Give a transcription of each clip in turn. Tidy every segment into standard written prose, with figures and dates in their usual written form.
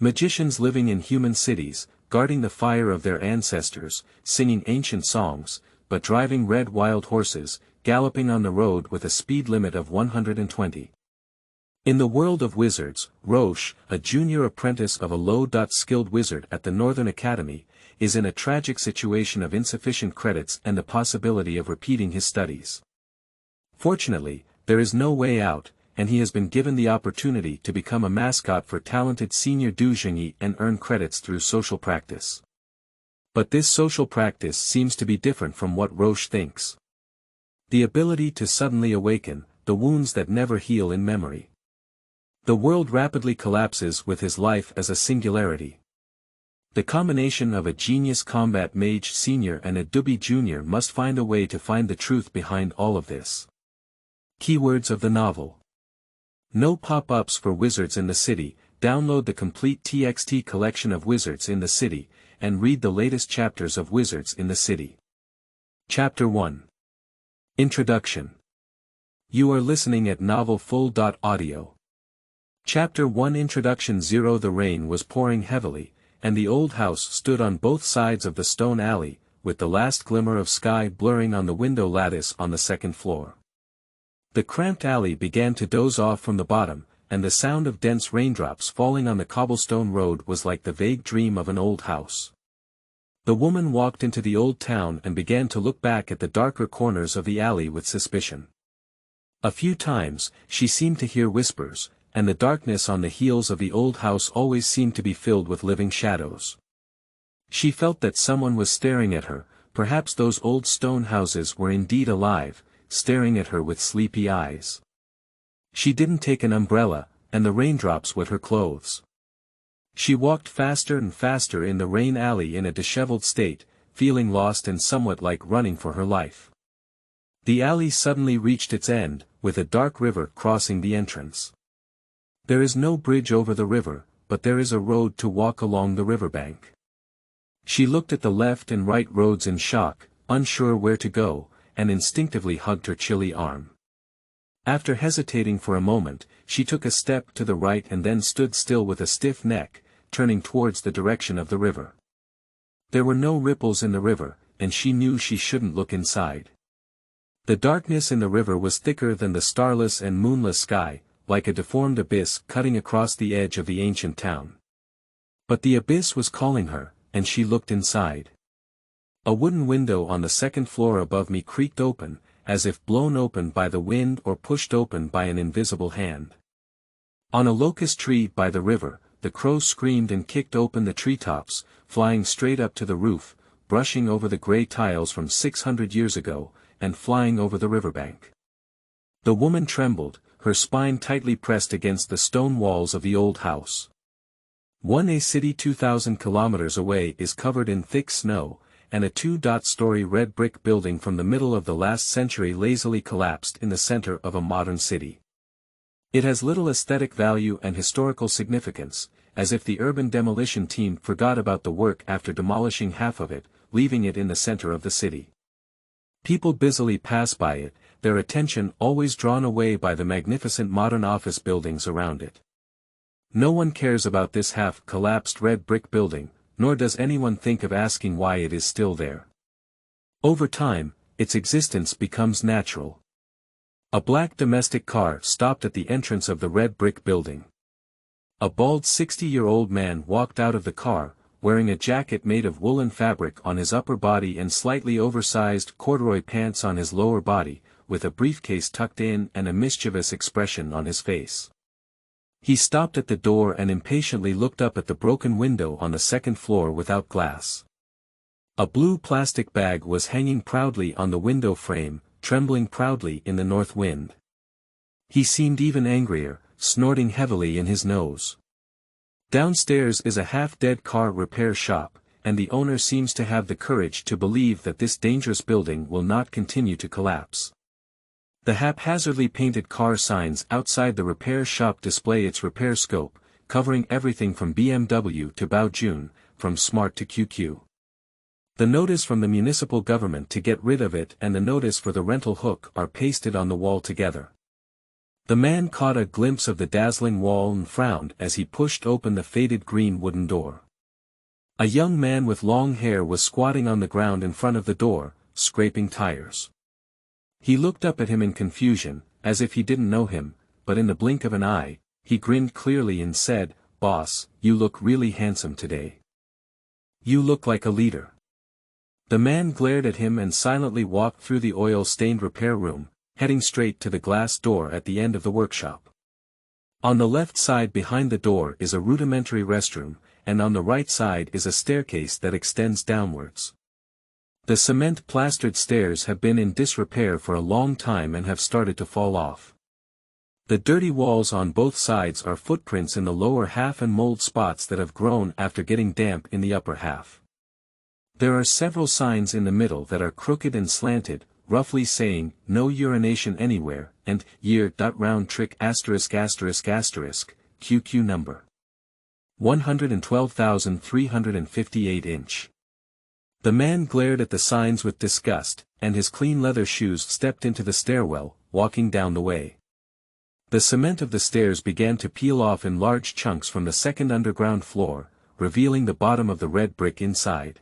Magicians living in human cities, guarding the fire of their ancestors, singing ancient songs, but driving red wild horses, galloping on the road with a speed limit of 120. In the world of wizards, Roche, a junior apprentice of a low-skilled wizard at the Northern Academy, is in a tragic situation of insufficient credits and the possibility of repeating his studies. Fortunately, there is no way out, and he has been given the opportunity to become a mascot for talented senior Zhengyi and earn credits through social practice. But this social practice seems to be different from what Roche thinks. The ability to suddenly awaken, the wounds that never heal in memory. The world rapidly collapses with his life as a singularity. The combination of a genius combat mage senior and a doobie junior must find a way to find the truth behind all of this. Keywords of the novel. No pop-ups for wizards in the city. Download the complete TXT collection of Wizards in the City, and read the latest chapters of Wizards in the City. Chapter 1. Introduction. You are listening at novelfull.audio. Chapter 1 Introduction 0 The rain was pouring heavily, and the old house stood on both sides of the stone alley, with the last glimmer of sky blurring on the window lattice on the second floor. The cramped alley began to doze off from the bottom, and the sound of dense raindrops falling on the cobblestone road was like the vague dream of an old house. The woman walked into the old town and began to look back at the darker corners of the alley with suspicion. A few times, she seemed to hear whispers, and the darkness on the heels of the old house always seemed to be filled with living shadows. She felt that someone was staring at her, perhaps those old stone houses were indeed alive, staring at her with sleepy eyes. She didn't take an umbrella, and the raindrops wet her clothes. She walked faster and faster in the rain alley in a disheveled state, feeling lost and somewhat like running for her life. The alley suddenly reached its end, with a dark river crossing the entrance. There is no bridge over the river, but there is a road to walk along the riverbank. She looked at the left and right roads in shock, unsure where to go, and instinctively hugged her chilly arm. After hesitating for a moment, she took a step to the right and then stood still with a stiff neck, turning towards the direction of the river. There were no ripples in the river, and she knew she shouldn't look inside. The darkness in the river was thicker than the starless and moonless sky, like a deformed abyss cutting across the edge of the ancient town. But the abyss was calling her, and she looked inside. A wooden window on the second floor above me creaked open, as if blown open by the wind or pushed open by an invisible hand. On a locust tree by the river, the crows screamed and kicked open the treetops, flying straight up to the roof, brushing over the gray tiles from 600 years ago, and flying over the riverbank. The woman trembled, her spine tightly pressed against the stone walls of the old house. A city 2,000 kilometers away is covered in thick snow, and a 2-story red brick building from the middle of the last century lazily collapsed in the center of a modern city. It has little aesthetic value and historical significance, as if the urban demolition team forgot about the work after demolishing half of it, leaving it in the center of the city. People busily pass by it, their attention always drawn away by the magnificent modern office buildings around it. No one cares about this half-collapsed red brick building, nor does anyone think of asking why it is still there. Over time, its existence becomes natural. A black domestic car stopped at the entrance of the red brick building. A bald 60-year-old man walked out of the car, wearing a jacket made of woolen fabric on his upper body and slightly oversized corduroy pants on his lower body, with a briefcase tucked in and a mischievous expression on his face. He stopped at the door and impatiently looked up at the broken window on the second floor without glass. A blue plastic bag was hanging proudly on the window frame, trembling proudly in the north wind. He seemed even angrier, snorting heavily in his nose. Downstairs is a half-dead car repair shop, and the owner seems to have the courage to believe that this dangerous building will not continue to collapse. The haphazardly painted car signs outside the repair shop display its repair scope, covering everything from BMW to Baojun, from Smart to QQ. The notice from the municipal government to get rid of it and the notice for the rental hook are pasted on the wall together. The man caught a glimpse of the dazzling wall and frowned as he pushed open the faded green wooden door. A young man with long hair was squatting on the ground in front of the door, scraping tires. He looked up at him in confusion, as if he didn't know him, but in the blink of an eye, he grinned clearly and said, "Boss, you look really handsome today. You look like a leader." The man glared at him and silently walked through the oil-stained repair room, heading straight to the glass door at the end of the workshop. On the left side behind the door is a rudimentary restroom, and on the right side is a staircase that extends downwards. The cement-plastered stairs have been in disrepair for a long time and have started to fall off. The dirty walls on both sides are footprints in the lower half and mold spots that have grown after getting damp in the upper half. There are several signs in the middle that are crooked and slanted, roughly saying, "No urination anywhere," and "Year.round trick ****, QQ number 112,358 inch. The man glared at the signs with disgust, and his clean leather shoes stepped into the stairwell, walking down the way. The cement of the stairs began to peel off in large chunks from the second underground floor, revealing the bottom of the red brick inside.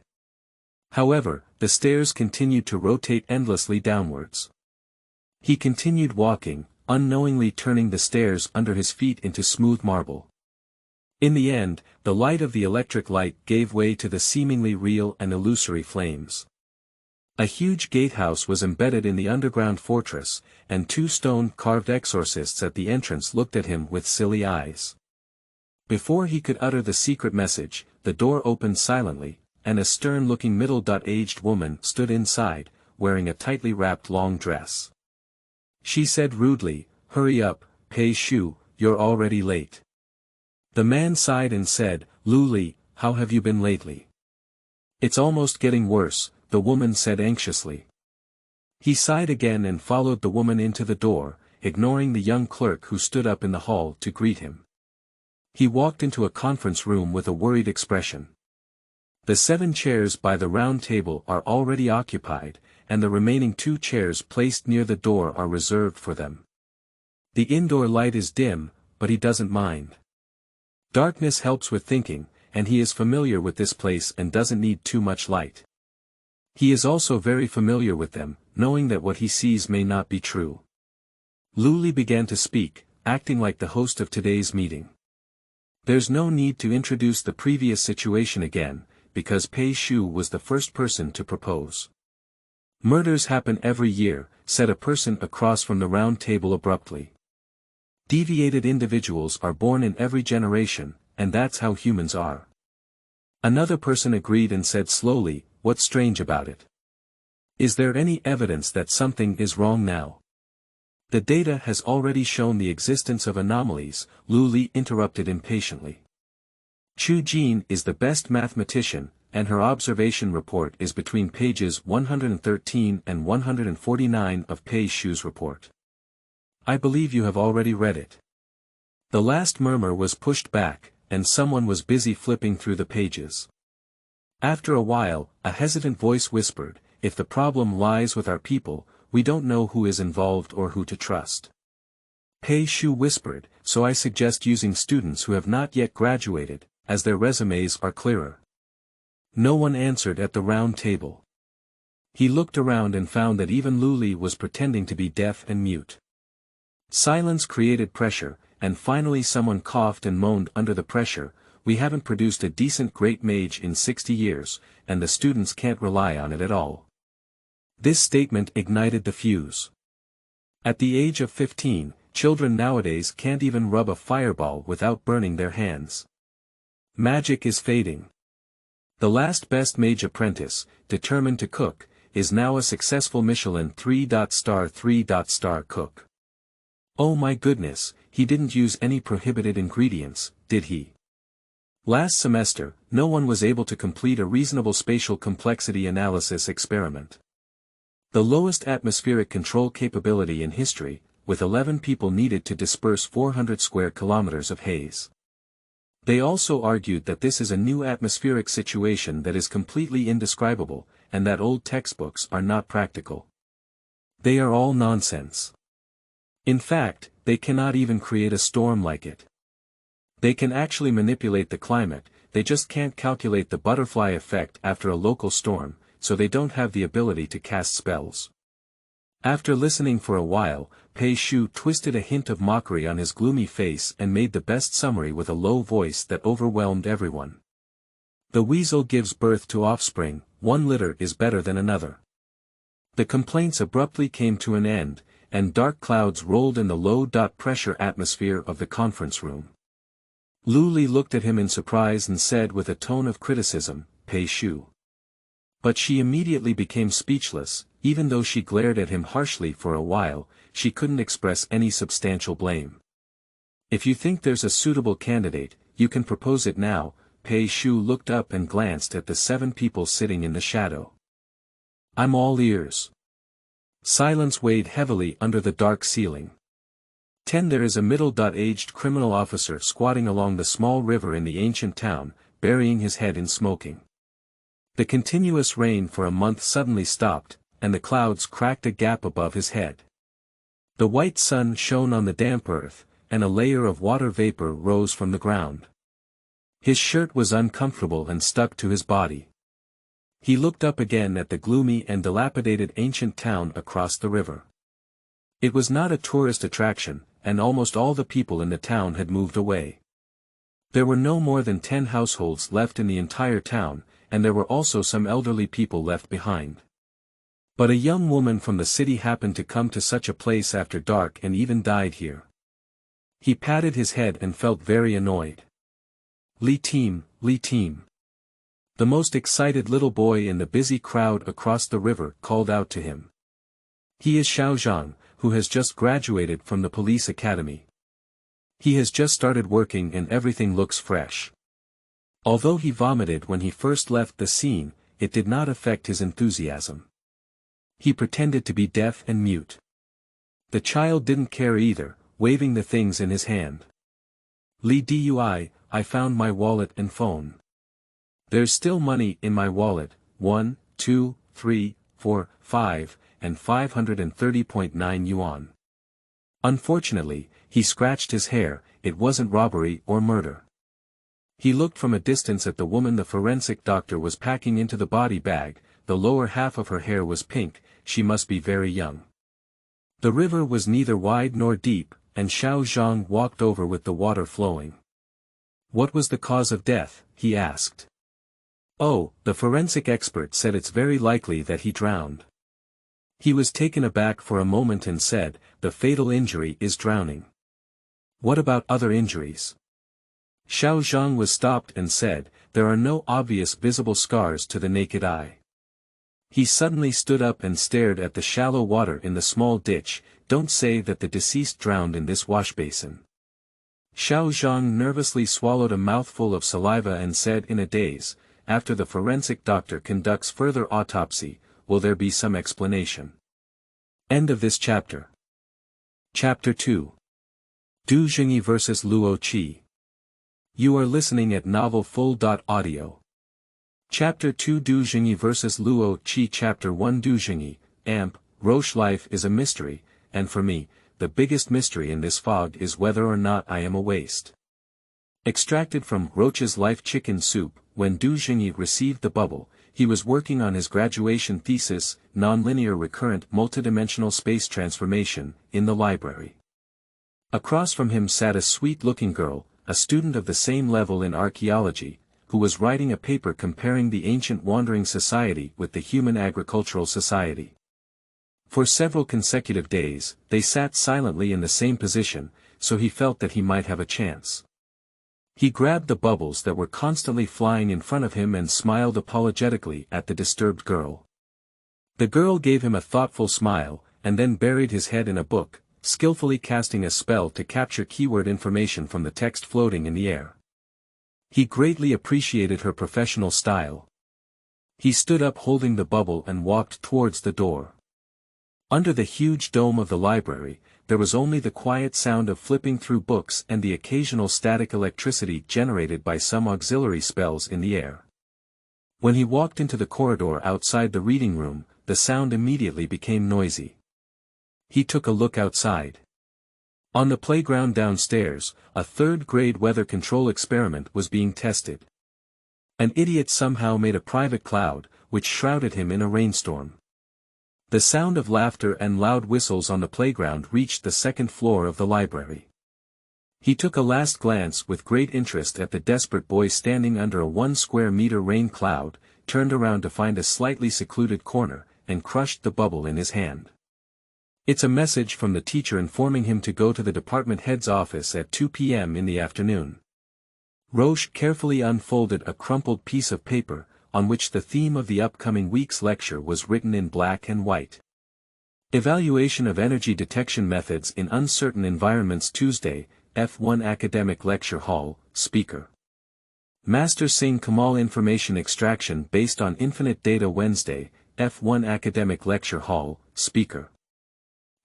However, the stairs continued to rotate endlessly downwards. He continued walking, unknowingly turning the stairs under his feet into smooth marble. In the end, the light of the electric light gave way to the seemingly real and illusory flames. A huge gatehouse was embedded in the underground fortress, and two stone-carved exorcists at the entrance looked at him with silly eyes. Before he could utter the secret message, the door opened silently, and a stern-looking middle-aged woman stood inside, wearing a tightly wrapped long dress. She said rudely, "Hurry up, Pei Shu, you're already late." The man sighed and said, "Lu Li, how have you been lately?" "It's almost getting worse," the woman said anxiously. He sighed again and followed the woman into the door, ignoring the young clerk who stood up in the hall to greet him. He walked into a conference room with a worried expression. The 7 chairs by the round table are already occupied, and the remaining 2 chairs placed near the door are reserved for them. The indoor light is dim, but he doesn't mind. Darkness helps with thinking, and he is familiar with this place and doesn't need too much light. He is also very familiar with them, knowing that what he sees may not be true. Lu Li began to speak, acting like the host of today's meeting. There's no need to introduce the previous situation again, because Pei Shu was the first person to propose. "Murders happen every year," said a person across from the round table abruptly. "Deviated individuals are born in every generation, and that's how humans are." Another person agreed and said slowly, "What's strange about it? Is there any evidence that something is wrong now?" "The data has already shown the existence of anomalies," Lu Li interrupted impatiently. "Chu Jin is the best mathematician, and her observation report is between pages 113 and 149 of Pei Shu's report. I believe you have already read it." The last murmur was pushed back, and someone was busy flipping through the pages. After a while, a hesitant voice whispered, "If the problem lies with our people, we don't know who is involved or who to trust." Pei Shu whispered, "So I suggest using students who have not yet graduated, as their resumes are clearer." No one answered at the round table. He looked around and found that even Lu Li was pretending to be deaf and mute. Silence created pressure, and finally someone coughed and moaned under the pressure, "We haven't produced a decent great mage in 60 years, and the students can't rely on it at all." This statement ignited the fuse. At the age of 15, children nowadays can't even rub a fireball without burning their hands. Magic is fading. The last best mage apprentice, determined to cook, is now a successful Michelin 3-star cook. Oh my goodness, he didn't use any prohibited ingredients, did he? Last semester, no one was able to complete a reasonable spatial complexity analysis experiment. The lowest atmospheric control capability in history, with 11 people needed to disperse 400 square kilometers of haze. They also argued that this is a new atmospheric situation that is completely indescribable, and that old textbooks are not practical. They are all nonsense. In fact, they cannot even create a storm like it. They can actually manipulate the climate, they just can't calculate the butterfly effect after a local storm, so they don't have the ability to cast spells. After listening for a while, Pei Shu twisted a hint of mockery on his gloomy face and made the best summary with a low voice that overwhelmed everyone. The weasel gives birth to offspring, one litter is better than another. The complaints abruptly came to an end, and dark clouds rolled in the low-pressure atmosphere of the conference room. Lu Li looked at him in surprise and said with a tone of criticism, "Pei Shu." But she immediately became speechless, even though she glared at him harshly for a while, she couldn't express any substantial blame. "If you think there's a suitable candidate, you can propose it now." Pei Shu looked up and glanced at the 7 people sitting in the shadow. "I'm all ears." Silence weighed heavily under the dark ceiling. 10 There is a middle-aged criminal officer squatting along the small river in the ancient town, burying his head in smoking. The continuous rain for a month suddenly stopped, and the clouds cracked a gap above his head. The white sun shone on the damp earth, and a layer of water vapor rose from the ground. His shirt was uncomfortable and stuck to his body. He looked up again at the gloomy and dilapidated ancient town across the river. It was not a tourist attraction, and almost all the people in the town had moved away. There were no more than 10 households left in the entire town, and there were also some elderly people left behind. But a young woman from the city happened to come to such a place after dark and even died here. He patted his head and felt very annoyed. "Li Team, Li Team." The most excited little boy in the busy crowd across the river called out to him. He is Xiao Zhang, who has just graduated from the police academy. He has just started working and everything looks fresh. Although he vomited when he first left the scene, it did not affect his enthusiasm. He pretended to be deaf and mute. The child didn't care either, waving the things in his hand. "Li Dui, I found my wallet and phone. There's still money in my wallet, 1, 2, 3, 4, 5, and 530.9 yuan. Unfortunately, he scratched his hair, it wasn't robbery or murder. He looked from a distance at the woman the forensic doctor was packing into the body bag, the lower half of her hair was pink, she must be very young. The river was neither wide nor deep, and Xiao Zhang walked over with the water flowing. "What was the cause of death?" he asked. "Oh," the forensic expert said, "it's very likely that he drowned." He was taken aback for a moment and said, "The fatal injury is drowning. What about other injuries?" Xiao Zhang was stopped and said, "There are no obvious visible scars to the naked eye." He suddenly stood up and stared at the shallow water in the small ditch. "Don't say that the deceased drowned in this washbasin." Xiao Zhang nervously swallowed a mouthful of saliva and said in a daze, "After the forensic doctor conducts further autopsy, will there be some explanation?" End of this chapter. Chapter 2. Du Zhengyi vs. Luo Qi. You are listening at novelfull.audio. Chapter 2 Du Zhengyi vs. Luo Qi. Chapter 1 Du Zhengyi, Amp, Roche. Life is a mystery, and for me, the biggest mystery in this fog is whether or not I am a waste. Extracted from Roche's Life Chicken Soup. When Du Zhengyi received the bubble, he was working on his graduation thesis, Nonlinear Recurrent Multidimensional Space Transformation, in the library. Across from him sat a sweet-looking girl, a student of the same level in archaeology, who was writing a paper comparing the ancient wandering society with the human agricultural society. For several consecutive days, they sat silently in the same position, so he felt that he might have a chance. He grabbed the bubbles that were constantly flying in front of him and smiled apologetically at the disturbed girl. The girl gave him a thoughtful smile, and then buried his head in a book, skillfully casting a spell to capture keyword information from the text floating in the air. He greatly appreciated her professional style. He stood up holding the bubble and walked towards the door. Under the huge dome of the library, there was only the quiet sound of flipping through books and the occasional static electricity generated by some auxiliary spells in the air. When he walked into the corridor outside the reading room, the sound immediately became noisy. He took a look outside. On the playground downstairs, a third-grade weather control experiment was being tested. An idiot somehow made a private cloud, which shrouded him in a rainstorm. The sound of laughter and loud whistles on the playground reached the second floor of the library. He took a last glance with great interest at the desperate boy standing under a 1 square meter rain cloud, turned around to find a slightly secluded corner, and crushed the bubble in his hand. It's a message from the teacher informing him to go to the department head's office at 2 p.m. in the afternoon. Roche carefully unfolded a crumpled piece of paper, on which the theme of the upcoming week's lecture was written in black and white. Evaluation of Energy Detection Methods in Uncertain Environments Tuesday, F1 Academic Lecture Hall, Speaker. Master Singh Kamal Information Extraction Based on Infinite Data Wednesday, F1 Academic Lecture Hall, Speaker.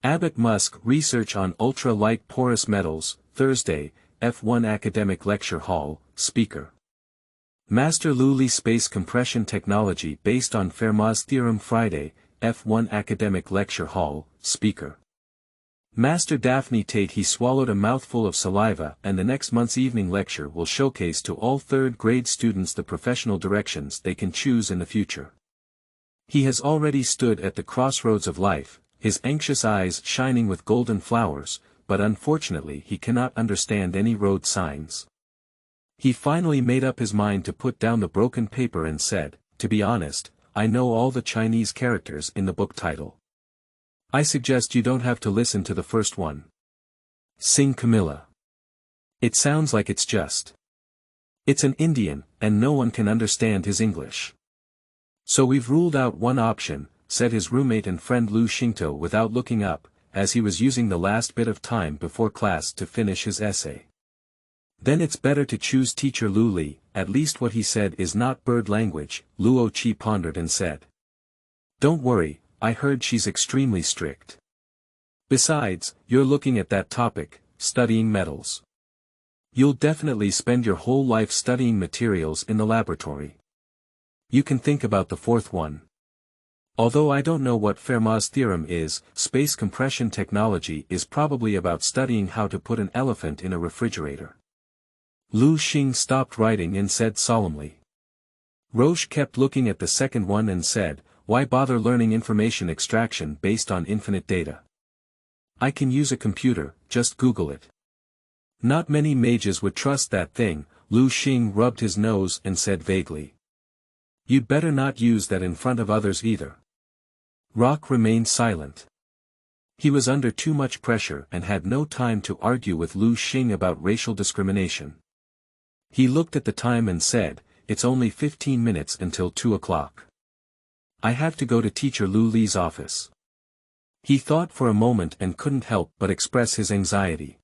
Abbott Musk Research on Ultra-Light Porous Metals, Thursday, F1 Academic Lecture Hall, Speaker. Master Luo Qi Space Compression Technology Based on Fermat's Theorem Friday, F1 Academic Lecture Hall, Speaker. Master Daphne Tate He swallowed a mouthful of saliva and the next month's evening lecture will showcase to all third-grade students the professional directions they can choose in the future. He has already stood at the crossroads of life, his anxious eyes shining with golden flowers, but unfortunately he cannot understand any road signs. He finally made up his mind to put down the broken paper and said, "To be honest, I know all the Chinese characters in the book title. I suggest you don't have to listen to the first one. Sing Camilla. It sounds like it's just. It's an Indian, and no one can understand his English. So we've ruled out one option," said his roommate and friend Lu Xingto without looking up, as he was using the last bit of time before class to finish his essay. "Then it's better to choose teacher Lu Li, at least what he said is not bird language," Luo Qi pondered and said. "Don't worry, I heard she's extremely strict. Besides, you're looking at that topic, studying metals. You'll definitely spend your whole life studying materials in the laboratory. You can think about the fourth one. Although I don't know what Fermat's theorem is, space compression technology is probably about studying how to put an elephant in a refrigerator." Lu Xing stopped writing and said solemnly. Roche kept looking at the second one and said, "Why bother learning information extraction based on infinite data? I can use a computer, just Google it." "Not many mages would trust that thing," Lu Xing rubbed his nose and said vaguely. "You'd better not use that in front of others either." Rock remained silent. He was under too much pressure and had no time to argue with Lu Xing about racial discrimination. He looked at the time and said, "It's only 15 minutes until 2 o'clock. I have to go to teacher Lu Li's office." He thought for a moment and couldn't help but express his anxiety.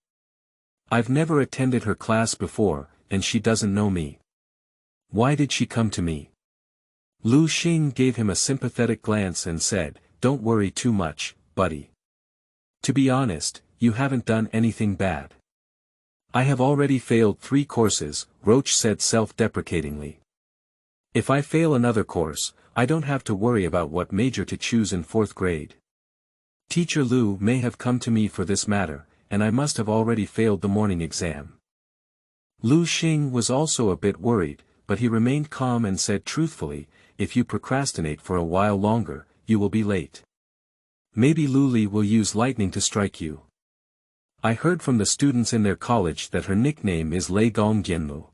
"I've never attended her class before, and she doesn't know me. Why did she come to me?" Lu Xing gave him a sympathetic glance and said, "Don't worry too much, buddy. To be honest, you haven't done anything bad." "I have already failed 3 courses, Roche said self-deprecatingly. "If I fail another course, I don't have to worry about what major to choose in 4th grade. Teacher Lu may have come to me for this matter, and I must have already failed the morning exam." Lu Xing was also a bit worried, but he remained calm and said truthfully, "If you procrastinate for a while longer, you will be late. Maybe Lu Li will use lightning to strike you. I heard from the students in their college that her nickname is Lei Gong Jianmu.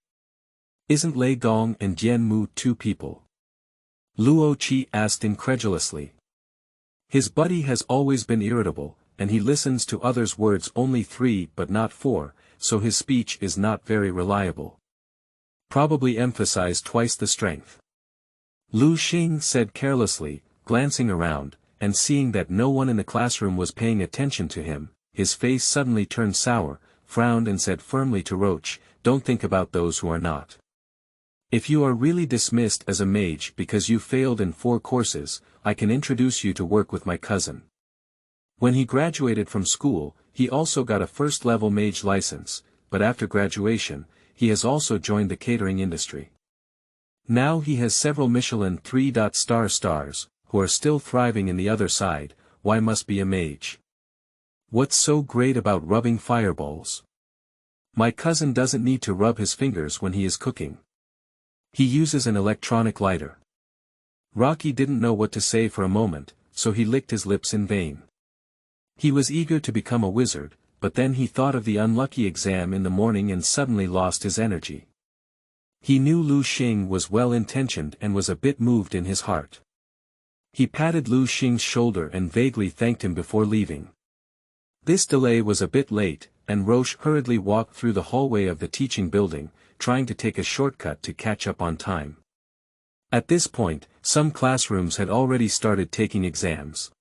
Isn't Lei Gong and Jianmu 2 people?" Luo Qi asked incredulously. His buddy has always been irritable, and he listens to others' words only 3 but not 4, so his speech is not very reliable. Probably emphasize twice the strength. Lu Xing said carelessly, glancing around, and seeing that no one in the classroom was paying attention to him, his face suddenly turned sour, frowned and said firmly to Roche, "Don't think about those who are not. If you are really dismissed as a mage because you failed in 4 courses, I can introduce you to work with my cousin. When he graduated from school, he also got a first-level mage license, but after graduation, he has also joined the catering industry. Now he has several Michelin 3-star stars, who are still thriving in the other side. Why must be a mage? What's so great about rubbing fireballs? My cousin doesn't need to rub his fingers when he is cooking. He uses an electronic lighter. Rocky didn't know what to say for a moment, so he licked his lips in vain. He was eager to become a wizard, but then he thought of the unlucky exam in the morning and suddenly lost his energy. He knew Lu Xing was well-intentioned and was a bit moved in his heart. He patted Lu Xing's shoulder and vaguely thanked him before leaving. This delay was a bit late, and Roche hurriedly walked through the hallway of the teaching building, trying to take a shortcut to catch up on time. At this point, some classrooms had already started taking exams.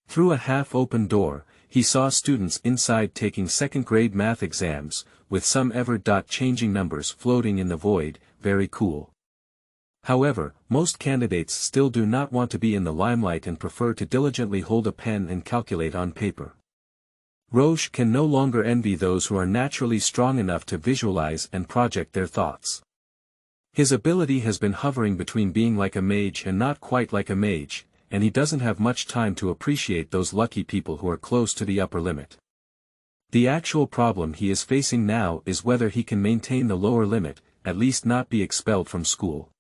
Through a half-open door, he saw students inside taking second-grade math exams, with some ever-changing numbers floating in the void. Very cool. However, most candidates still do not want to be in the limelight and prefer to diligently hold a pen and calculate on paper. Roche can no longer envy those who are naturally strong enough to visualize and project their thoughts. His ability has been hovering between being like a mage and not quite like a mage, and he doesn't have much time to appreciate those lucky people who are close to the upper limit. The actual problem he is facing now is whether he can maintain the lower limit, at least not be expelled from school.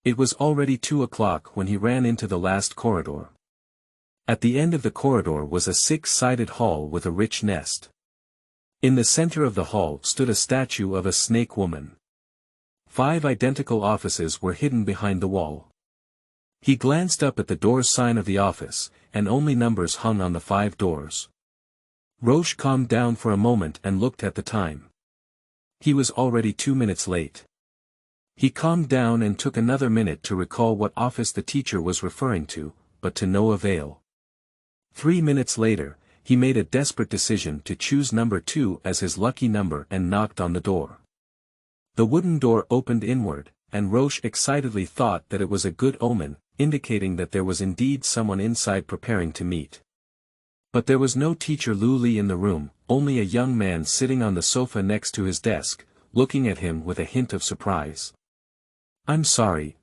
It was already 2 o'clock when he ran into the last corridor. At the end of the corridor was a 6-sided hall with a rich nest. In the center of the hall stood a statue of a snake woman. 5 identical offices were hidden behind the wall. He glanced up at the door's sign of the office, and only numbers hung on the 5 doors. Roche calmed down for a moment and looked at the time. He was already 2 minutes late. He calmed down and took another minute to recall what office the teacher was referring to, but to no avail. 3 minutes later, he made a desperate decision to choose number 2 as his lucky number and knocked on the door. The wooden door opened inward, and Roche excitedly thought that it was a good omen, indicating that there was indeed someone inside preparing to meet. But there was no teacher Lu Li in the room, only a young man sitting on the sofa next to his desk, looking at him with a hint of surprise. I'm sorry,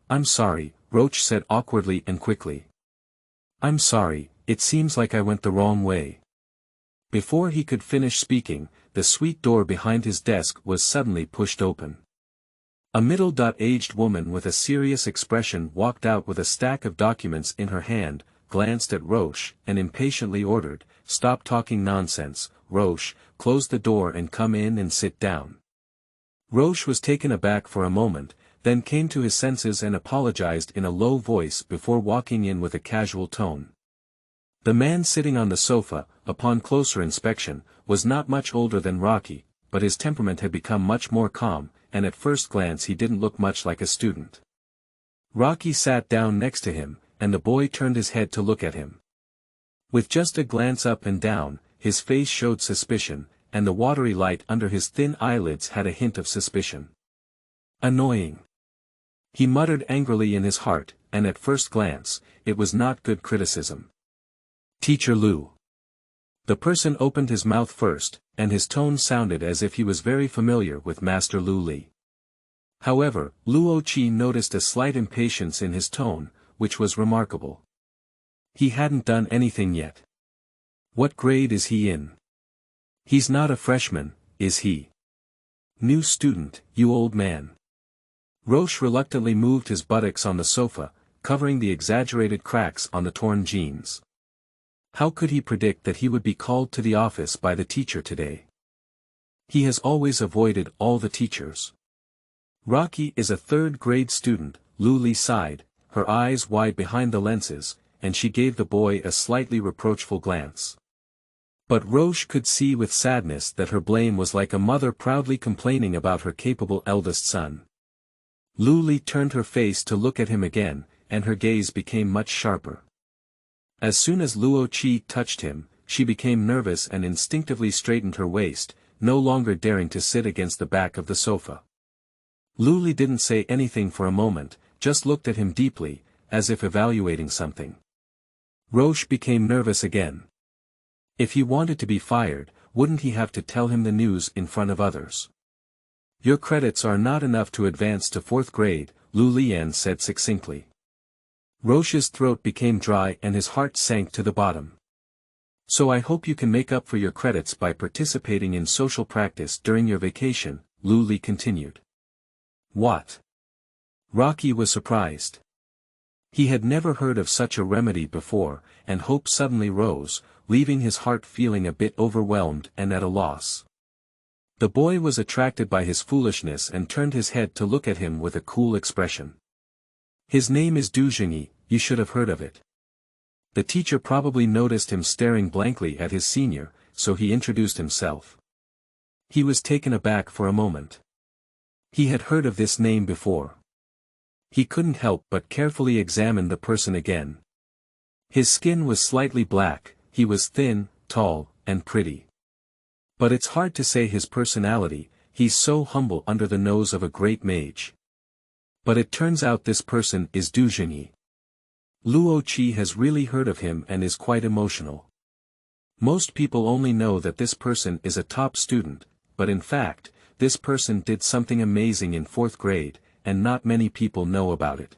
Roche said awkwardly and quickly. I'm sorry, it seems like I went the wrong way. Before he could finish speaking, the suite door behind his desk was suddenly pushed open. A middle-aged woman with a serious expression walked out with a stack of documents in her hand, glanced at Roche, and impatiently ordered, "Stop talking nonsense, Roche, close the door and come in and sit down." Roche was taken aback for a moment, then came to his senses and apologized in a low voice before walking in with a casual tone. The man sitting on the sofa, upon closer inspection, was not much older than Rocky, but his temperament had become much more calm, and at first glance he didn't look much like a student. Rocky sat down next to him, and the boy turned his head to look at him. With just a glance up and down, his face showed suspicion, and the watery light under his thin eyelids had a hint of suspicion. Annoying. He muttered angrily in his heart, and at first glance, it was not good criticism. Teacher Lu. The person opened his mouth first, and his tone sounded as if he was very familiar with Master Lu Li. However, Luo Qi noticed a slight impatience in his tone, which was remarkable. He hadn't done anything yet. What grade is he in? He's not a freshman, is he? New student, you old man. Roche reluctantly moved his buttocks on the sofa, covering the exaggerated cracks on the torn jeans. How could he predict that he would be called to the office by the teacher today? He has always avoided all the teachers. Rocky is a 3rd-grade student, Lu Li sighed, her eyes wide behind the lenses, and she gave the boy a slightly reproachful glance. But Roche could see with sadness that her blame was like a mother proudly complaining about her capable eldest son. Lu Li turned her face to look at him again, and her gaze became much sharper. As soon as Luo Qi touched him, she became nervous and instinctively straightened her waist, no longer daring to sit against the back of the sofa. Lu Li didn't say anything for a moment, just looked at him deeply, as if evaluating something. Roche became nervous again. If he wanted to be fired, wouldn't he have to tell him the news in front of others? Your credits are not enough to advance to 4th grade, Lu Lian said succinctly. Roche's throat became dry and his heart sank to the bottom. So I hope you can make up for your credits by participating in social practice during your vacation, Luo Qi continued. What? Rocky was surprised. He had never heard of such a remedy before, and hope suddenly rose, leaving his heart feeling a bit overwhelmed and at a loss. The boy was attracted by his foolishness and turned his head to look at him with a cool expression. His name is Zhengyi, you should have heard of it. The teacher probably noticed him staring blankly at his senior, so he introduced himself. He was taken aback for a moment. He had heard of this name before. He couldn't help but carefully examine the person again. His skin was slightly black, he was thin, tall, and pretty. But it's hard to say his personality, he's so humble under the nose of a great mage. But it turns out this person is Zhengyi. Luo Qi has really heard of him and is quite emotional. Most people only know that this person is a top student, but in fact, this person did something amazing in 4th grade, and not many people know about it.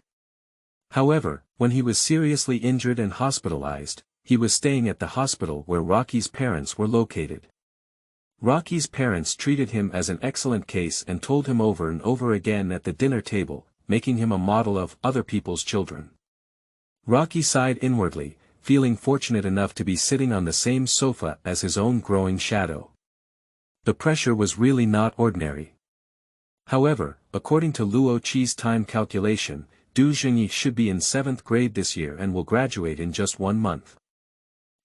However, when he was seriously injured and hospitalized, he was staying at the hospital where Rocky's parents were located. Rocky's parents treated him as an excellent case and told him over and over again at the dinner table, making him a model of other people's children. Rocky sighed inwardly, feeling fortunate enough to be sitting on the same sofa as his own growing shadow. The pressure was really not ordinary. However, according to Luo Qi's time calculation, Zhengyi should be in 7th grade this year and will graduate in just 1 month.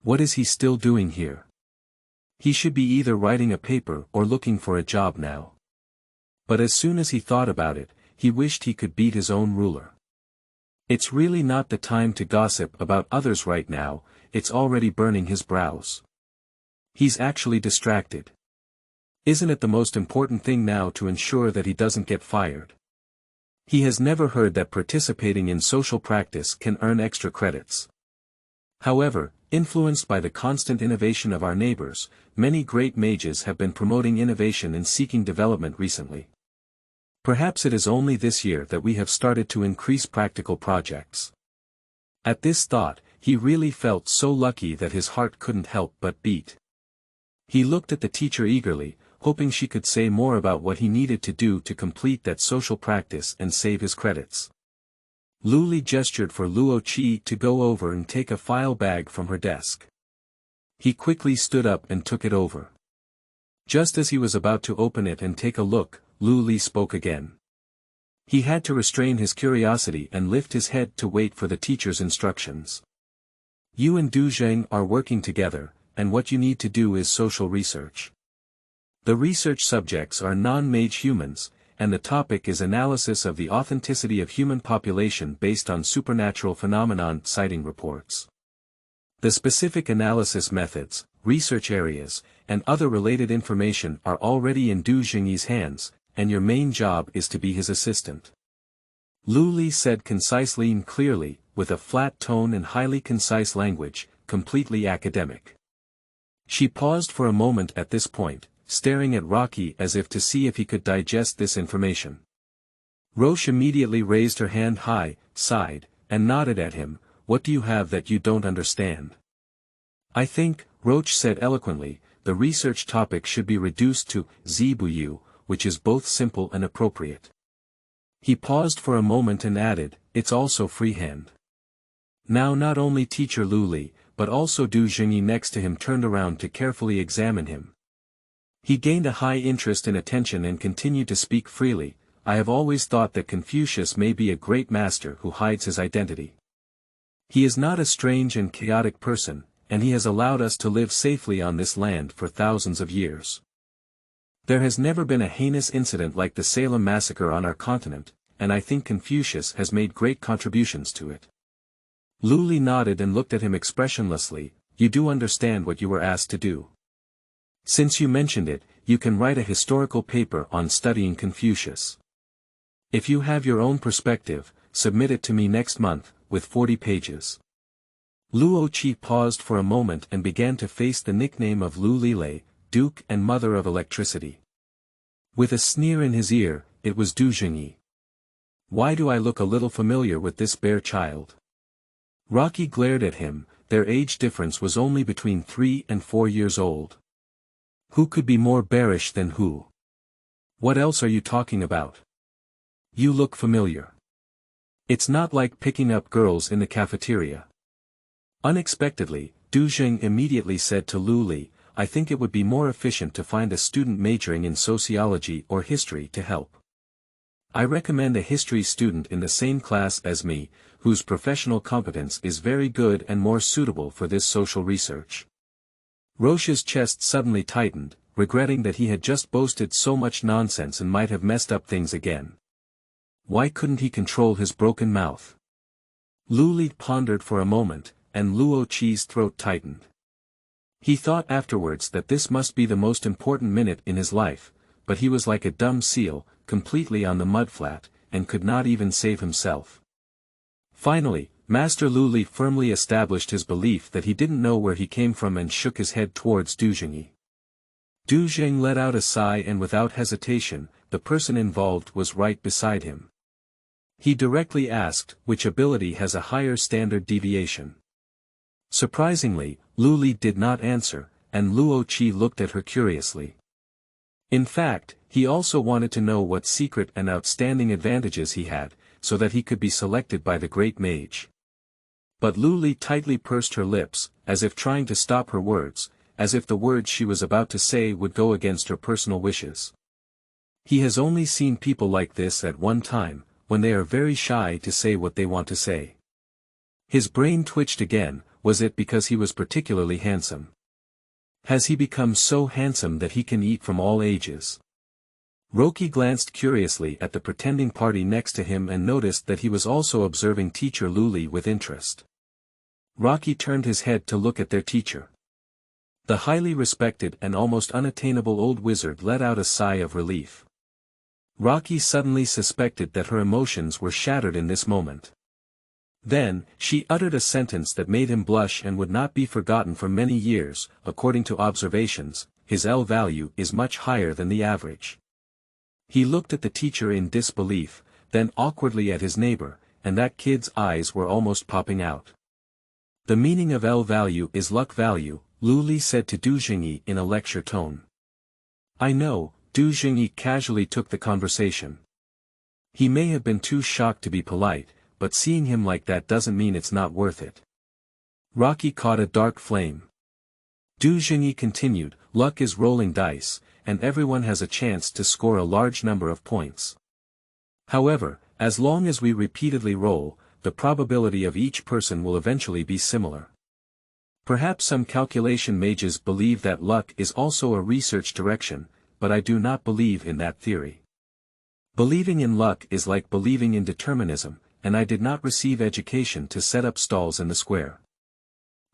What is he still doing here? He should be either writing a paper or looking for a job now. But as soon as he thought about it, he wished he could beat his own ruler. It's really not the time to gossip about others right now, it's already burning his brows. He's actually distracted. Isn't it the most important thing now to ensure that he doesn't get fired? He has never heard that participating in social practice can earn extra credits. However, influenced by the constant innovation of our neighbors, many great mages have been promoting innovation and seeking development recently. Perhaps it is only this year that we have started to increase practical projects. At this thought, he really felt so lucky that his heart couldn't help but beat. He looked at the teacher eagerly, hoping she could say more about what he needed to do to complete that social practice and save his credits. Luo Qi gestured for Luo Qi to go over and take a file bag from her desk. He quickly stood up and took it over. Just as he was about to open it and take a look, Luo Qi spoke again. He had to restrain his curiosity and lift his head to wait for the teacher's instructions. You and Zheng are working together, and what you need to do is social research. The research subjects are non-mage humans, and the topic is analysis of the authenticity of human population based on supernatural phenomenon sighting reports. The specific analysis methods, research areas, and other related information are already in Zhengyi's hands, and your main job is to be his assistant. Luo Qi said concisely and clearly, with a flat tone and highly concise language, completely academic. She paused for a moment at this point, staring at Rocky as if to see if he could digest this information. Roche immediately raised her hand high, sighed, and nodded at him. What do you have that you don't understand? I think, Roche said eloquently, the research topic should be reduced to zibuyu, which is both simple and appropriate. He paused for a moment and added, it's also freehand. Now not only teacher Luo Qi, but also Zhengyi next to him turned around to carefully examine him. He gained a high interest and attention and continued to speak freely. I have always thought that Confucius may be a great master who hides his identity. He is not a strange and chaotic person, and he has allowed us to live safely on this land for thousands of years. There has never been a heinous incident like the Salem massacre on our continent, and I think Confucius has made great contributions to it. Luo Qi nodded and looked at him expressionlessly. You do understand what you were asked to do. Since you mentioned it, you can write a historical paper on studying Confucius. If you have your own perspective, submit it to me next month, with 40 pages. Luo Qi paused for a moment and began to face the nickname of Lu Lilei, Duke and Mother of Electricity. With a sneer in his ear, it was Zhengyi. Why do I look a little familiar with this bare child? Rocky glared at him, their age difference was only between 3 and 4 years old. Who could be more bearish than who? What else are you talking about? You look familiar. It's not like picking up girls in the cafeteria. Unexpectedly, Du Zheng immediately said to Lu Li, I think it would be more efficient to find a student majoring in sociology or history to help. I recommend a history student in the same class as me, whose professional competence is very good and more suitable for this social research. Roche's chest suddenly tightened, regretting that he had just boasted so much nonsense and might have messed up things again. Why couldn't he control his broken mouth? Lu Li pondered for a moment, and Luo Qi's throat tightened. He thought afterwards that this must be the most important minute in his life, but he was like a dumb seal, completely on the mudflat, and could not even save himself. Finally, Master Lu Li firmly established his belief that he didn't know where he came from and shook his head towards Du Zhengyi. Du Zheng let out a sigh, and without hesitation, the person involved was right beside him. He directly asked which ability has a higher standard deviation. Surprisingly, Lu Li did not answer, and Luo Qi looked at her curiously. In fact, he also wanted to know what secret and outstanding advantages he had, so that he could be selected by the great mage. But Lu Li tightly pursed her lips, as if trying to stop her words, as if the words she was about to say would go against her personal wishes. He has only seen people like this at one time, when they are very shy to say what they want to say. His brain twitched again. Was it because he was particularly handsome? Has he become so handsome that he can eat from all ages? Roche glanced curiously at the pretending party next to him and noticed that he was also observing teacher Lu Li with interest. Roche turned his head to look at their teacher. The highly respected and almost unattainable old wizard let out a sigh of relief. Roche suddenly suspected that her emotions were shattered in this moment. Then, she uttered a sentence that made him blush and would not be forgotten for many years. According to observations, his L value is much higher than the average. He looked at the teacher in disbelief, then awkwardly at his neighbor, and that kid's eyes were almost popping out. The meaning of L value is luck value, Lu Li said to Du Zhengyi in a lecture tone. I know, Du Zhengyi casually took the conversation. He may have been too shocked to be polite, but seeing him like that doesn't mean it's not worth it. Roche caught a dark flame. Du Zhengyi continued, luck is rolling dice, and everyone has a chance to score a large number of points. However, as long as we repeatedly roll, the probability of each person will eventually be similar. Perhaps some calculation mages believe that luck is also a research direction, but I do not believe in that theory. Believing in luck is like believing in determinism, and I did not receive education to set up stalls in the square.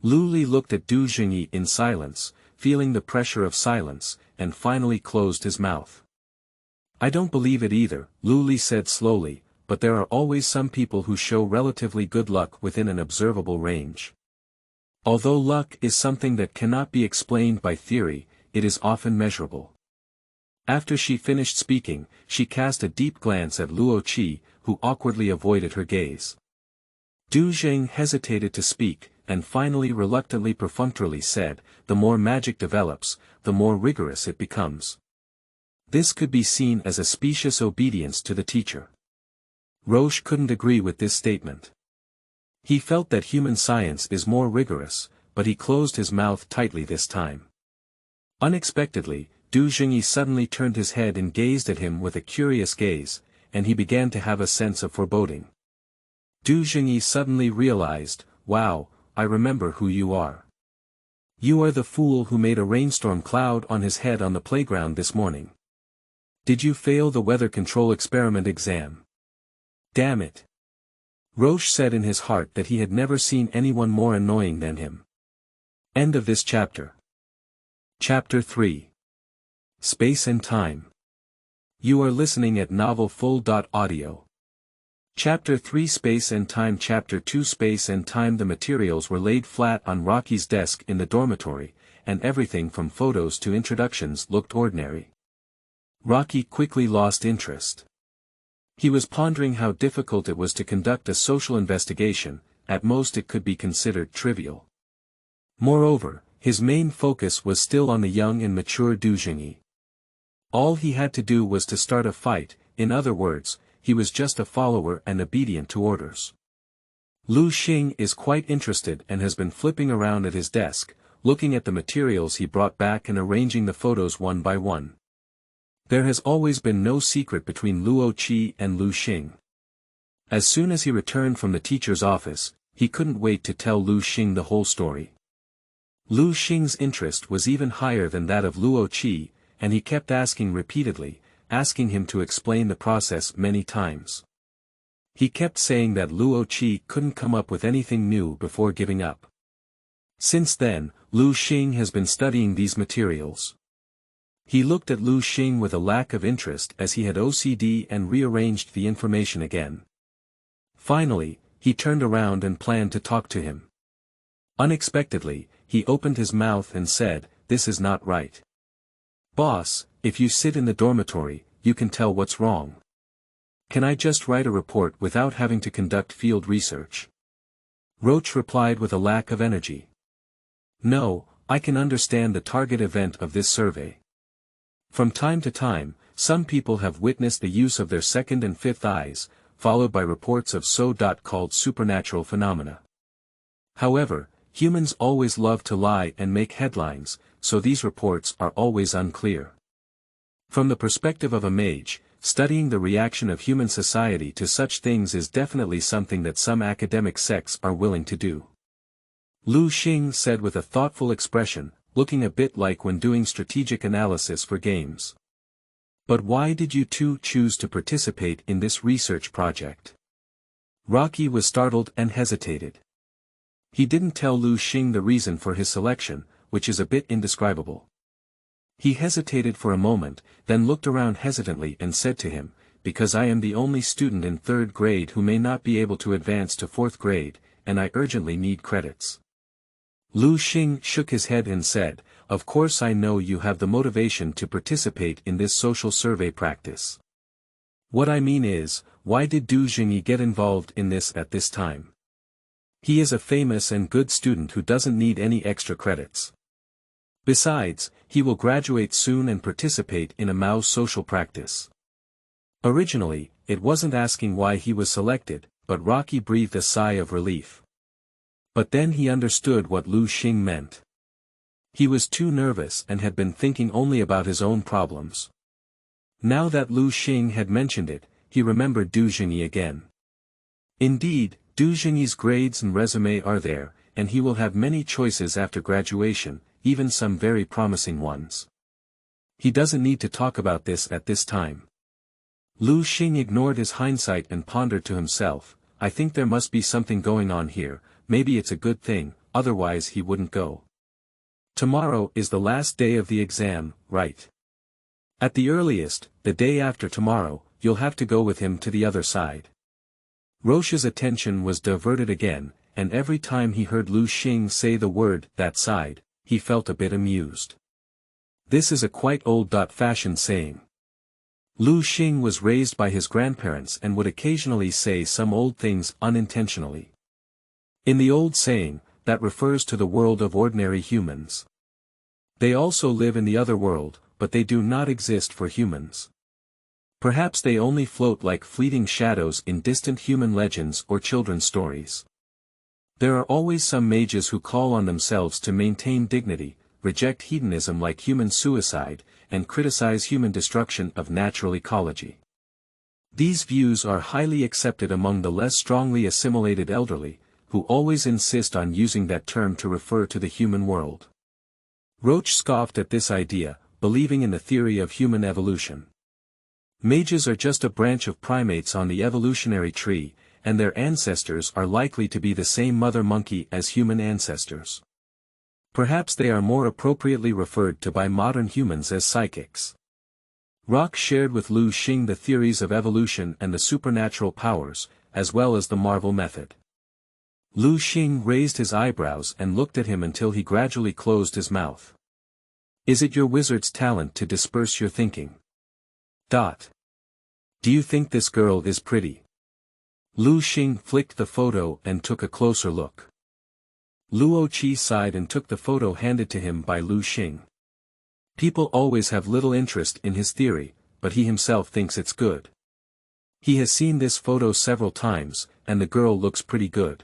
Lu Li looked at Du Zhengyi in silence, feeling the pressure of silence, and finally closed his mouth. I don't believe it either, Lu Li said slowly, but there are always some people who show relatively good luck within an observable range. Although luck is something that cannot be explained by theory, it is often measurable. After she finished speaking, she cast a deep glance at Luo Qi, who awkwardly avoided her gaze. Du Zheng hesitated to speak, and finally reluctantly perfunctorily said, the more magic develops, the more rigorous it becomes. This could be seen as a specious obedience to the teacher. Roche couldn't agree with this statement. He felt that human science is more rigorous, but he closed his mouth tightly this time. Unexpectedly, Du Zhengyi suddenly turned his head and gazed at him with a curious gaze, and he began to have a sense of foreboding. Du Zhengyi suddenly realized, wow, I remember who you are. You are the fool who made a rainstorm cloud on his head on the playground this morning. Did you fail the weather control experiment exam? Damn it. Roche said in his heart that he had never seen anyone more annoying than him. End of this chapter. Chapter 3. Space and Time. You are listening at novelfull.audio. Chapter 3 Space and Time. Chapter 2 Space and Time. The materials were laid flat on Rocky's desk in the dormitory, and everything from photos to introductions looked ordinary. Rocky quickly lost interest. He was pondering how difficult it was to conduct a social investigation. At most it could be considered trivial. Moreover, his main focus was still on the young and mature Zhengyi. All he had to do was to start a fight, in other words, he was just a follower and obedient to orders. Lu Xing is quite interested and has been flipping around at his desk, looking at the materials he brought back and arranging the photos one by one. There has always been no secret between Luo Qi and Lu Xing. As soon as he returned from the teacher's office, he couldn't wait to tell Lu Xing the whole story. Lu Xing's interest was even higher than that of Luo Qi, and he kept asking repeatedly, asking him to explain the process many times. He kept saying that Luo Qi couldn't come up with anything new before giving up. Since then, Lu Xing has been studying these materials. He looked at Lu Xing with a lack of interest as he had OCD and rearranged the information again. Finally, he turned around and planned to talk to him. Unexpectedly, he opened his mouth and said, "This is not right. Boss, if you sit in the dormitory, you can tell what's wrong. Can I just write a report without having to conduct field research?" Roche replied with a lack of energy. "No, I can understand the target event of this survey. From time to time, some people have witnessed the use of their second and fifth eyes, followed by reports of so-called supernatural phenomena. However, humans always love to lie and make headlines, so these reports are always unclear. From the perspective of a mage, studying the reaction of human society to such things is definitely something that some academic sects are willing to do." Lu Xing said with a thoughtful expression, looking a bit like when doing strategic analysis for games. "But why did you two choose to participate in this research project?" Rocky was startled and hesitated. He didn't tell Lu Xing the reason for his selection, which is a bit indescribable. He hesitated for a moment, then looked around hesitantly and said to him, "Because I am the only student in 3rd grade who may not be able to advance to 4th grade, and I urgently need credits." Lu Xing shook his head and said, "Of course I know you have the motivation to participate in this social survey practice. What I mean is, why did Zhengyi get involved in this at this time? He is a famous and good student who doesn't need any extra credits. Besides, he will graduate soon and participate in a Mao's social practice." Originally, it wasn't asking why he was selected, but Rocky breathed a sigh of relief. But then he understood what Lu Xing meant. He was too nervous and had been thinking only about his own problems. Now that Lu Xing had mentioned it, he remembered Zhengyi again. Indeed, Zhengyi's grades and resume are there, and he will have many choices after graduation, even some very promising ones. He doesn't need to talk about this at this time. Lu Xing ignored his hindsight and pondered to himself, "I think there must be something going on here, maybe it's a good thing, otherwise he wouldn't go. Tomorrow is the last day of the exam, right? At the earliest, the day after tomorrow, you'll have to go with him to the other side." Roche's attention was diverted again, and every time he heard Lu Xing say the word, "that side," he felt a bit amused. This is a quite old-fashioned saying. Lu Xing was raised by his grandparents and would occasionally say some old things unintentionally. In the old saying, that refers to the world of ordinary humans. They also live in the other world, but they do not exist for humans. Perhaps they only float like fleeting shadows in distant human legends or children's stories. There are always some mages who call on themselves to maintain dignity, reject hedonism like human suicide, and criticize human destruction of natural ecology. These views are highly accepted among the less strongly assimilated elderly, who always insist on using that term to refer to the human world. Roche scoffed at this idea, believing in the theory of human evolution. Mages are just a branch of primates on the evolutionary tree, and their ancestors are likely to be the same mother monkey as human ancestors. Perhaps they are more appropriately referred to by modern humans as psychics. Roche shared with Lu Xing the theories of evolution and the supernatural powers, as well as the Marvel method. Lu Xing raised his eyebrows and looked at him until he gradually closed his mouth. "Is it your wizard's talent to disperse your thinking? Do you think this girl is pretty?" Lu Xing flicked the photo and took a closer look. Luo Qi sighed and took the photo handed to him by Lu Xing. People always have little interest in his theory, but he himself thinks it's good. He has seen this photo several times, and the girl looks pretty good.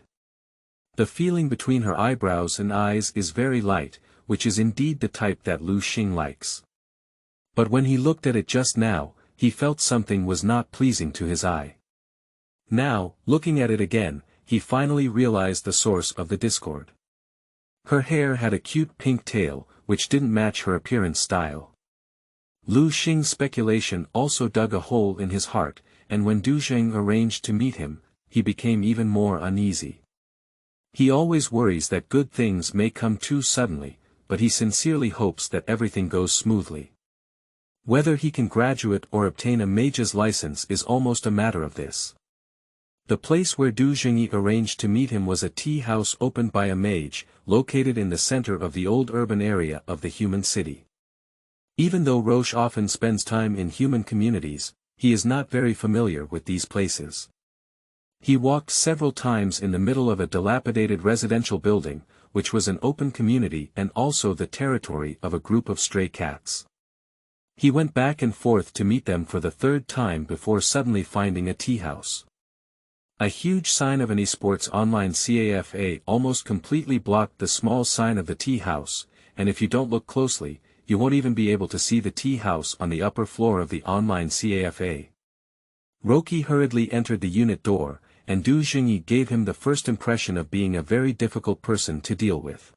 The feeling between her eyebrows and eyes is very light, which is indeed the type that Lu Xing likes. But when he looked at it just now, he felt something was not pleasing to his eye. Now, looking at it again, he finally realized the source of the discord. Her hair had a cute pink tail, which didn't match her appearance style. Lu Xing's speculation also dug a hole in his heart, and when Du Zheng arranged to meet him, he became even more uneasy. He always worries that good things may come too suddenly, but he sincerely hopes that everything goes smoothly. Whether he can graduate or obtain a mage's license is almost a matter of this. The place where Du Zhengyi arranged to meet him was a tea house opened by a mage, located in the center of the old urban area of the human city. Even though Roche often spends time in human communities, he is not very familiar with these places. He walked several times in the middle of a dilapidated residential building, which was an open community and also the territory of a group of stray cats. He went back and forth to meet them for the third time before suddenly finding a tea house. A huge sign of an esports online CAFA almost completely blocked the small sign of the tea house, and if you don't look closely, you won't even be able to see the tea house on the upper floor of the online CAFA. Roche hurriedly entered the unit door, and Du Zhengyi gave him the first impression of being a very difficult person to deal with.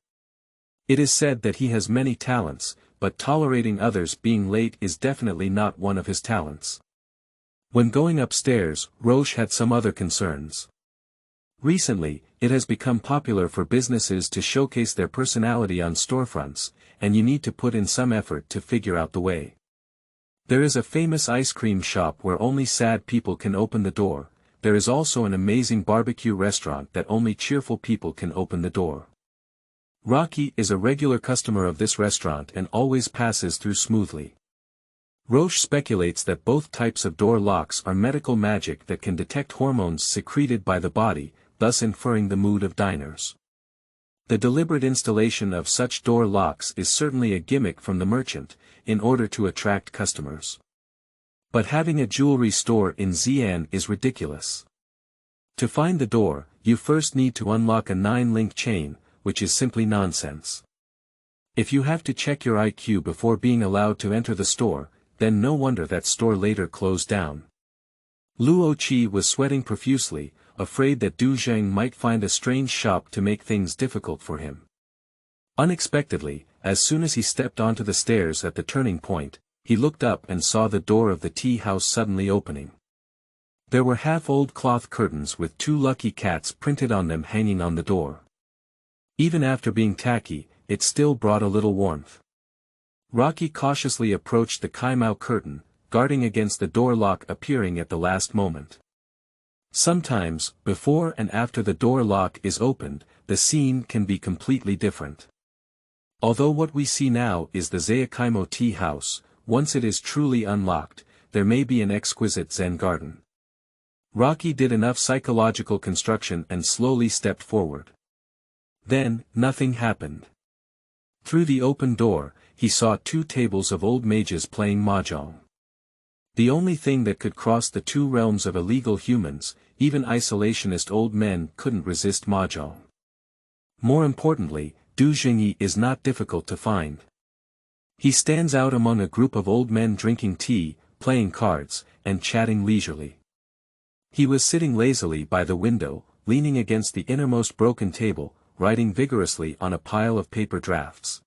It is said that he has many talents, but tolerating others being late is definitely not one of his talents. When going upstairs, Roche had some other concerns. Recently, it has become popular for businesses to showcase their personality on storefronts, and you need to put in some effort to figure out the way. There is a famous ice cream shop where only sad people can open the door. There is also an amazing barbecue restaurant that only cheerful people can open the door. Roche is a regular customer of this restaurant and always passes through smoothly. Roche speculates that both types of door locks are medical magic that can detect hormones secreted by the body, thus inferring the mood of diners. The deliberate installation of such door locks is certainly a gimmick from the merchant, in order to attract customers. But having a jewelry store in Xi'an is ridiculous. To find the door, you first need to unlock a 9-link chain, which is simply nonsense. If you have to check your IQ before being allowed to enter the store, then no wonder that store later closed down. Luo Qi was sweating profusely, afraid that Du Zheng might find a strange shop to make things difficult for him. Unexpectedly, as soon as he stepped onto the stairs at the turning point, he looked up and saw the door of the tea house suddenly opening. There were half-old cloth curtains with 2 lucky cats printed on them hanging on the door. Even after being tacky, it still brought a little warmth. Roche cautiously approached the Kaimao curtain, guarding against the door lock appearing at the last moment. Sometimes, before and after the door lock is opened, the scene can be completely different. Although what we see now is the Zayakaimo tea house, once it is truly unlocked, there may be an exquisite Zen garden. Roche did enough psychological construction and slowly stepped forward. Then, nothing happened. Through the open door, he saw 2 tables of old mages playing mahjong. The only thing that could cross the 2 realms of illegal humans, even isolationist old men couldn't resist mahjong. More importantly, Du Zhengyi is not difficult to find. He stands out among a group of old men drinking tea, playing cards, and chatting leisurely. He was sitting lazily by the window, leaning against the innermost broken table, writing vigorously on a pile of paper drafts.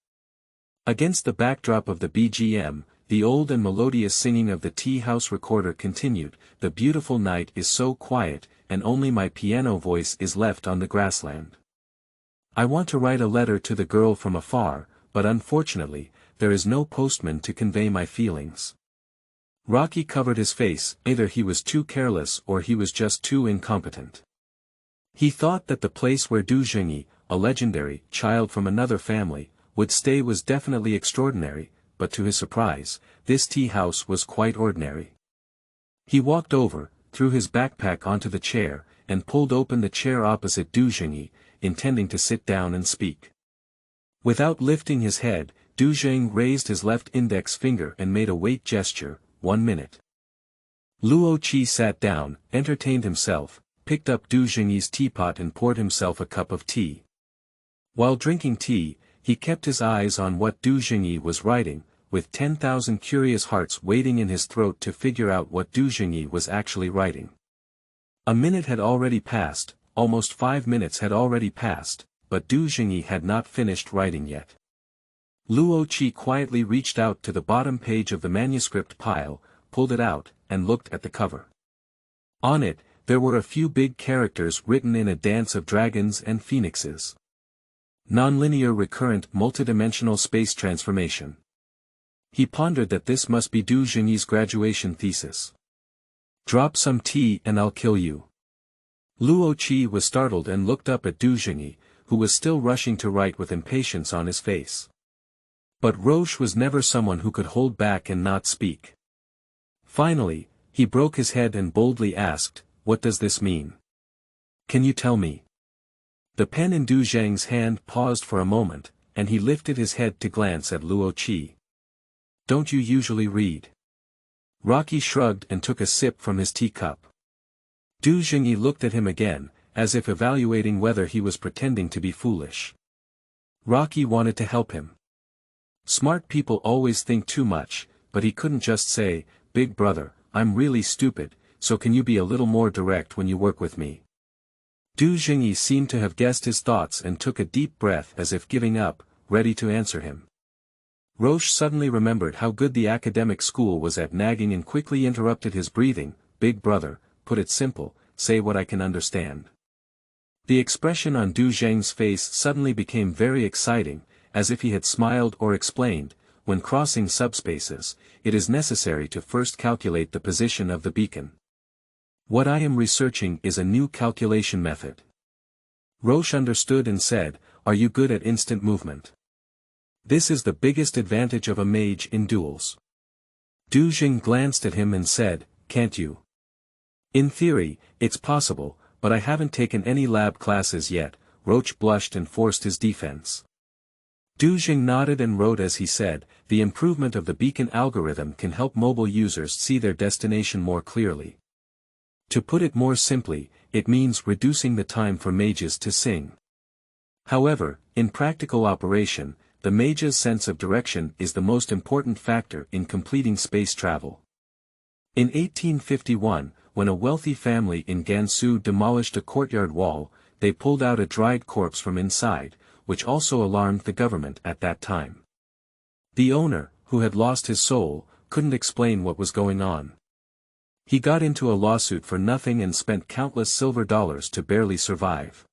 Against the backdrop of the BGM, the old and melodious singing of the tea house recorder continued. The beautiful night is so quiet, and only my piano voice is left on the grassland. I want to write a letter to the girl from afar, but unfortunately, there is no postman to convey my feelings. Roche covered his face, either he was too careless or he was just too incompetent. He thought that the place where Du Zhengyi, a legendary child from another family, would stay was definitely extraordinary, but to his surprise, this tea house was quite ordinary. He walked over, threw his backpack onto the chair, and pulled open the chair opposite Du Zhengyi. intending to sit down and speak. Without lifting his head, Du Zheng raised his left index finger and made a wait gesture, 1 minute. Luo Qi sat down, entertained himself, picked up Du Zhengyi's teapot and poured himself a cup of tea. While drinking tea, he kept his eyes on what Du Zhengyi was writing, with 10,000 curious hearts waiting in his throat to figure out what Du Zhengyi was actually writing. A minute had already passed, almost 5 minutes had already passed, but Du Zhengyi had not finished writing yet. Luo Qi quietly reached out to the bottom page of the manuscript pile, pulled it out, and looked at the cover. On it, there were a few big characters written in a dance of dragons and phoenixes. Nonlinear recurrent multidimensional space transformation. He pondered that this must be Du Zhengyi's graduation thesis. Drop some tea and I'll kill you. Luo Qi was startled and looked up at Du Zhengyi, who was still rushing to write with impatience on his face. But Roche was never someone who could hold back and not speak. Finally, he broke his head and boldly asked, "What does this mean? Can you tell me?" The pen in Du Zheng's hand paused for a moment, and he lifted his head to glance at Luo Qi. "Don't you usually read?" Roche shrugged and took a sip from his teacup. Du Zhengyi looked at him again, as if evaluating whether he was pretending to be foolish. Roche wanted to help him. Smart people always think too much, but he couldn't just say, "Big brother, I'm really stupid, so can you be a little more direct when you work with me?" Du Zhengyi seemed to have guessed his thoughts and took a deep breath as if giving up, ready to answer him. Roche suddenly remembered how good the academic school was at nagging and quickly interrupted his breathing. "Big brother, put it simple, say what I can understand." The expression on Du Zheng's face suddenly became very exciting, as if he had smiled or explained, "When crossing subspaces, it is necessary to first calculate the position of the beacon. What I am researching is a new calculation method." Roche understood and said, "Are you good at instant movement? This is the biggest advantage of a mage in duels." Du Zheng glanced at him and said, "Can't you?" "In theory, it's possible, but I haven't taken any lab classes yet." Roche blushed and forced his defense. Du Zheng nodded and wrote as he said, "The improvement of the beacon algorithm can help mobile users see their destination more clearly. To put it more simply, it means reducing the time for mages to sing." However, in practical operation, the mage's sense of direction is the most important factor in completing space travel. In 1851, when a wealthy family in Gansu demolished a courtyard wall, they pulled out a dried corpse from inside, which also alarmed the government at that time. The owner, who had lost his soul, couldn't explain what was going on. He got into a lawsuit for nothing and spent countless silver dollars to barely survive.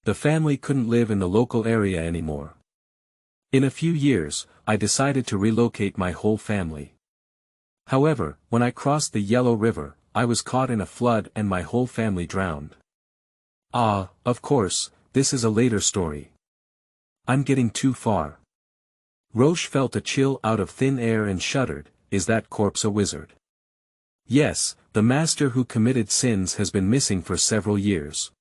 The family couldn't live in the local area anymore. In a few years, I decided to relocate my whole family. However, when I crossed the Yellow River, I was caught in a flood and my whole family drowned. Ah, of course, this is a later story. I'm getting too far. Roche felt a chill out of thin air and shuddered. Is that corpse a wizard? Yes, the master who committed sins has been missing for several years.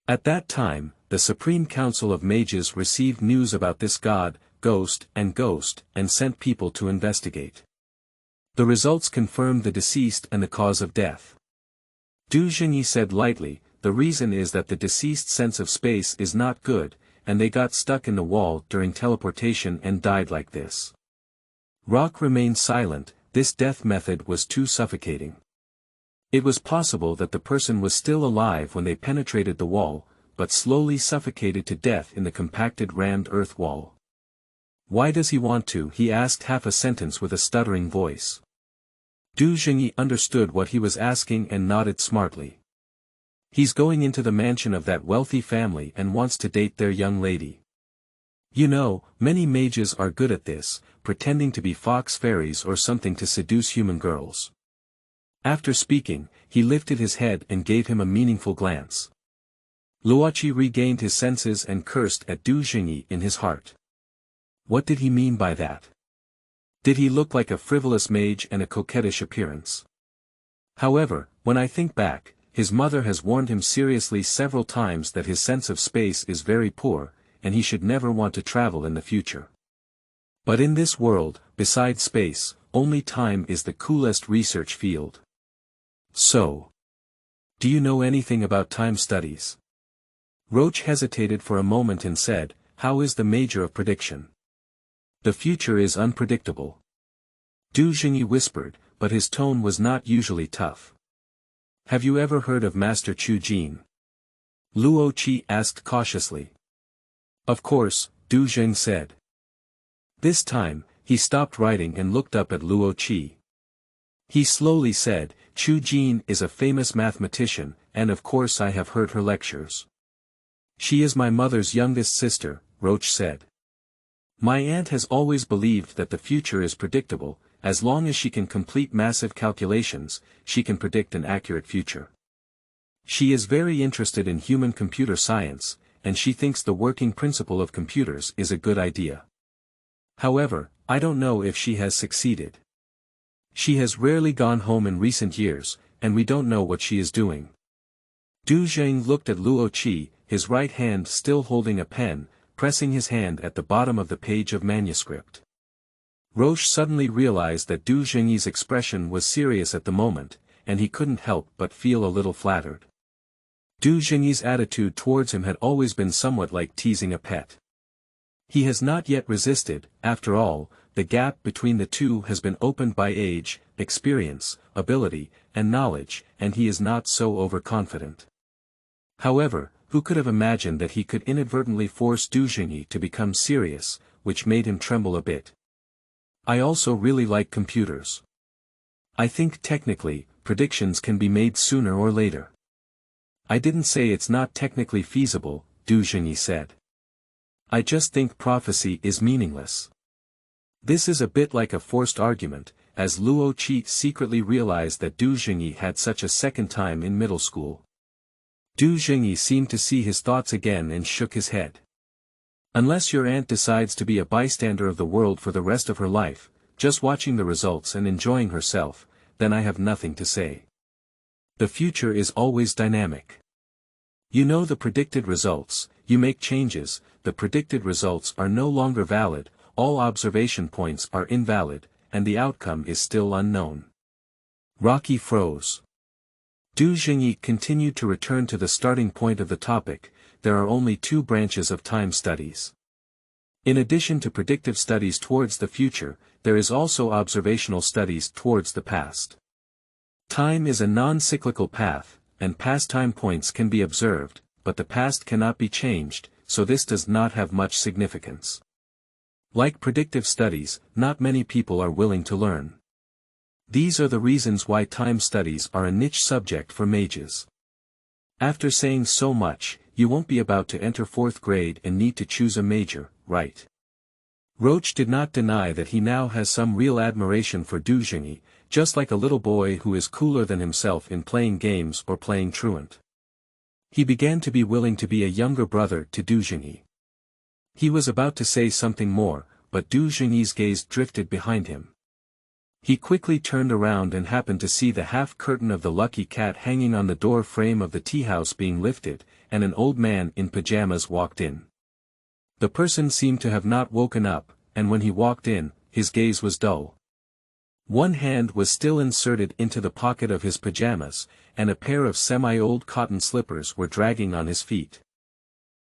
At that time, the Supreme Council of Mages received news about this god, ghost, and sent people to investigate. The results confirmed the deceased and the cause of death. Du Zhengyi said lightly, "The reason is that the deceased's sense of space is not good, and they got stuck in the wall during teleportation and died like this." Roche remained silent. This death method was too suffocating. It was possible that the person was still alive when they penetrated the wall, but slowly suffocated to death in the compacted rammed earth wall. "Why does he want to?" he asked half a sentence with a stuttering voice. Du Zhengyi understood what he was asking and nodded smartly. "He's going into the mansion of that wealthy family and wants to date their young lady. You know, many mages are good at this, pretending to be fox fairies or something to seduce human girls." After speaking, he lifted his head and gave him a meaningful glance. Luo Qi regained his senses and cursed at Du Zhengyi in his heart. What did he mean by that? Did he look like a frivolous mage and a coquettish appearance? However, when I think back, his mother has warned him seriously several times that his sense of space is very poor, and he should never want to travel in the future. But in this world, besides space, only time is the coolest research field. So, do you know anything about time studies? Roche hesitated for a moment and said, how is the major of prediction? The future is unpredictable. Zhengyi whispered, but his tone was not usually tough. Have you ever heard of Master Chu Jin? Luo Qi asked cautiously. Of course, Zhengyi said. This time, he stopped writing and looked up at Luo Qi. He slowly said, Chu Jin is a famous mathematician, and of course I have heard her lectures. She is my mother's youngest sister, Roche said. My aunt has always believed that the future is predictable. As long as she can complete massive calculations, she can predict an accurate future. She is very interested in human computer science, and she thinks the working principle of computers is a good idea. However, I don't know if she has succeeded. She has rarely gone home in recent years, and we don't know what she is doing. Zhengyi looked at Luo Qi, his right hand still holding a pen, pressing his hand at the bottom of the page of manuscript. Roche suddenly realized that Zhengyi's expression was serious at the moment, and he couldn't help but feel a little flattered. Zhengyi's attitude towards him had always been somewhat like teasing a pet. He has not yet resisted. After all, the gap between the two has been opened by age, experience, ability, and knowledge, and he is not so overconfident. However, who could have imagined that he could inadvertently force Zhengyi to become serious, which made him tremble a bit. I also really like computers. I think technically, predictions can be made sooner or later. I didn't say it's not technically feasible, Zhengyi said. I just think prophecy is meaningless. This is a bit like a forced argument, as Luo Qi secretly realized that Zhengyi had such a second time in middle school. Zhengyi seemed to see his thoughts again and shook his head. Unless your aunt decides to be a bystander of the world for the rest of her life, just watching the results and enjoying herself, then I have nothing to say. The future is always dynamic. You know the predicted results, you make changes, the predicted results are no longer valid, all observation points are invalid, and the outcome is still unknown. Rocky froze. Zhengyi continued to return to the starting point of the topic. There are only two branches of time studies. In addition to predictive studies towards the future, there is also observational studies towards the past. Time is a non-cyclical path, and past time points can be observed, but the past cannot be changed, so this does not have much significance. Like predictive studies, not many people are willing to learn. These are the reasons why time studies are a niche subject for mages. After saying so much, you won't be about to enter 4th grade and need to choose a major, right? Roche did not deny that he now has some real admiration for Zhengyi, just like a little boy who is cooler than himself in playing games or playing truant. He began to be willing to be a younger brother to Zhengyi. He was about to say something more, but Zhengyi's gaze drifted behind him. He quickly turned around and happened to see the half-curtain of the lucky cat hanging on the door frame of the tea-house being lifted, and an old man in pajamas walked in. The person seemed to have not woken up, and when he walked in, his gaze was dull. One hand was still inserted into the pocket of his pajamas, and a pair of semi-old cotton slippers were dragging on his feet.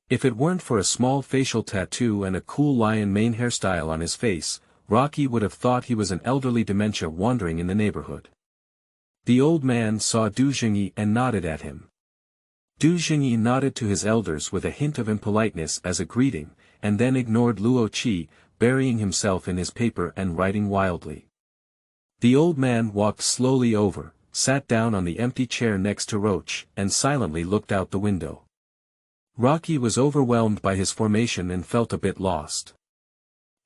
If it weren't for a small facial tattoo and a cool lion mane hairstyle on his face, Rocky would have thought he was an elderly dementia wandering in the neighborhood. The old man saw Zhengyi and nodded at him. Zhengyi nodded to his elders with a hint of impoliteness as a greeting, and then ignored Luo Qi, burying himself in his paper and writing wildly. The old man walked slowly over, sat down on the empty chair next to Roche, and silently looked out the window. Rocky was overwhelmed by his formation and felt a bit lost.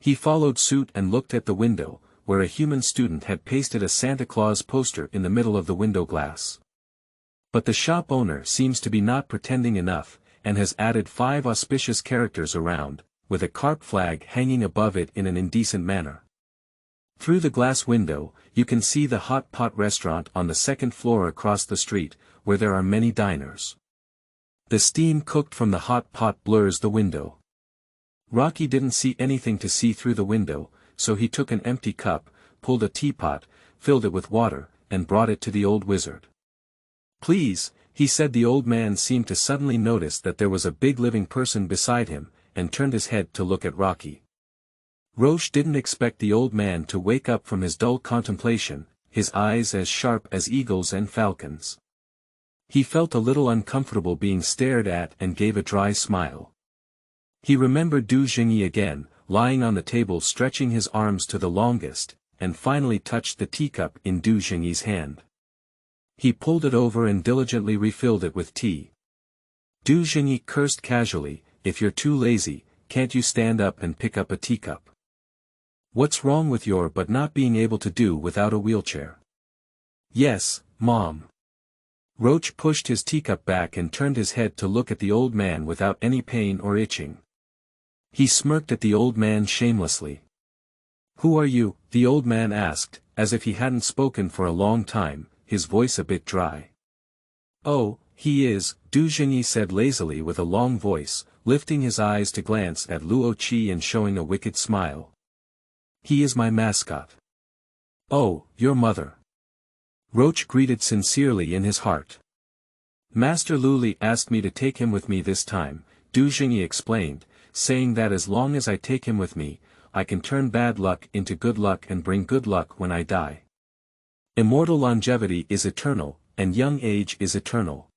He followed suit and looked at the window, where a human student had pasted a Santa Claus poster in the middle of the window glass. But the shop owner seems to be not pretending enough, and has added 5 auspicious characters around, with a carp flag hanging above it in an indecent manner. Through the glass window, you can see the hot pot restaurant on the 2nd floor across the street, where there are many diners. The steam cooked from the hot pot blurs the window. Rocky didn't see anything to see through the window, so he took an empty cup, pulled a teapot, filled it with water, and brought it to the old wizard. "Please," he said. The old man seemed to suddenly notice that there was a big living person beside him, and turned his head to look at Rocky. Roche didn't expect the old man to wake up from his dull contemplation, his eyes as sharp as eagles and falcons. He felt a little uncomfortable being stared at and gave a dry smile. He remembered Zhengyi again, lying on the table stretching his arms to the longest, and finally touched the teacup in Zhengyi's hand. He pulled it over and diligently refilled it with tea. Zhengyi cursed casually, "If you're too lazy, can't you stand up and pick up a teacup? What's wrong with your but not being able to do without a wheelchair?" "Yes, Mom." Roche pushed his teacup back and turned his head to look at the old man without any pain or itching. He smirked at the old man shamelessly. "Who are you?" the old man asked, as if he hadn't spoken for a long time, his voice a bit dry. "Oh, he is," Zhengyi said lazily with a long voice, lifting his eyes to glance at Luo Qi and showing a wicked smile. "He is my mascot." "Oh, your mother." Roche greeted sincerely in his heart. "Master Luli asked me to take him with me this time," Zhengyi explained, saying that as long as I take him with me, I can turn bad luck into good luck and bring good luck when I die. Immortal longevity is eternal, and young age is eternal.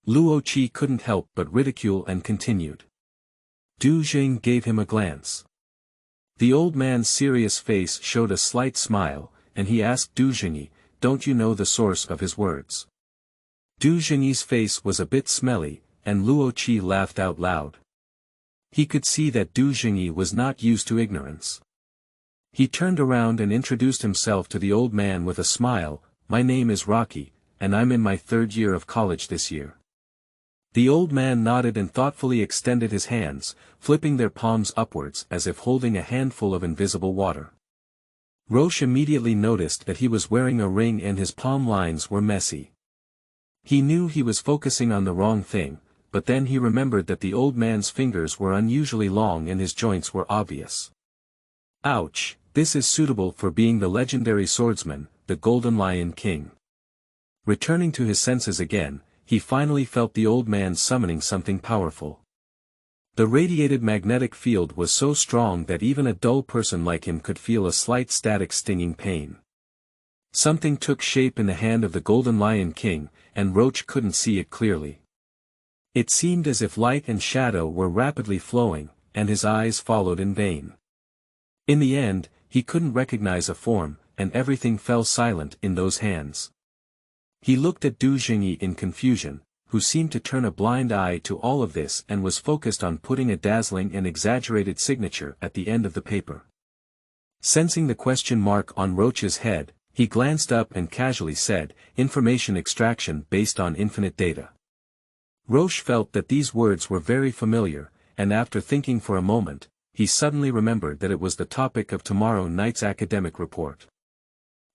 Luo Qi couldn't help but ridicule and continued. Zhengyi gave him a glance. The old man's serious face showed a slight smile, and he asked Zhengyi, "Don't you know the source of his words?" Zhengyi's face was a bit smelly, and Luo Qi laughed out loud. He could see that Zhengyi was not used to ignorance. He turned around and introduced himself to the old man with a smile, "My name is Rocky, and I'm in my 3rd year of college this year." The old man nodded and thoughtfully extended his hands, flipping their palms upwards as if holding a handful of invisible water. Roche immediately noticed that he was wearing a ring and his palm lines were messy. He knew he was focusing on the wrong thing, but then he remembered that the old man's fingers were unusually long and his joints were obvious. "Ouch, this is suitable for being the legendary swordsman, the Golden Lion King." Returning to his senses again, he finally felt the old man summoning something powerful. The radiated magnetic field was so strong that even a dull person like him could feel a slight static stinging pain. Something took shape in the hand of the Golden Lion King, and Roche couldn't see it clearly. It seemed as if light and shadow were rapidly flowing, and his eyes followed in vain. In the end, he couldn't recognize a form, and everything fell silent in those hands. He looked at Zhengyi in confusion, who seemed to turn a blind eye to all of this and was focused on putting a dazzling and exaggerated signature at the end of the paper. Sensing the question mark on Roche's head, he glanced up and casually said, "Information extraction based on infinite data." Roche felt that these words were very familiar, and after thinking for a moment, he suddenly remembered that it was the topic of tomorrow night's academic report.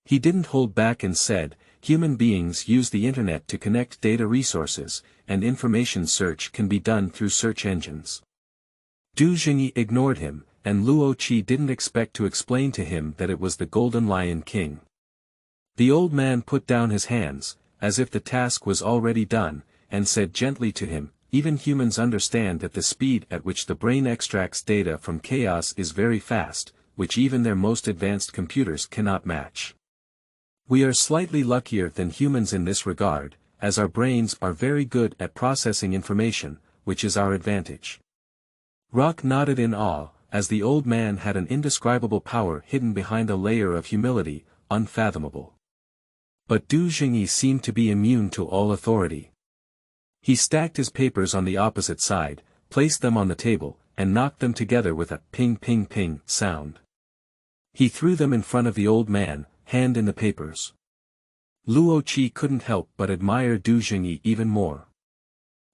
He didn't hold back and said, "Human beings use the internet to connect data resources, and information search can be done through search engines." Zhengyi ignored him, and Luo Qi didn't expect to explain to him that it was the Golden Lion King. The old man put down his hands, as if the task was already done, and said gently to him, "Even humans understand that the speed at which the brain extracts data from chaos is very fast, which even their most advanced computers cannot match. We are slightly luckier than humans in this regard, as our brains are very good at processing information, which is our advantage." Rock nodded in awe, as the old man had an indescribable power hidden behind a layer of humility, unfathomable. But Zhengyi seemed to be immune to all authority. He stacked his papers on the opposite side, placed them on the table, and knocked them together with a ping-ping-ping sound. He threw them in front of the old man, hand in the papers. Luo Qi couldn't help but admire Zhengyi even more.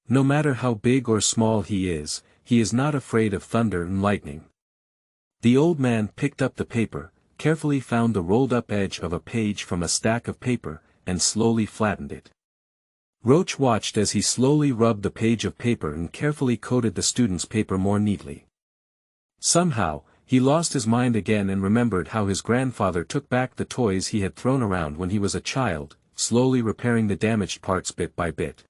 No matter how big or small he is not afraid of thunder and lightning. The old man picked up the paper, carefully found the rolled-up edge of a page from a stack of paper, and slowly flattened it. Roche watched as he slowly rubbed the page of paper and carefully coated the student's paper more neatly. Somehow, he lost his mind again and remembered how his grandfather took back the toys he had thrown around when he was a child, slowly repairing the damaged parts bit by bit.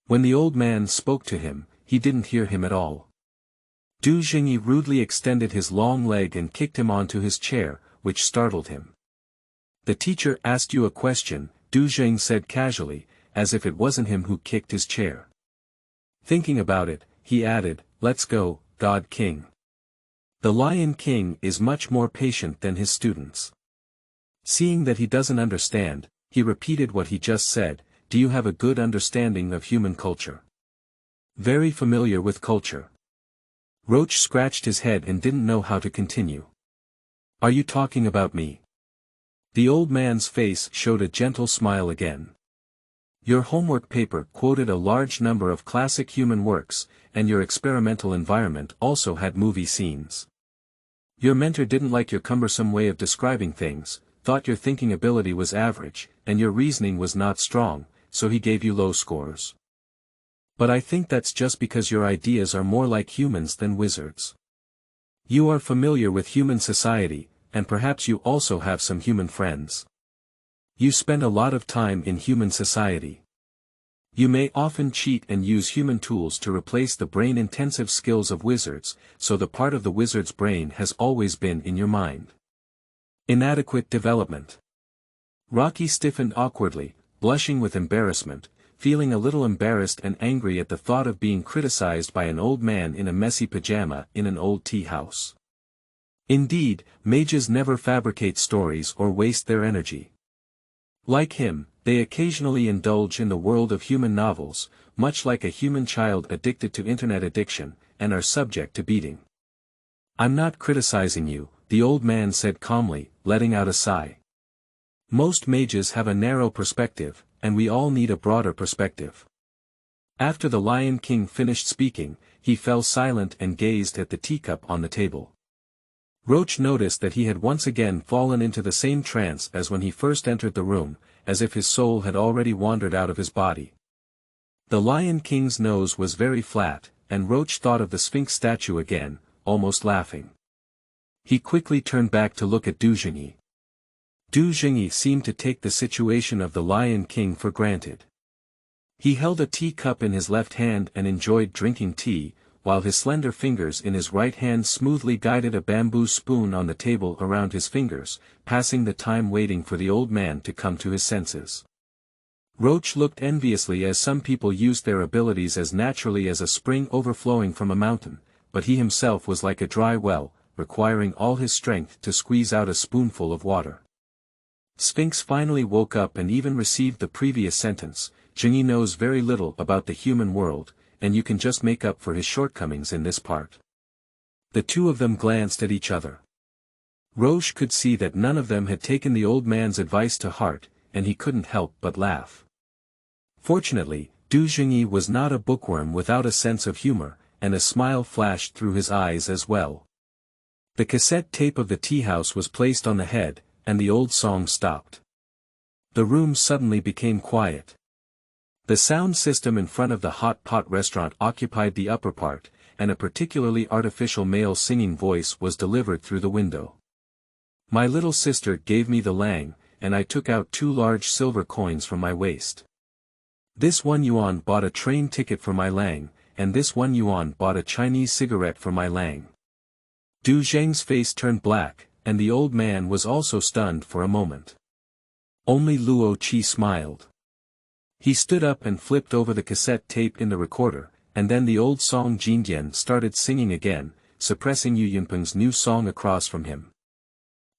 When the old man spoke to him, he didn't hear him at all. Zhengyi rudely extended his long leg and kicked him onto his chair, which startled him. "The teacher asked you a question," Zhengyi said casually, as if it wasn't him who kicked his chair. Thinking about it, he added, "Let's go, God King." The Lion King is much more patient than his students. Seeing that he doesn't understand, he repeated what he just said, "Do you have a good understanding of human culture?" "Very familiar with culture." Roche scratched his head and didn't know how to continue. "Are you talking about me?" The old man's face showed a gentle smile again. "Your homework paper quoted a large number of classic human works, and your experimental environment also had movie scenes. Your mentor didn't like your cumbersome way of describing things, thought your thinking ability was average, and your reasoning was not strong, so he gave you low scores. But I think that's just because your ideas are more like humans than wizards. You are familiar with human society, and perhaps you also have some human friends. You spend a lot of time in human society. You may often cheat and use human tools to replace the brain-intensive skills of wizards, so the part of the wizard's brain has always been in your mind. Inadequate development." Rocky stiffened awkwardly, blushing with embarrassment, feeling a little embarrassed and angry at the thought of being criticized by an old man in a messy pajama in an old tea house. Indeed, mages never fabricate stories or waste their energy. Like him, they occasionally indulge in the world of human novels, much like a human child addicted to internet addiction, and are subject to beating. "I'm not criticizing you," the old man said calmly, letting out a sigh. "Most mages have a narrow perspective, and we all need a broader perspective." After the Lion King finished speaking, he fell silent and gazed at the teacup on the table. Roche noticed that he had once again fallen into the same trance as when he first entered the room, as if his soul had already wandered out of his body. The Lion King's nose was very flat, and Roche thought of the Sphinx statue again, almost laughing. He quickly turned back to look at Zhengyi. Zhengyi seemed to take the situation of the Lion King for granted. He held a teacup in his left hand and enjoyed drinking tea, while his slender fingers in his right hand smoothly guided a bamboo spoon on the table around his fingers, passing the time waiting for the old man to come to his senses. Roche looked enviously as some people used their abilities as naturally as a spring overflowing from a mountain, but he himself was like a dry well, requiring all his strength to squeeze out a spoonful of water. Sphinx finally woke up and even received the previous sentence, "Zhengyi knows very little about the human world, and you can just make up for his shortcomings in this part." The two of them glanced at each other. Roche could see that none of them had taken the old man's advice to heart, and he couldn't help but laugh. Fortunately, Zhengyi was not a bookworm without a sense of humor, and a smile flashed through his eyes as well. The cassette tape of the tea house was placed on the head, and the old song stopped. The room suddenly became quiet. The sound system in front of the hot pot restaurant occupied the upper part, and a particularly artificial male singing voice was delivered through the window. "My little sister gave me the lang, and I took out 2 large silver coins from my waist. This 1 yuan bought a train ticket for my lang, and this 1 yuan bought a Chinese cigarette for my lang." Zhengyi's face turned black, and the old man was also stunned for a moment. Only Luo Qi smiled. He stood up and flipped over the cassette tape in the recorder, and then the old song Jindian started singing again, suppressing Yu Yunpeng's new song across from him.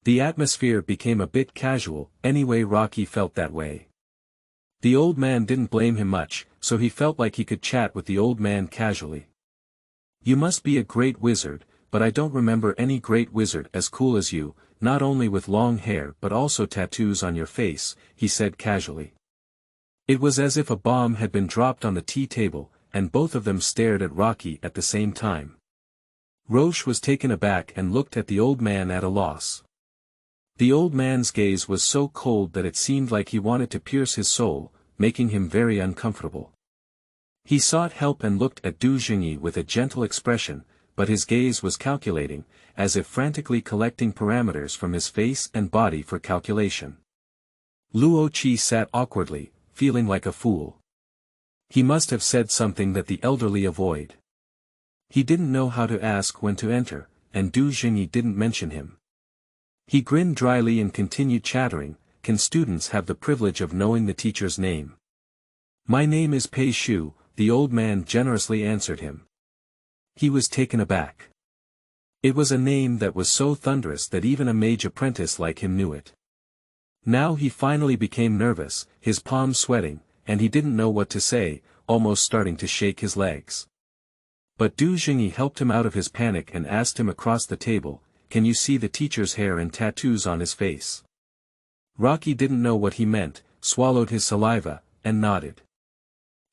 The atmosphere became a bit casual, anyway Rocky felt that way. The old man didn't blame him much, so he felt like he could chat with the old man casually. "You must be a great wizard, but I don't remember any great wizard as cool as you, not only with long hair but also tattoos on your face," he said casually. It was as if a bomb had been dropped on the tea table, and both of them stared at Rocky at the same time. Roche was taken aback and looked at the old man at a loss. The old man's gaze was so cold that it seemed like he wanted to pierce his soul, making him very uncomfortable. He sought help and looked at Du Zhengyi with a gentle expression, but his gaze was calculating, as if frantically collecting parameters from his face and body for calculation. Luo Qi sat awkwardly, feeling like a fool. He must have said something that the elderly avoid. He didn't know how to ask when to enter, and Du Zhengyi didn't mention him. He grinned dryly and continued chattering, "Can students have the privilege of knowing the teacher's name?" "My name is Pei Shu," the old man generously answered him. He was taken aback. It was a name that was so thunderous that even a mage apprentice like him knew it. Now he finally became nervous, his palms sweating, and he didn't know what to say, almost starting to shake his legs. But Du Zhengyi helped him out of his panic and asked him across the table, "Can you see the teacher's hair and tattoos on his face?" Rocky didn't know what he meant, swallowed his saliva, and nodded.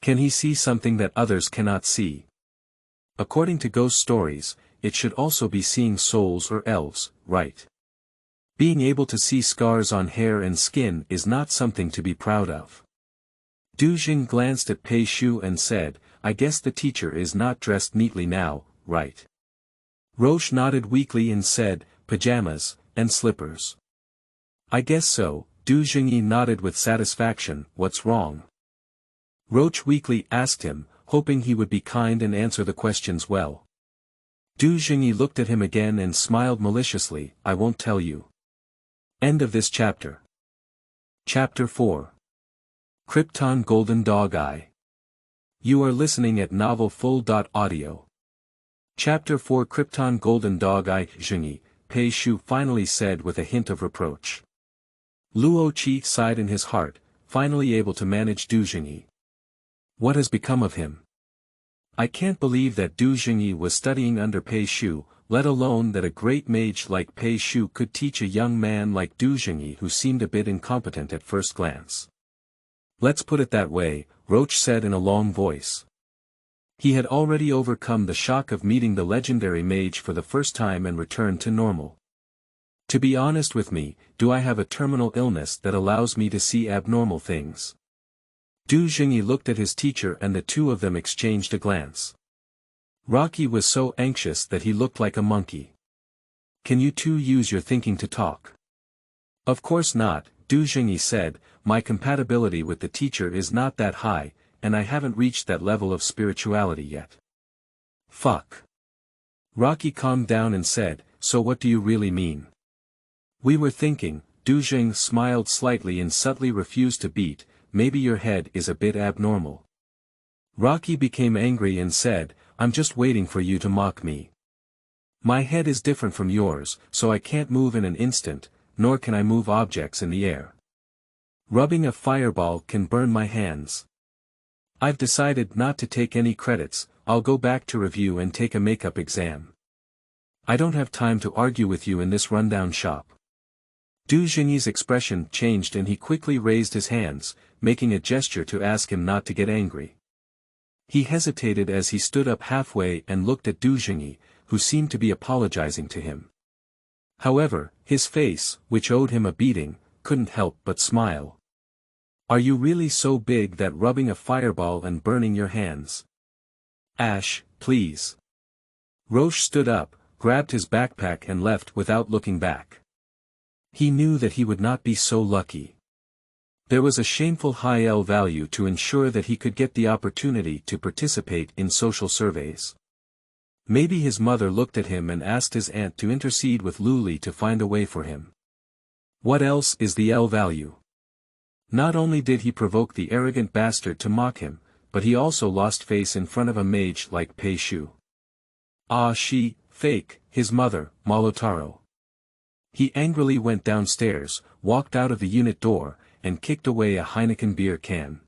Can he see something that others cannot see? According to ghost stories, it should also be seeing souls or elves, right? Being able to see scars on hair and skin is not something to be proud of. Du Zhengyi glanced at Pei Shu and said, "I guess the teacher is not dressed neatly now, right?" Roche nodded weakly and said, "Pajamas, and slippers." "I guess so." Du Zhengyi nodded with satisfaction. "What's wrong?" Roche weakly asked him, hoping he would be kind and answer the questions well. Du Zhengyi looked at him again and smiled maliciously, "I won't tell you." End of this chapter. Chapter 4. Krypton Golden Dog Eye. You are listening at novelfull.audio. Chapter 4 Krypton Golden Dog Eye. Zhengyi, Pei Shu finally said with a hint of reproach. Luo Qi sighed in his heart, finally able to manage Du Zhengyi. What has become of him? I can't believe that Du Zhengyi was studying under Pei Shu, let alone that a great mage like Pei Shu could teach a young man like Du Zhengyi who seemed a bit incompetent at first glance. Let's put it that way, Roche said in a long voice. He had already overcome the shock of meeting the legendary mage for the first time and returned to normal. To be honest with me, do I have a terminal illness that allows me to see abnormal things? Du Zhengyi looked at his teacher and the two of them exchanged a glance. Rocky was so anxious that he looked like a monkey. Can you two use your thinking to talk? Of course not, Du Zhengyi said, my compatibility with the teacher is not that high, and I haven't reached that level of spirituality yet. Fuck. Rocky calmed down and said, so what do you really mean? We were thinking, Du Zhengyi smiled slightly and subtly refused to beat, maybe your head is a bit abnormal. Rocky became angry and said, I'm just waiting for you to mock me. My head is different from yours, so I can't move in an instant, nor can I move objects in the air. Rubbing a fireball can burn my hands. I've decided not to take any credits, I'll go back to review and take a makeup exam. I don't have time to argue with you in this rundown shop. Du Zhengyi's expression changed and he quickly raised his hands, making a gesture to ask him not to get angry. He hesitated as he stood up halfway and looked at Du Zhengyi, who seemed to be apologizing to him. However, his face, which owed him a beating, couldn't help but smile. Are you really so big that rubbing a fireball and burning your hands? Ash, please. Roche stood up, grabbed his backpack and left without looking back. He knew that he would not be so lucky. There was a shameful high L value to ensure that he could get the opportunity to participate in social surveys. Maybe his mother looked at him and asked his aunt to intercede with Luli to find a way for him. What else is the L value? Not only did he provoke the arrogant bastard to mock him, but he also lost face in front of a mage like Pei Shu. Ah, she, fake, his mother, Molotaro. He angrily went downstairs, walked out of the unit door, and kicked away a Heineken beer can.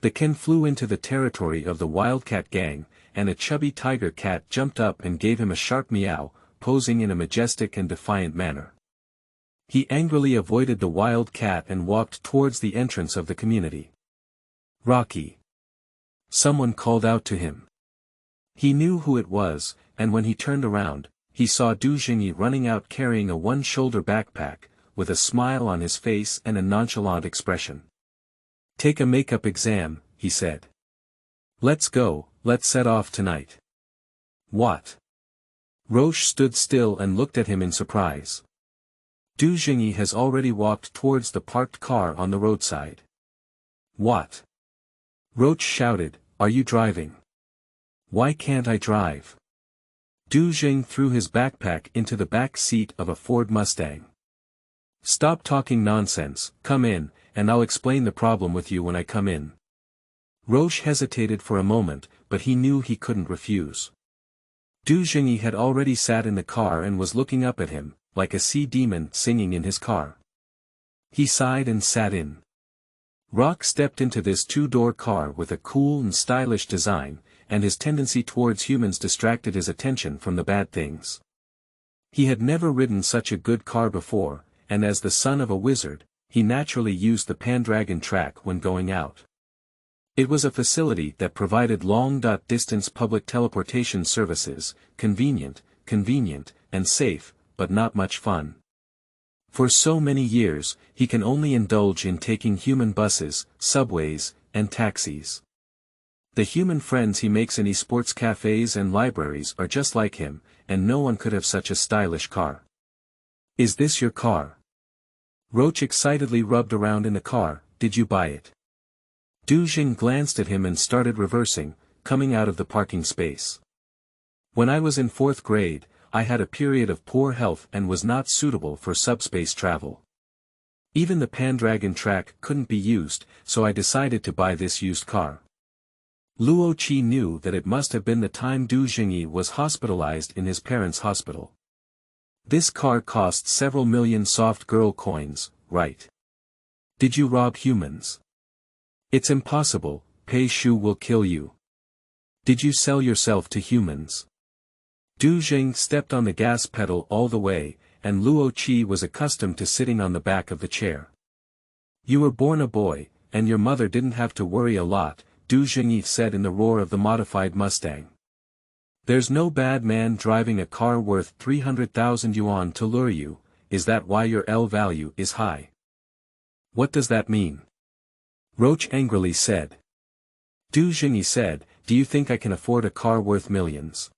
The can flew into the territory of the Wildcat gang, and a chubby tiger cat jumped up and gave him a sharp meow, posing in a majestic and defiant manner. He angrily avoided the wild cat and walked towards the entrance of the community. Rocky. Someone called out to him. He knew who it was, and when he turned around, he saw Du Zhengyi running out carrying a one-shoulder backpack, with a smile on his face and a nonchalant expression. Take a makeup exam, he said. Let's go, let's set off tonight. What? Roche stood still and looked at him in surprise. Zhengyi has already walked towards the parked car on the roadside. What? Roche shouted, are you driving? Why can't I drive? Zhengyi threw his backpack into the back seat of a Ford Mustang. Stop talking nonsense, come in, and I'll explain the problem with you when I come in. Roche hesitated for a moment, but he knew he couldn't refuse. Zhengyi had already sat in the car and was looking up at him, like a sea demon singing in his car. He sighed and sat in. Roche stepped into this two-door car with a cool and stylish design, and his tendency towards humans distracted his attention from the bad things. He had never ridden such a good car before, and as the son of a wizard, he naturally used the Pendragon track when going out. It was a facility that provided long-distance public teleportation services, convenient, and safe, but not much fun. For so many years, he can only indulge in taking human buses, subways, and taxis. The human friends he makes in esports cafes and libraries are just like him, and no one could have such a stylish car. Is this your car? Roche excitedly rubbed around in the car, did you buy it? Zhengyi glanced at him and started reversing, coming out of the parking space. When I was in 4th grade, I had a period of poor health and was not suitable for subspace travel. Even the Pendragon track couldn't be used, so I decided to buy this used car. Luo Qi knew that it must have been the time Zhengyi was hospitalized in his parents' hospital. This car cost several million soft girl coins, right? Did you rob humans? It's impossible, Pei Shu will kill you. Did you sell yourself to humans? Zhengyi stepped on the gas pedal all the way, and Luo Qi was accustomed to sitting on the back of the chair. You were born a boy, and your mother didn't have to worry a lot, Zhengyi said in the roar of the modified Mustang. There's no bad man driving a car worth 300,000 yuan to lure you, is that why your L value is high? What does that mean? Roche angrily said. Zhengyi said, do you think I can afford a car worth millions?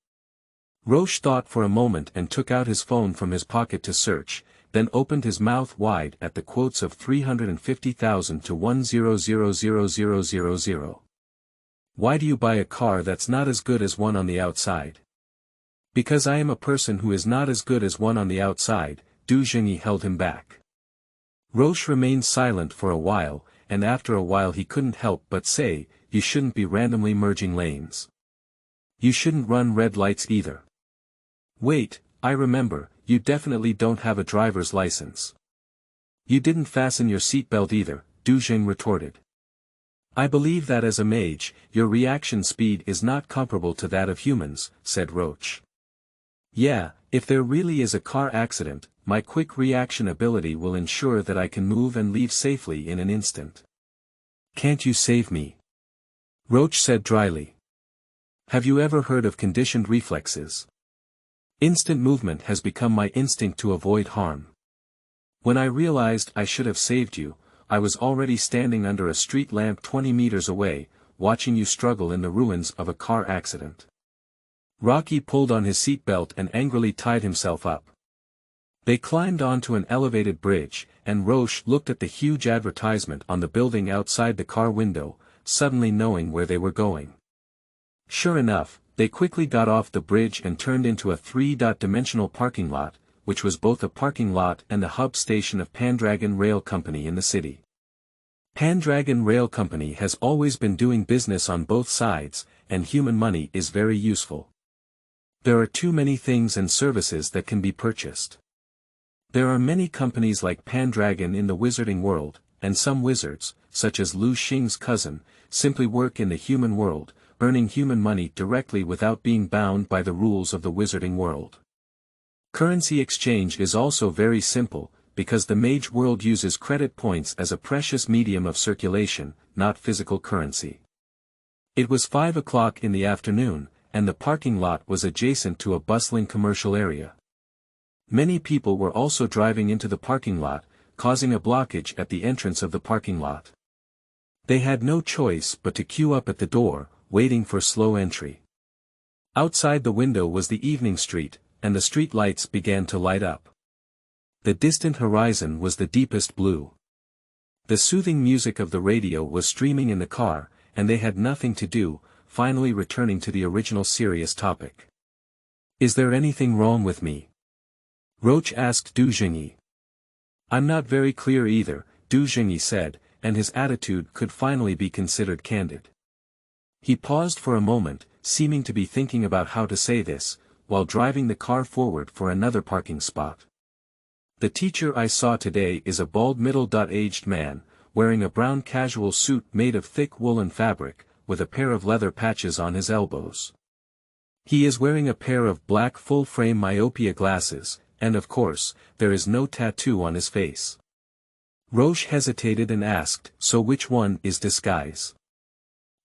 Roche thought for a moment and took out his phone from his pocket to search, then opened his mouth wide at the quotes of 350,000 to 100,000. Why do you buy a car that's not as good as one on the outside? Because I am a person who is not as good as one on the outside, Zhengyi held him back. Roche remained silent for a while, and after a while he couldn't help but say, you shouldn't be randomly merging lanes. You shouldn't run red lights either. Wait, I remember, you definitely don't have a driver's license. You didn't fasten your seatbelt either, Zhengyi retorted. I believe that as a mage, your reaction speed is not comparable to that of humans, said Roche. Yeah, if there really is a car accident, my quick reaction ability will ensure that I can move and leave safely in an instant. Can't you save me? Roche said dryly. Have you ever heard of conditioned reflexes? Instant movement has become my instinct to avoid harm. When I realized I should have saved you, I was already standing under a street lamp 20 meters away, watching you struggle in the ruins of a car accident. Rocky pulled on his seatbelt and angrily tied himself up. They climbed onto an elevated bridge, and Roche looked at the huge advertisement on the building outside the car window, suddenly knowing where they were going. Sure enough, they quickly got off the bridge and turned into a three-dimensional parking lot, which was both a parking lot and the hub station of Pendragon Rail Company in the city. Pendragon Rail Company has always been doing business on both sides, and human money is very useful. There are too many things and services that can be purchased. There are many companies like Pendragon in the wizarding world, and some wizards, such as Lu Xing's cousin, simply work in the human world, earning human money directly without being bound by the rules of the wizarding world. Currency exchange is also very simple, because the mage world uses credit points as a precious medium of circulation, not physical currency. It was 5 o'clock in the afternoon, and the parking lot was adjacent to a bustling commercial area. Many people were also driving into the parking lot, causing a blockage at the entrance of the parking lot. They had no choice but to queue up at the door, waiting for slow entry. Outside the window was the evening street, and the street lights began to light up. The distant horizon was the deepest blue. The soothing music of the radio was streaming in the car, and they had nothing to do, finally returning to the original serious topic. "Is there anything wrong with me?" Roche asked Zhengyi. "I'm not very clear either," Zhengyi said, and his attitude could finally be considered candid. He paused for a moment, seeming to be thinking about how to say this, while driving the car forward for another parking spot. "The teacher I saw today is a bald middle-aged man, wearing a brown casual suit made of thick woolen fabric, with a pair of leather patches on his elbows. He is wearing a pair of black full-frame myopia glasses, and of course, there is no tattoo on his face." Roche hesitated and asked, "So which one is disguise?"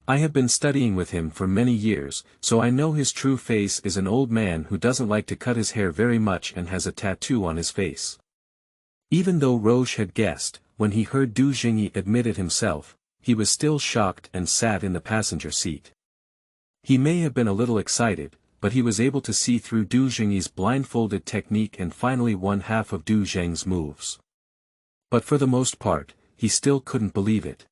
"I have been studying with him for many years, so I know his true face is an old man who doesn't like to cut his hair very much and has a tattoo on his face." Even though Roche had guessed, when he heard Zhengyi admit it himself, he was still shocked and sat in the passenger seat. He may have been a little excited, but he was able to see through Zhengyi's blindfolded technique and finally one half of Zhengyi's moves. But for the most part, he still couldn't believe it.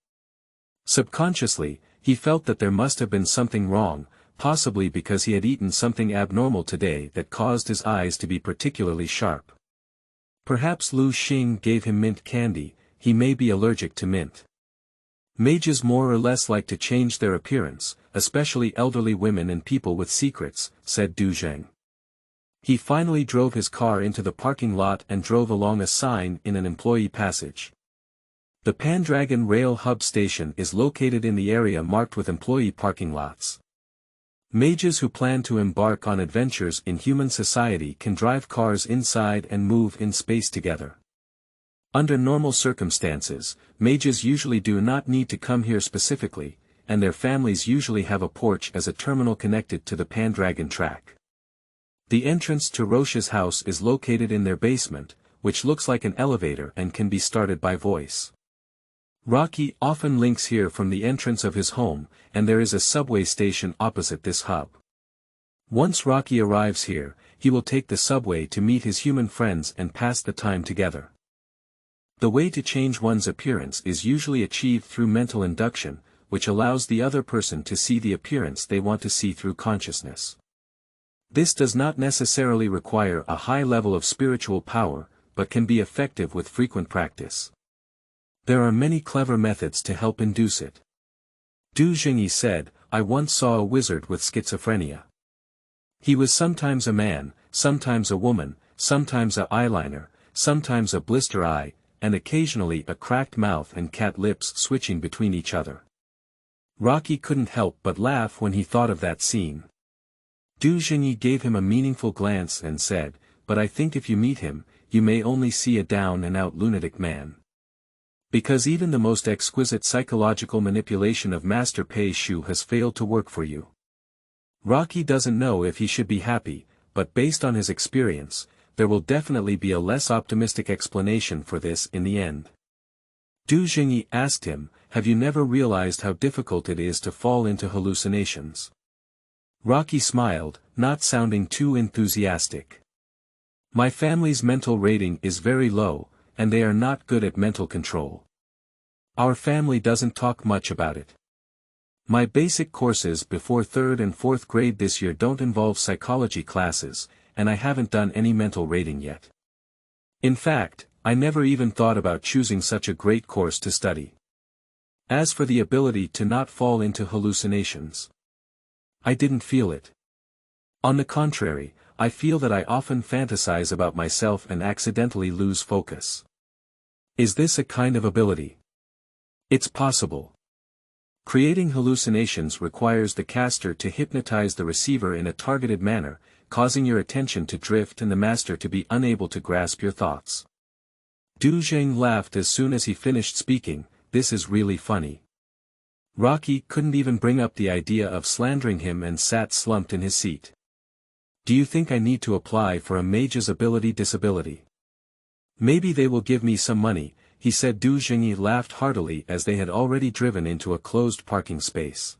Subconsciously, he felt that there must have been something wrong, possibly because he had eaten something abnormal today that caused his eyes to be particularly sharp. Perhaps Luo Qi gave him mint candy, he may be allergic to mint. Mages more or less like to change their appearance, especially elderly women and people with secrets, said Zhengyi. He finally drove his car into the parking lot and drove along a sign in an employee passage. The Pendragon Rail Hub Station is located in the area marked with employee parking lots. Mages who plan to embark on adventures in human society can drive cars inside and move in space together. Under normal circumstances, mages usually do not need to come here specifically, and their families usually have a porch as a terminal connected to the Pendragon track. The entrance to Roche's house is located in their basement, which looks like an elevator and can be started by voice. Roche often links here from the entrance of his home, and there is a subway station opposite this hub. Once Roche arrives here, he will take the subway to meet his human friends and pass the time together. The way to change one's appearance is usually achieved through mental induction, which allows the other person to see the appearance they want to see through consciousness. This does not necessarily require a high level of spiritual power, but can be effective with frequent practice. There are many clever methods to help induce it. Zhengyi said, "I once saw a wizard with schizophrenia. He was sometimes a man, sometimes a woman, sometimes a eyeliner, sometimes a blister eye, and occasionally a cracked mouth and cat lips switching between each other." Roche couldn't help but laugh when he thought of that scene. Zhengyi gave him a meaningful glance and said, "But I think if you meet him, you may only see a down-and-out lunatic man. Because even the most exquisite psychological manipulation of Master Pei Shu has failed to work for you." Roche doesn't know if he should be happy, but based on his experience, there will definitely be a less optimistic explanation for this in the end. Zhengyi asked him, "Have you never realized how difficult it is to fall into hallucinations?" Roche smiled, not sounding too enthusiastic. "My family's mental rating is very low, and they are not good at mental control. Our family doesn't talk much about it. My basic courses before 3rd and 4th grade this year don't involve psychology classes, and I haven't done any mental rating yet. In fact, I never even thought about choosing such a great course to study. As for the ability to not fall into hallucinations, I didn't feel it. On the contrary, I feel that I often fantasize about myself and accidentally lose focus. Is this a kind of ability? It's possible. Creating hallucinations requires the caster to hypnotize the receiver in a targeted manner, causing your attention to drift and the master to be unable to grasp your thoughts." Zhengyi laughed as soon as he finished speaking. "This is really funny." Roche couldn't even bring up the idea of slandering him and sat slumped in his seat. "Do you think I need to apply for a mage's ability disability? Maybe they will give me some money, he said. Zhengyi laughed heartily as they had already driven into a closed parking space.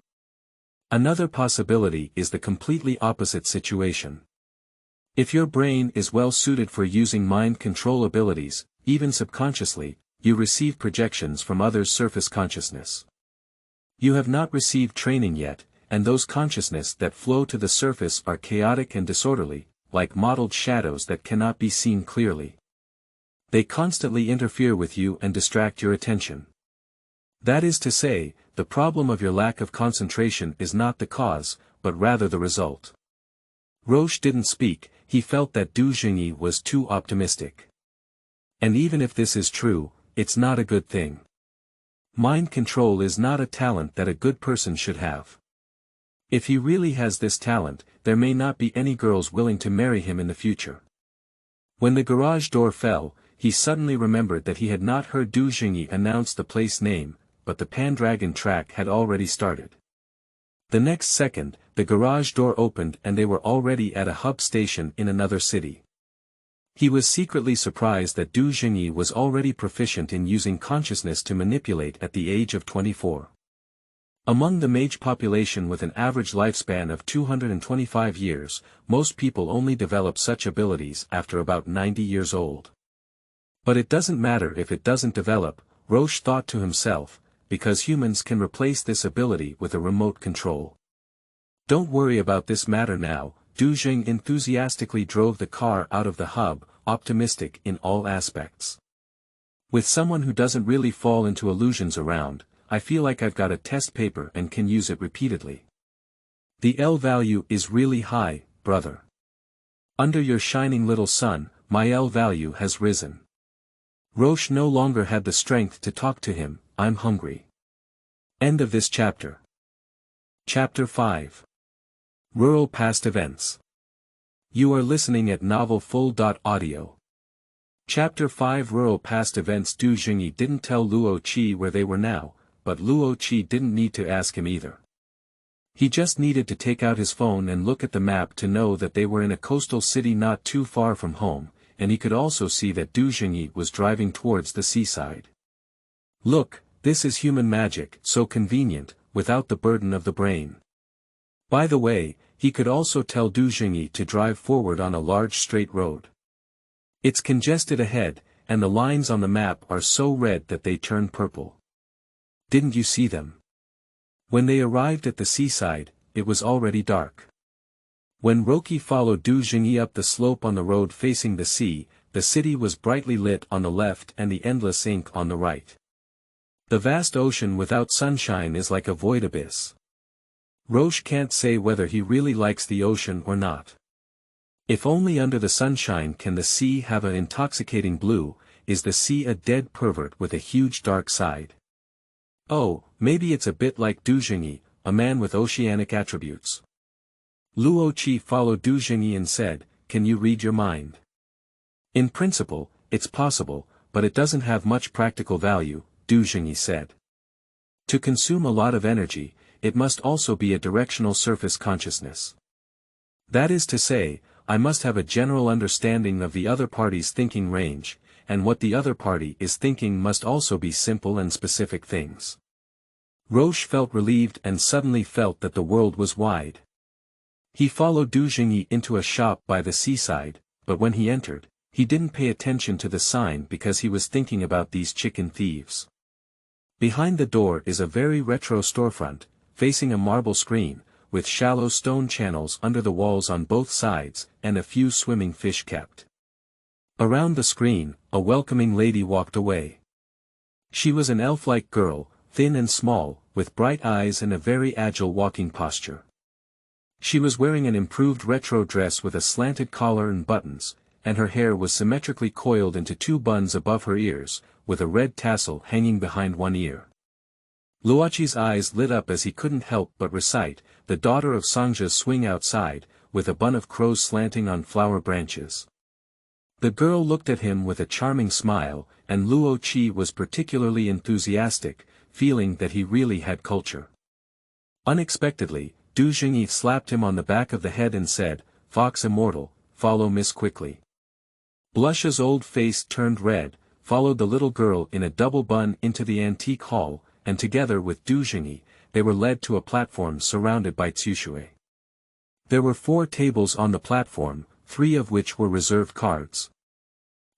Another possibility is the completely opposite situation. If your brain is well suited for using mind control abilities, even subconsciously, you receive projections from others' surface consciousness. You have not received training yet, and those consciousness that flow to the surface are chaotic and disorderly, like mottled shadows that cannot be seen clearly. They constantly interfere with you and distract your attention. That is to say, the problem of your lack of concentration is not the cause, but rather the result. Roche didn't speak. He felt that Zhengyi was too optimistic. And even if this is true, it's not a good thing. Mind control is not a talent that a good person should have. If he really has this talent, there may not be any girls willing to marry him in the future. When the garage door fell, he suddenly remembered that he had not heard Zhengyi announce the place name, but the Pendragon track had already started. The next second, the garage door opened and they were already at a hub station in another city. He was secretly surprised that Zhengyi was already proficient in using consciousness to manipulate at the age of 24. Among the mage population with an average lifespan of 225 years, most people only develop such abilities after about 90 years old. But it doesn't matter if it doesn't develop, Roche thought to himself, because humans can replace this ability with a remote control. Don't worry about this matter now. Zhengyi enthusiastically drove the car out of the hub, optimistic in all aspects. With someone who doesn't really fall into illusions around, I feel like I've got a test paper and can use it repeatedly. The L value is really high, brother. Under your shining little sun, my L value has risen. Roche no longer had the strength to talk to him. I'm hungry. End of this chapter. Chapter 5. Rural Past Events. You are listening at novelfull.audio. Chapter 5. Rural Past Events. Zhengyi didn't tell Luo Qi where they were now, but Luo Qi didn't need to ask him either. He just needed to take out his phone and look at the map to know that they were in a coastal city not too far from home, and he could also see that Zhengyi was driving towards the seaside. Look, this is human magic, so convenient, without the burden of the brain. By the way, he could also tell Zhengyi to drive forward on a large straight road. It's congested ahead, and the lines on the map are so red that they turn purple. Didn't you see them? When they arrived at the seaside, it was already dark. When Roche followed Zhengyi up the slope on the road facing the sea, the city was brightly lit on the left and the endless ink on the right. The vast ocean without sunshine is like a void abyss. Roche can't say whether he really likes the ocean or not. If only under the sunshine can the sea have an intoxicating blue. Is the sea a dead pervert with a huge dark side? Oh, maybe it's a bit like Zhengyi, a man with oceanic attributes. Luo Qi followed Zhengyi and said, "Can you read your mind?" In principle, it's possible, but it doesn't have much practical value, Zhengyi said. To consume a lot of energy, it must also be a directional surface consciousness. That is to say, I must have a general understanding of the other party's thinking range, and what the other party is thinking must also be simple and specific things. Roche felt relieved and suddenly felt that the world was wide. He followed Zhengyi into a shop by the seaside, but when he entered, he didn't pay attention to the sign because he was thinking about these chicken thieves. Behind the door is a very retro storefront, facing a marble screen, with shallow stone channels under the walls on both sides, and a few swimming fish kept. Around the screen, a welcoming lady walked away. She was an elf-like girl, thin and small, with bright eyes and a very agile walking posture. She was wearing an improved retro dress with a slanted collar and buttons, and her hair was symmetrically coiled into two buns above her ears, with a red tassel hanging behind one ear. Luo Qi's eyes lit up as he couldn't help but recite, "The daughter of Sangja's swing outside, with a bun of crows slanting on flower branches." The girl looked at him with a charming smile, and Luo Qi was particularly enthusiastic, feeling that he really had culture. Unexpectedly, Zhengyi slapped him on the back of the head and said, "Fox immortal, follow Miss quickly." Blush's old face turned red, followed the little girl in a double bun into the antique hall, and together with Zhengyi, they were led to a platform surrounded by Tsushui. There were 4 tables on the platform, 3 of which were reserved cards.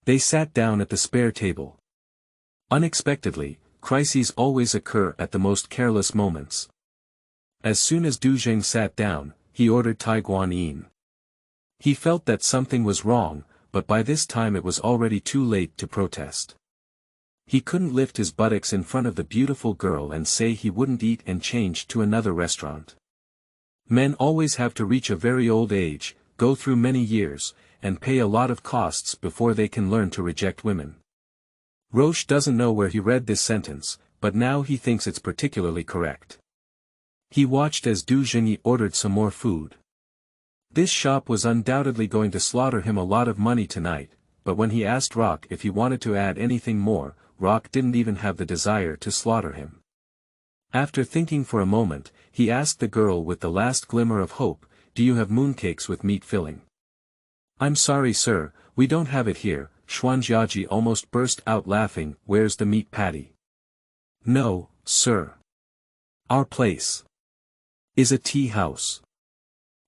They sat down at the spare table. Unexpectedly, crises always occur at the most careless moments. As soon as Zhengyi sat down, he ordered Tai Guanyin. He felt that something was wrong, but by this time it was already too late to protest. He couldn't lift his buttocks in front of the beautiful girl and say he wouldn't eat and change to another restaurant. Men always have to reach a very old age, go through many years, and pay a lot of costs before they can learn to reject women. Roche doesn't know where he read this sentence, but now he thinks it's particularly correct. He watched as Zhengyi ordered some more food. This shop was undoubtedly going to slaughter him a lot of money tonight, but when he asked Roche if he wanted to add anything more, Roche didn't even have the desire to slaughter him. After thinking for a moment, he asked the girl with the last glimmer of hope, "Do you have mooncakes with meat filling?" "I'm sorry sir, we don't have it here." Xuanjiaji almost burst out laughing. "Where's the meat patty?" "No, sir. Our place is a tea house.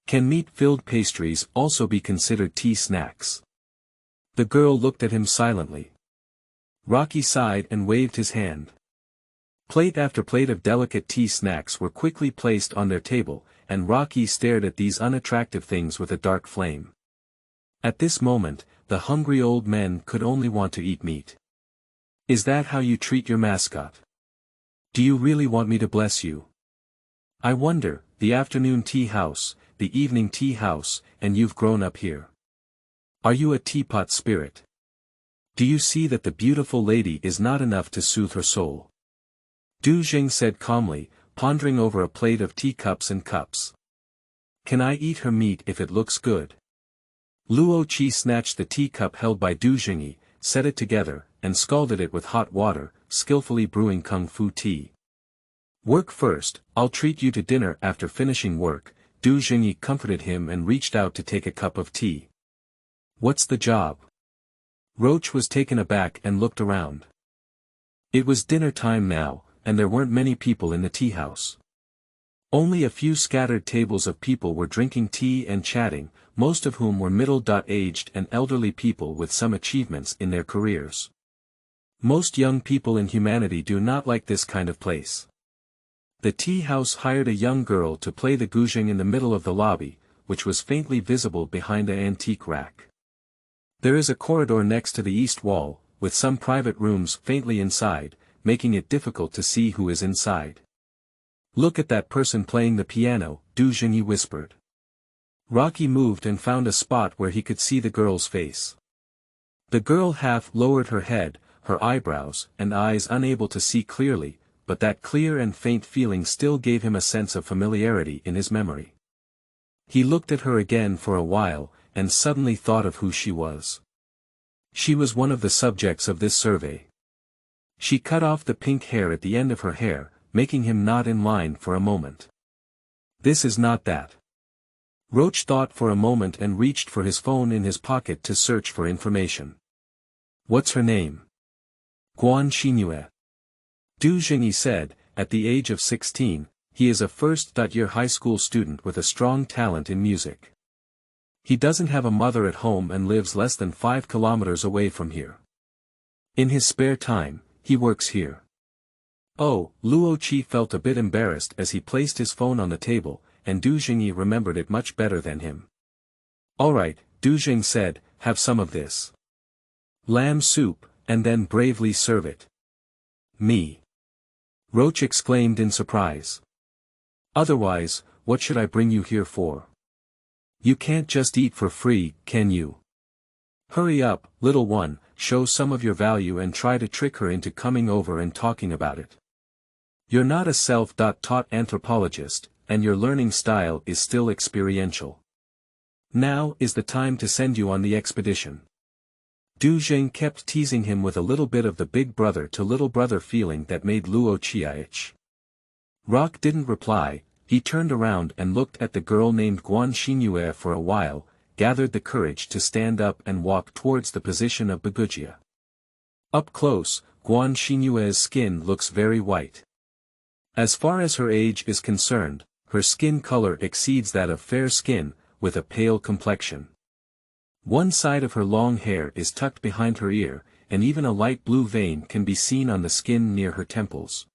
Can meat-filled pastries also be considered tea snacks?" The girl looked at him silently. Rocky sighed and waved his hand. Plate after plate of delicate tea snacks were quickly placed on their table, and Rocky stared at these unattractive things with a dark flame. At this moment, the hungry old men could only want to eat meat. "Is that how you treat your mascot? Do you really want me to bless you? I wonder, the afternoon tea house, the evening tea house, and you've grown up here. Are you a teapot spirit? Do you see that the beautiful lady is not enough to soothe her soul?" Zhengyi said calmly, pondering over a plate of teacups and cups. "Can I eat her meat if it looks good?" Luo Qi snatched the teacup held by Zhengyi, set it together, and scalded it with hot water, skillfully brewing kung fu tea. "Work first, I'll treat you to dinner after finishing work." Zhengyi comforted him and reached out to take a cup of tea. "What's the job?" Roche was taken aback and looked around. It was dinner time now, and there weren't many people in the tea house. Only a few scattered tables of people were drinking tea and chatting, most of whom were middle-aged and elderly people with some achievements in their careers. Most young people in humanity do not like this kind of place. The tea house hired a young girl to play the guzheng in the middle of the lobby, which was faintly visible behind the antique rack. There is a corridor next to the east wall, with some private rooms faintly inside, making it difficult to see who is inside. "Look at that person playing the piano," Zhengyi whispered. Rocky moved and found a spot where he could see the girl's face. The girl half lowered her head, her eyebrows and eyes unable to see clearly, but that clear and faint feeling still gave him a sense of familiarity in his memory. He looked at her again for a while, and suddenly thought of who she was. She was one of the subjects of this survey. She cut off the pink hair at the end of her hair, making him nod in line for a moment. "This is not that." Roche thought for a moment and reached for his phone in his pocket to search for information. "What's her name?" "Guan Xinyue." Zhengyi said, "At the age of 16, he is a first-year high school student with a strong talent in music. He doesn't have a mother at home and lives less than 5 kilometers away from here. In his spare time, he works here." Oh, Luo Qi felt a bit embarrassed as he placed his phone on the table, and Zhengyi remembered it much better than him. "All right," Zhengyi said, "have some of this lamb soup, and then bravely serve it." "Me?" Roche exclaimed in surprise. "Otherwise, what should I bring you here for? You can't just eat for free, can you? Hurry up, little one, show some of your value and try to trick her into coming over and talking about it. You're not a self-taught anthropologist, and your learning style is still experiential. Now is the time to send you on the expedition." Zhengyi kept teasing him with a little bit of the big brother to little brother feeling that made Luo Qi itch. Rock didn't reply. He turned around and looked at the girl named Guan Xinyue for a while, gathered the courage to stand up and walk towards the position of Bagujia. Up close, Guan Xinyue's skin looks very white. As far as her age is concerned, her skin color exceeds that of fair skin, with a pale complexion. One side of her long hair is tucked behind her ear, and even a light blue vein can be seen on the skin near her temples.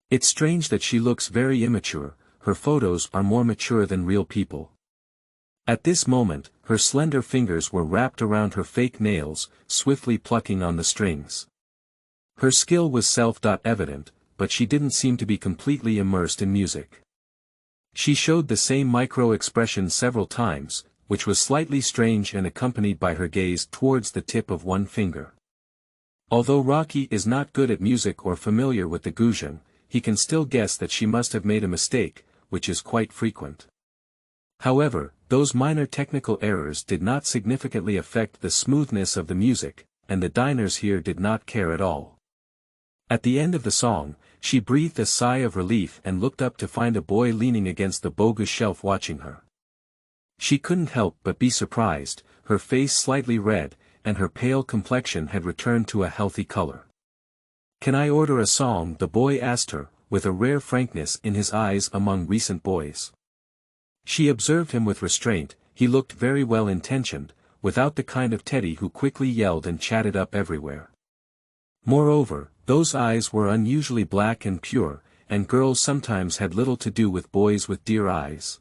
It's strange that she looks very immature, her photos are more mature than real people. At this moment, her slender fingers were wrapped around her fake nails, swiftly plucking on the strings. Her skill was self-evident, but she didn't seem to be completely immersed in music. She showed the same micro-expression several times, which was slightly strange and accompanied by her gaze towards the tip of one finger. Although Rocky is not good at music or familiar with the guzheng, he can still guess that she must have made a mistake, which is quite frequent. However, those minor technical errors did not significantly affect the smoothness of the music, and the diners here did not care at all. At the end of the song, she breathed a sigh of relief and looked up to find a boy leaning against the bogus shelf watching her. She couldn't help but be surprised, her face slightly red, and her pale complexion had returned to a healthy color. "Can I order a song?" the boy asked her, with a rare frankness in his eyes among recent boys. She observed him with restraint. He looked very well intentioned, without the kind of Teddy who quickly yelled and chatted up everywhere. Moreover, those eyes were unusually black and pure, and girls sometimes had little to do with boys with dear eyes.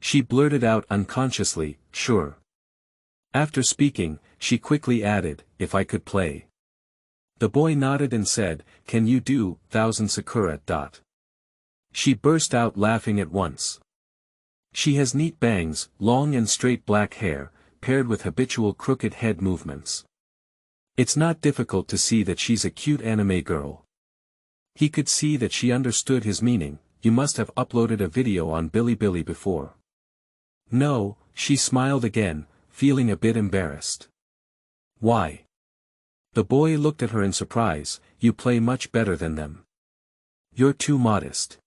She blurted out unconsciously, "Sure." After speaking, she quickly added, "If I could play." The boy nodded and said, "Can you do 1000 Sakura?" She burst out laughing at once. She has neat bangs, long and straight black hair, paired with habitual crooked head movements. It's not difficult to see that she's a cute anime girl. He could see that she understood his meaning. "You must have uploaded a video on Bilibili before." "No," she smiled again, feeling a bit embarrassed. "Why?" The boy looked at her in surprise. "You play much better than them. You're too modest."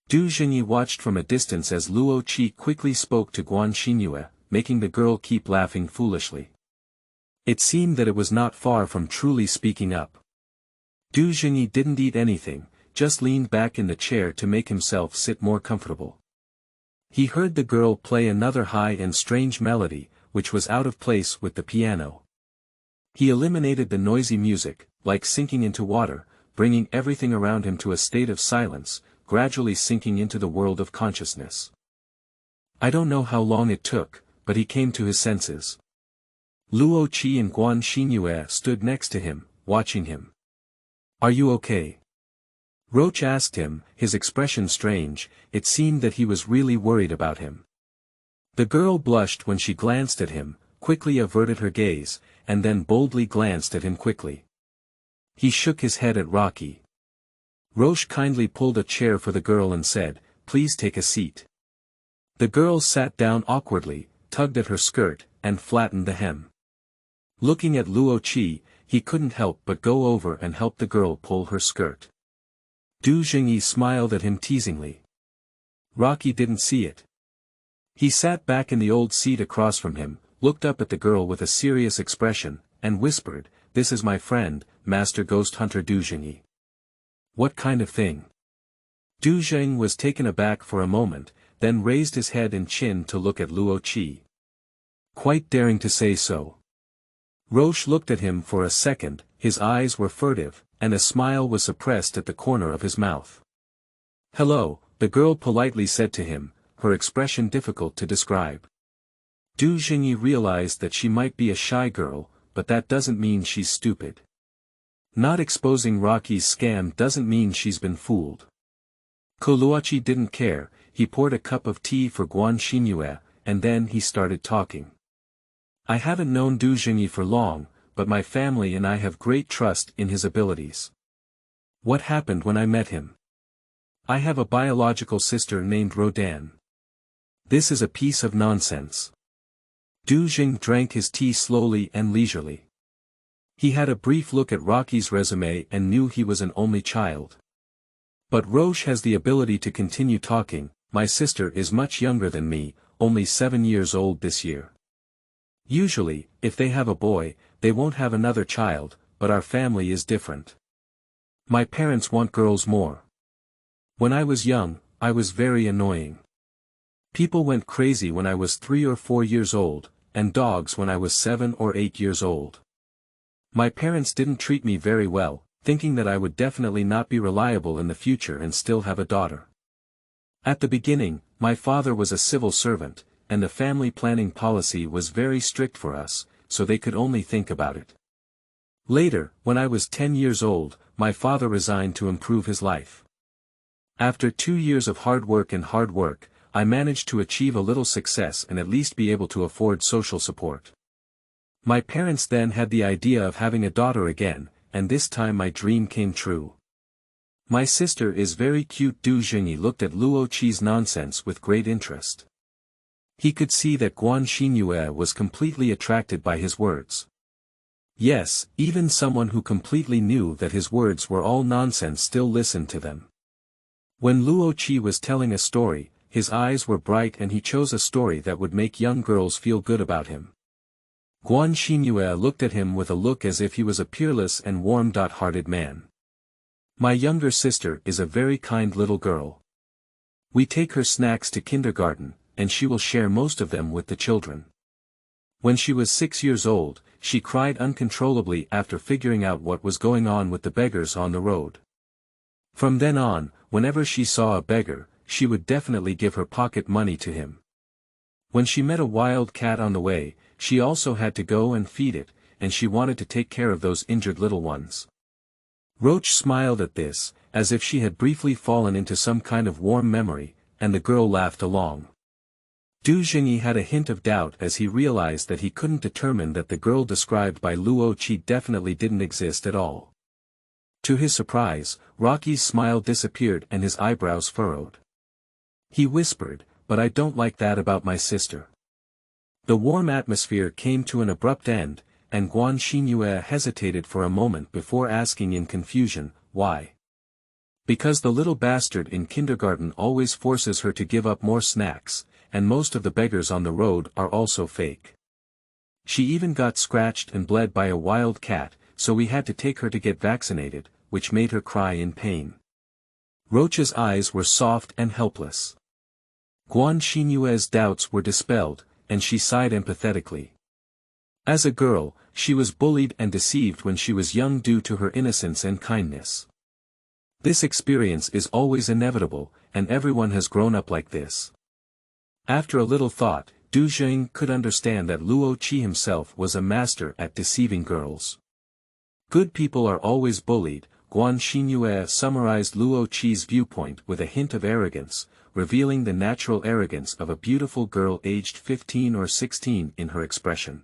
Zhengyi watched from a distance as Luo Qi quickly spoke to Guan Xinyue, making the girl keep laughing foolishly. It seemed that it was not far from truly speaking up. Zhengyi didn't eat anything, just leaned back in the chair to make himself sit more comfortable. He heard the girl play another high and strange melody, which was out of place with the piano. He eliminated the noisy music, like sinking into water, bringing everything around him to a state of silence, gradually sinking into the world of consciousness. I don't know how long it took, but he came to his senses. Luo Qi and Guan Xinyue stood next to him, watching him. "Are you okay?" Roche asked him, his expression strange. It seemed that he was really worried about him. The girl blushed when she glanced at him, quickly averted her gaze, and then boldly glanced at him quickly. He shook his head at Rocky. Roche kindly pulled a chair for the girl and said, "Please take a seat." The girl sat down awkwardly, tugged at her skirt, and flattened the hem. Looking at Luo Qi, he couldn't help but go over and help the girl pull her skirt. Zhengyi smiled at him teasingly. Rocky didn't see it. He sat back in the old seat across from him, looked up at the girl with a serious expression, and whispered, "This is my friend, Master Ghost Hunter Zhengyi." "What kind of thing?" Zhengyi was taken aback for a moment, then raised his head and chin to look at Luo Qi. "Quite daring to say so." Roche looked at him for a second, his eyes were furtive, and a smile was suppressed at the corner of his mouth. "Hello," the girl politely said to him, her expression difficult to describe. Zhengyi realized that she might be a shy girl, but that doesn't mean she's stupid. Not exposing Rocky's scam doesn't mean she's been fooled. Luo Qi didn't care. He poured a cup of tea for Guan Xinyue, and then he started talking. "I haven't known Zhengyi for long, but my family and I have great trust in his abilities. What happened when I met him? I have a biological sister named Rodan. This is a piece of nonsense." Zhengyi drank his tea slowly and leisurely. He had a brief look at Rocky's resume and knew he was an only child. "But Roche has the ability to continue talking. My sister is much younger than me, only 7 years old this year. Usually, if they have a boy, they won't have another child, but our family is different. My parents want girls more. When I was young, I was very annoying. People went crazy when I was 3 or 4 years old, and dogs when I was 7 or 8 years old. My parents didn't treat me very well, thinking that I would definitely not be reliable in the future and still have a daughter. At the beginning, my father was a civil servant, and the family planning policy was very strict for us, so they could only think about it. Later, when I was 10 years old, my father resigned to improve his life. After 2 years of hard work, I managed to achieve a little success and at least be able to afford social support. My parents then had the idea of having a daughter again, and this time my dream came true. My sister is very cute. Zhengyi looked at Luo Qi's nonsense with great interest. He could see that Guan Xinyue was completely attracted by his words. Yes, even someone who completely knew that his words were all nonsense still listened to them. When Luo Qi was telling a story, his eyes were bright and he chose a story that would make young girls feel good about him. Guan Xinyue looked at him with a look as if he was a peerless and warm-hearted man. My younger sister is a very kind little girl. We take her snacks to kindergarten, and she will share most of them with the children. When she was 6 years old, she cried uncontrollably after figuring out what was going on with the beggars on the road. From then on, whenever she saw a beggar, she would definitely give her pocket money to him. When she met a wild cat on the way, she also had to go and feed it, and she wanted to take care of those injured little ones. Roche smiled at this, as if she had briefly fallen into some kind of warm memory, and the girl laughed along. Zhengyi had a hint of doubt as he realized that he couldn't determine that the girl described by Luo Qi definitely didn't exist at all. To his surprise, Rocky's smile disappeared and his eyebrows furrowed. He whispered, "But I don't like that about my sister." The warm atmosphere came to an abrupt end, and Guan Xinyue hesitated for a moment before asking in confusion, "Why?" "Because the little bastard in kindergarten always forces her to give up more snacks, and most of the beggars on the road are also fake. She even got scratched and bled by a wild cat, so we had to take her to get vaccinated, which made her cry in pain." Roche's eyes were soft and helpless. Guan Xinyue's doubts were dispelled, and she sighed empathetically. As a girl, she was bullied and deceived when she was young due to her innocence and kindness. This experience is always inevitable, and everyone has grown up like this. After a little thought, Zhengyi could understand that Luo Qi himself was a master at deceiving girls. Good people are always bullied. Guan Xinyue summarized Luo Qi's viewpoint with a hint of arrogance, revealing the natural arrogance of a beautiful girl aged 15 or 16 in her expression.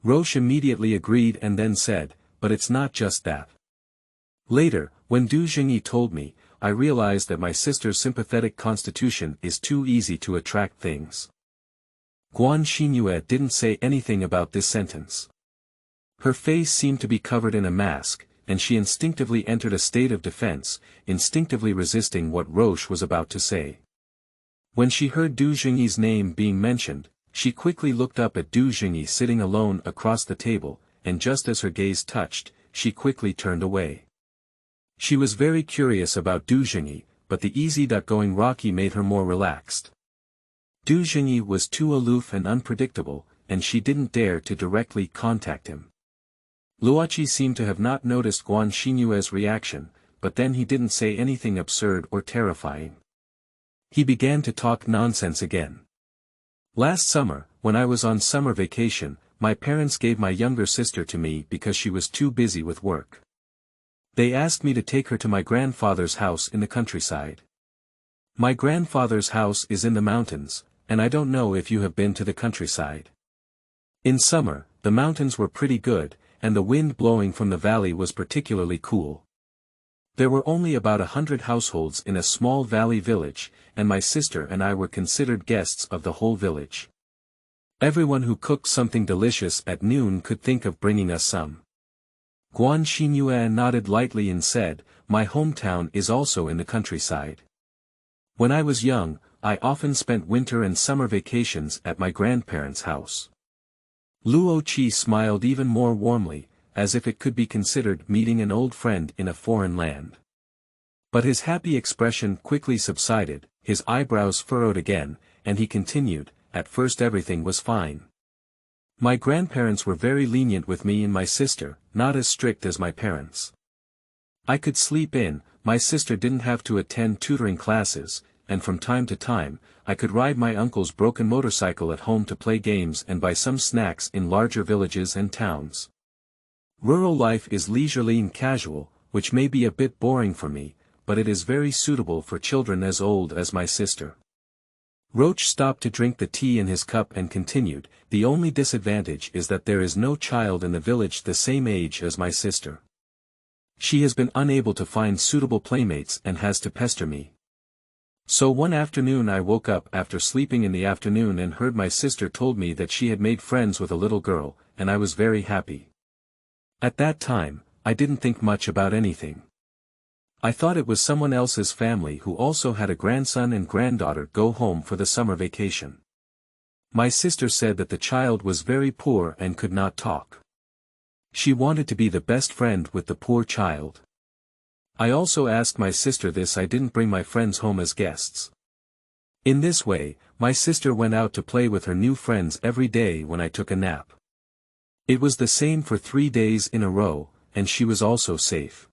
Roche immediately agreed and then said, "But it's not just that." Later, when Zhengyi told me, I realized that my sister's sympathetic constitution is too easy to attract things. Guan Xinyue didn't say anything about this sentence. Her face seemed to be covered in a mask, and she instinctively entered a state of defense, instinctively resisting what Roche was about to say. When she heard Zhengyi's name being mentioned, she quickly looked up at Zhengyi sitting alone across the table, and just as her gaze touched, she quickly turned away. She was very curious about Zhengyi, but the easy-going Rocky made her more relaxed. Zhengyi was too aloof and unpredictable, and she didn't dare to directly contact him. Luo Qi seemed to have not noticed Guan Xinyue's reaction, but then he didn't say anything absurd or terrifying. He began to talk nonsense again. "Last summer, when I was on summer vacation, my parents gave my younger sister to me because she was too busy with work. They asked me to take her to my grandfather's house in the countryside. My grandfather's house is in the mountains, and I don't know if you have been to the countryside. In summer, the mountains were pretty good, and the wind blowing from the valley was particularly cool. There were only about 100 households in a small valley village, and my sister and I were considered guests of the whole village. Everyone who cooked something delicious at noon could think of bringing us some." Guan Xinyue nodded lightly and said, "My hometown is also in the countryside. When I was young, I often spent winter and summer vacations at my grandparents' house." Luo Qi smiled even more warmly, as if it could be considered meeting an old friend in a foreign land. But his happy expression quickly subsided, his eyebrows furrowed again, and he continued, "At first everything was fine. My grandparents were very lenient with me and my sister, not as strict as my parents. I could sleep in, my sister didn't have to attend tutoring classes, and from time to time, I could ride my uncle's broken motorcycle at home to play games and buy some snacks in larger villages and towns. Rural life is leisurely and casual, which may be a bit boring for me, but it is very suitable for children as old as my sister." Roche stopped to drink the tea in his cup and continued, "The only disadvantage is that there is no child in the village the same age as my sister. She has been unable to find suitable playmates and has to pester me. So one afternoon I woke up after sleeping in the afternoon and heard my sister told me that she had made friends with a little girl, and I was very happy. At that time, I didn't think much about anything. I thought it was someone else's family who also had a grandson and granddaughter go home for the summer vacation. My sister said that the child was very poor and could not talk. She wanted to be the best friend with the poor child. I also asked my sister this. I didn't bring my friends home as guests. In this way, my sister went out to play with her new friends every day when I took a nap. It was the same for 3 days in a row, and she was also safe.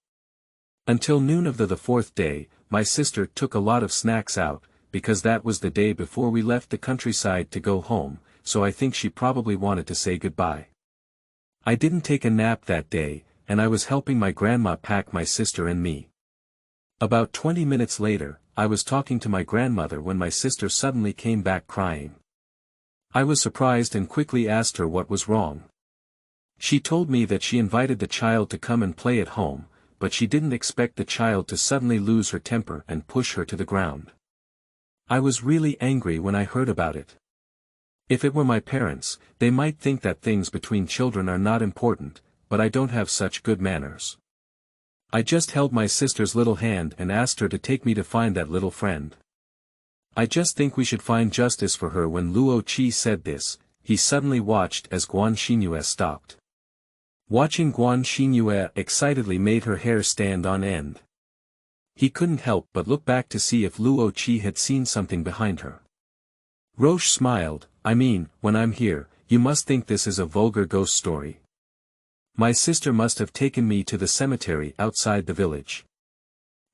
Until noon of the fourth day, my sister took a lot of snacks out, because that was the day before we left the countryside to go home, so I think she probably wanted to say goodbye. I didn't take a nap that day, and I was helping my grandma pack my sister and me. About 20 minutes later, I was talking to my grandmother when my sister suddenly came back crying. I was surprised and quickly asked her what was wrong. She told me that she invited the child to come and play at home, but she didn't expect the child to suddenly lose her temper and push her to the ground. I was really angry when I heard about it. If it were my parents, they might think that things between children are not important, but I don't have such good manners. I just held my sister's little hand and asked her to take me to find that little friend. I just think we should find justice for her." When Luo Qi said this, he suddenly watched as Guan Xinyue stopped. Watching Guan Xinyue excitedly made her hair stand on end. He couldn't help but look back to see if Luo Qi had seen something behind her. Roche smiled, "I mean, when I'm here, you must think this is a vulgar ghost story. My sister must have taken me to the cemetery outside the village."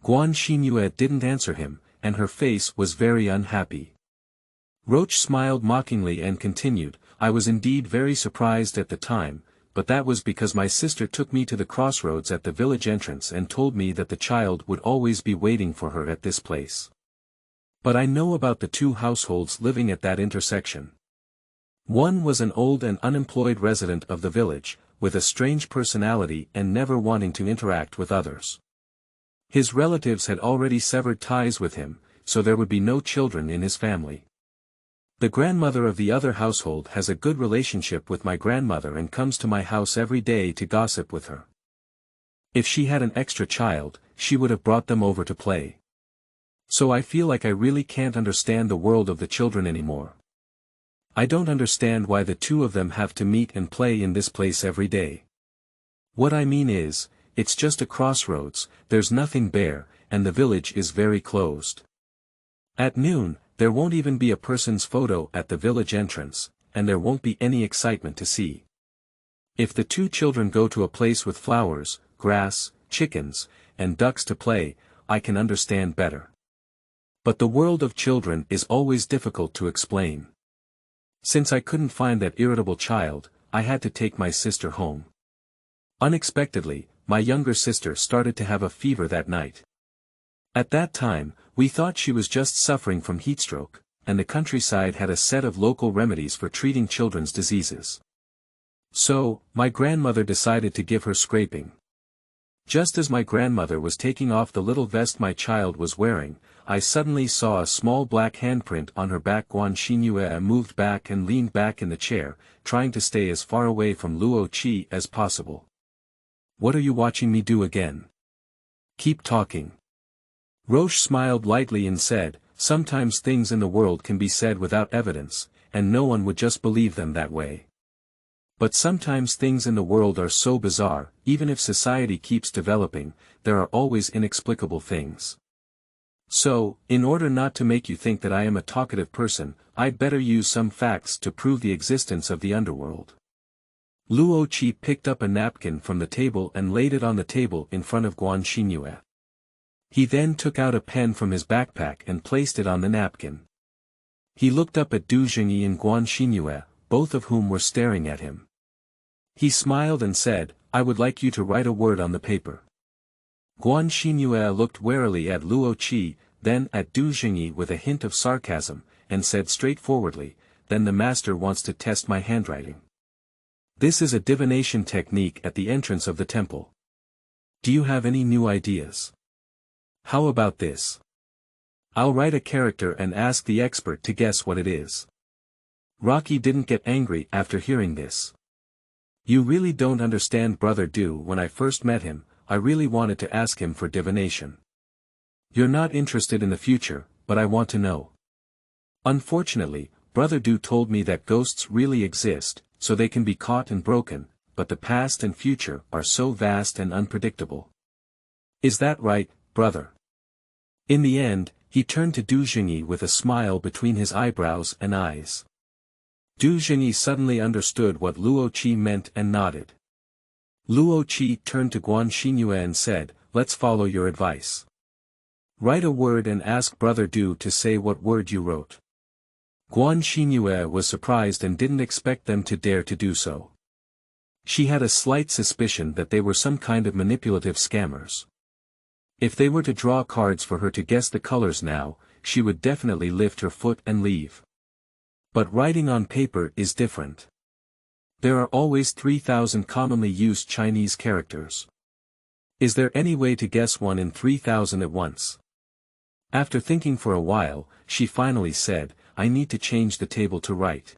Guan Xinyue didn't answer him, and her face was very unhappy. Roche smiled mockingly and continued, "I was indeed very surprised at the time, but that was because my sister took me to the crossroads at the village entrance and told me that the child would always be waiting for her at this place. But I know about the 2 households living at that intersection. One was an old and unemployed resident of the village, with a strange personality and never wanting to interact with others. His relatives had already severed ties with him, so there would be no children in his family. The grandmother of the other household has a good relationship with my grandmother and comes to my house every day to gossip with her. If she had an extra child, she would have brought them over to play. So I feel like I really can't understand the world of the children anymore. I don't understand why the 2 of them have to meet and play in this place every day. What I mean is, it's just a crossroads, there's nothing bare, and the village is very closed. At noon, there won't even be a person's photo at the village entrance, and there won't be any excitement to see. If the 2 children go to a place with flowers, grass, chickens, and ducks to play, I can understand better. But the world of children is always difficult to explain. Since I couldn't find that irritable child, I had to take my sister home. Unexpectedly, my younger sister started to have a fever that night. At that time, we thought she was just suffering from heatstroke, and the countryside had a set of local remedies for treating children's diseases. So, my grandmother decided to give her scraping. Just as my grandmother was taking off the little vest my child was wearing, I suddenly saw a small black handprint on her back. Guan Xinyue moved back and leaned back in the chair, trying to stay as far away from Luo Qi as possible. "What are you watching me do again? Keep talking." Roche smiled lightly and said, "Sometimes things in the world can be said without evidence, and no one would just believe them that way. But sometimes things in the world are so bizarre, even if society keeps developing, there are always inexplicable things. So, in order not to make you think that I am a talkative person, I'd better use some facts to prove the existence of the underworld. Luo Qi picked up a napkin from the table and laid it on the table in front of Guan Xingyue. He then took out a pen from his backpack and placed it on the napkin. He looked up at Du Zhengyi and Guan Xingyue, both of whom were staring at him. He smiled and said, "I would like you to write a word on the paper." Guan Xingyue looked warily at Luo Qi, then at Du Zhengyi with a hint of sarcasm, and said straightforwardly, "Then the master wants to test my handwriting. This is a divination technique at the entrance of the temple. Do you have any new ideas? How about this? I'll write a character and ask the expert to guess what it is." Rocky didn't get angry after hearing this. "You really don't understand Brother Du. When I first met him, I really wanted to ask him for divination. You're not interested in the future, but I want to know. Unfortunately, Brother Du told me that ghosts really exist, so they can be caught and broken, but the past and future are so vast and unpredictable. Is that right, brother?" In the end, he turned to Du Zhengyi with a smile between his eyebrows and eyes. Du Zhengyi suddenly understood what Luo Qi meant and nodded. Luo Qi turned to Guan Xingyue and said, "Let's follow your advice. Write a word and ask Brother Du to say what word you wrote." Guan Xingyue was surprised and didn't expect them to dare to do so. She had a slight suspicion that they were some kind of manipulative scammers. If they were to draw cards for her to guess the colors now, she would definitely lift her foot and leave. But writing on paper is different. There are always 3,000 commonly used Chinese characters. Is there any way to guess one in 3,000 at once? After thinking for a while, she finally said, "I need to change the table to write."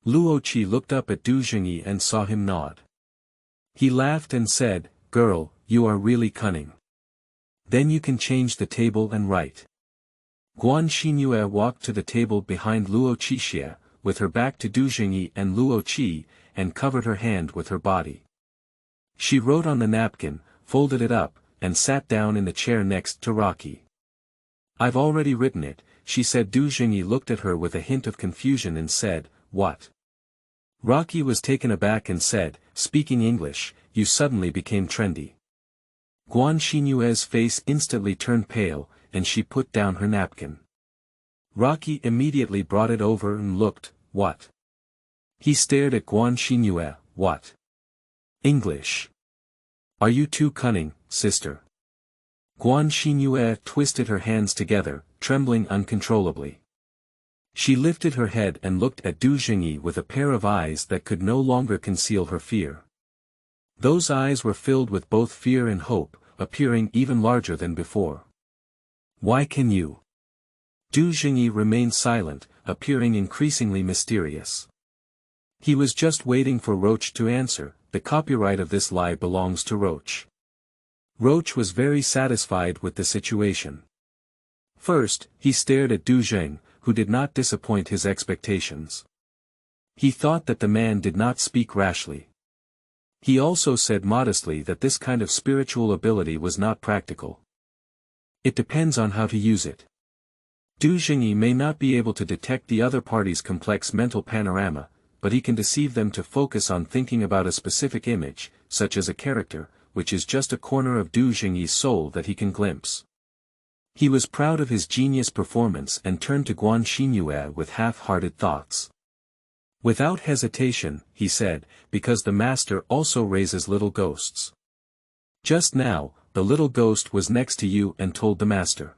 Luo Qi looked up at Du Zhengyi and saw him nod. He laughed and said, "Girl, you are really cunning. Then you can change the table and write." Guan Xingyue walked to the table behind Luo Qixie, with her back to Du Zhengyi and Luo Qi, and covered her hand with her body. She wrote on the napkin, folded it up, and sat down in the chair next to Rocky. "I've already written it," she said. Du Zhengyi looked at her with a hint of confusion and said, "What?" Rocky was taken aback and said, "Speaking English, you suddenly became trendy." Guan Xingyue's face instantly turned pale, and she put down her napkin. Rocky immediately brought it over and looked, "What?" He stared at Guan Xingyue, "What? English? Are you too cunning, sister?" Guan Xingyue twisted her hands together, trembling uncontrollably. She lifted her head and looked at Du Zhengyi with a pair of eyes that could no longer conceal her fear. Those eyes were filled with both fear and hope, appearing even larger than before. "Why can you?" Du Zhengyi remained silent, appearing increasingly mysterious. He was just waiting for Roche to answer. The copyright of this lie belongs to Roche. Roche was very satisfied with the situation. First, he stared at Du Zheng, who did not disappoint his expectations. He thought that the man did not speak rashly. He also said modestly that this kind of spiritual ability was not practical. It depends on how to use it. Du Zhengyi may not be able to detect the other party's complex mental panorama, but he can deceive them to focus on thinking about a specific image, such as a character, which is just a corner of Du Zhengyi's soul that he can glimpse. He was proud of his genius performance and turned to Guan Xingyue with half-hearted thoughts. Without hesitation, he said, "Because the master also raises little ghosts. Just now, the little ghost was next to you and told the master."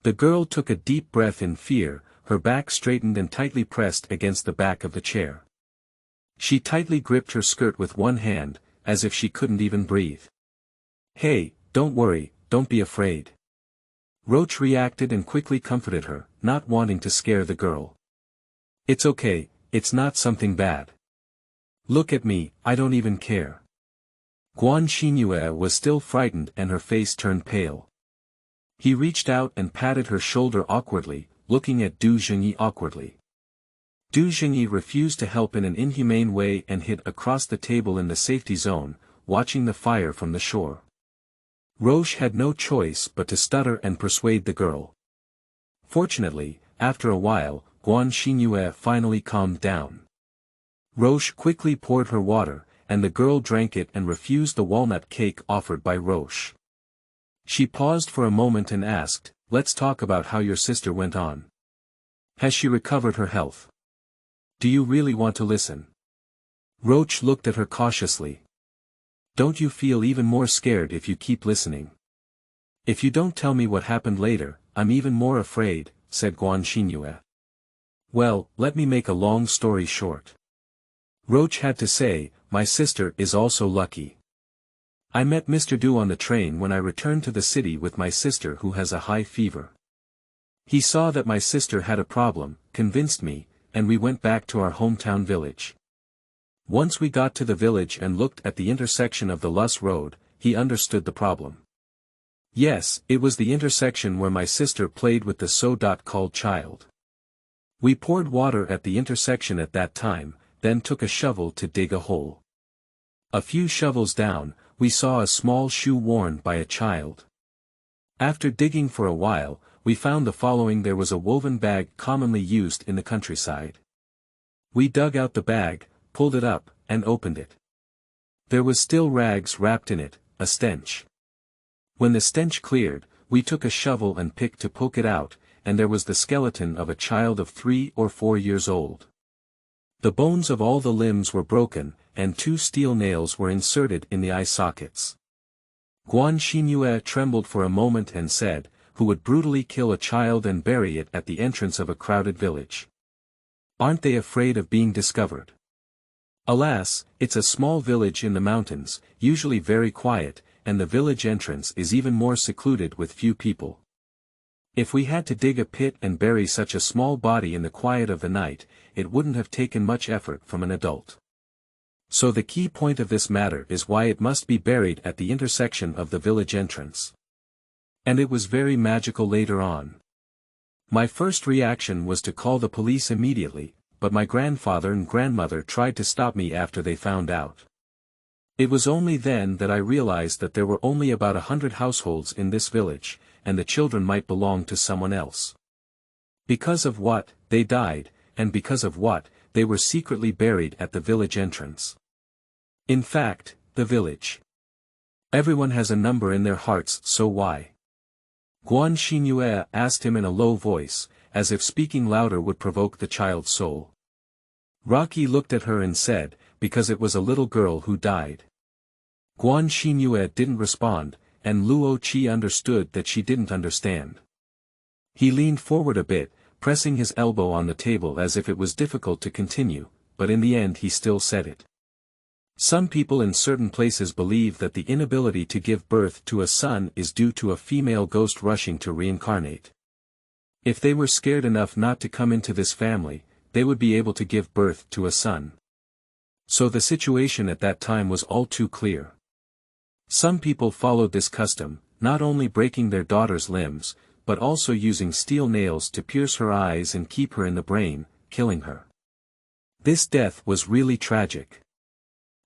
The girl took a deep breath in fear, her back straightened and tightly pressed against the back of the chair. She tightly gripped her skirt with one hand, as if she couldn't even breathe. "Hey, don't worry, don't be afraid." Roche reacted and quickly comforted her, not wanting to scare the girl. "It's okay, it's not something bad. Look at me, I don't even care." Guan Xingyue was still frightened and her face turned pale. He reached out and patted her shoulder awkwardly, looking at Du Zhengyi awkwardly. Zhengyi refused to help in an inhumane way and hid across the table in the safety zone, watching the fire from the shore. Roche had no choice but to stutter and persuade the girl. Fortunately, after a while, Xingyue finally calmed down. Roche quickly poured her water, and the girl drank it and refused the walnut cake offered by Roche. She paused for a moment and asked, "Let's talk about how your sister went on. Has she recovered her health? Do you really want to listen?" Roche looked at her cautiously. "Don't you feel even more scared if you keep listening? If you don't tell me what happened later, I'm even more afraid," said Xingyue. "Well, let me make a long story short. Roche had to say, my sister is also lucky. I met Mr. Du on the train when I returned to the city with my sister who has a high fever. He saw that my sister had a problem, convinced me, and we went back to our hometown village. Once we got to the village and looked at the intersection of the Luo road, he understood the problem. Yes, it was the intersection where my sister played with the so-called child. We poured water at the intersection at that time, then took a shovel to dig a hole. A few shovels down, we saw a small shoe worn by a child. After digging for a while, we found the following: there was a woven bag commonly used in the countryside. We dug out the bag, pulled it up, and opened it. There was still rags wrapped in it, a stench. When the stench cleared, we took a shovel and pick to poke it out, and there was the skeleton of a child of 3 or 4 years old. The bones of all the limbs were broken, and 2 steel nails were inserted in the eye sockets. Xingyue trembled for a moment and said, "Who would brutally kill a child and bury it at the entrance of a crowded village? Aren't they afraid of being discovered? Alas, it's a small village in the mountains, usually very quiet, and the village entrance is even more secluded with few people. If we had to dig a pit and bury such a small body in the quiet of the night, it wouldn't have taken much effort from an adult. So the key point of this matter is why it must be buried at the intersection of the village entrance." And it was very magical later on. My first reaction was to call the police immediately, but my grandfather and grandmother tried to stop me after they found out. It was only then that I realized that there were only about 100 households in this village, and the children might belong to someone else. Because of what, they died, and because of what, they were secretly buried at the village entrance. In fact, the village. Everyone has a number in their hearts, so why? Xingyue asked him in a low voice, as if speaking louder would provoke the child's soul. Roche looked at her and said, "Because it was a little girl who died." Xingyue didn't respond, and Luo Qi understood that she didn't understand. He leaned forward a bit, pressing his elbow on the table as if it was difficult to continue, but in the end he still said it. Some people in certain places believe that the inability to give birth to a son is due to a female ghost rushing to reincarnate. If they were scared enough not to come into this family, they would be able to give birth to a son. So the situation at that time was all too clear. Some people followed this custom, not only breaking their daughter's limbs, but also using steel nails to pierce her eyes and keep her in the brain, killing her. This death was really tragic.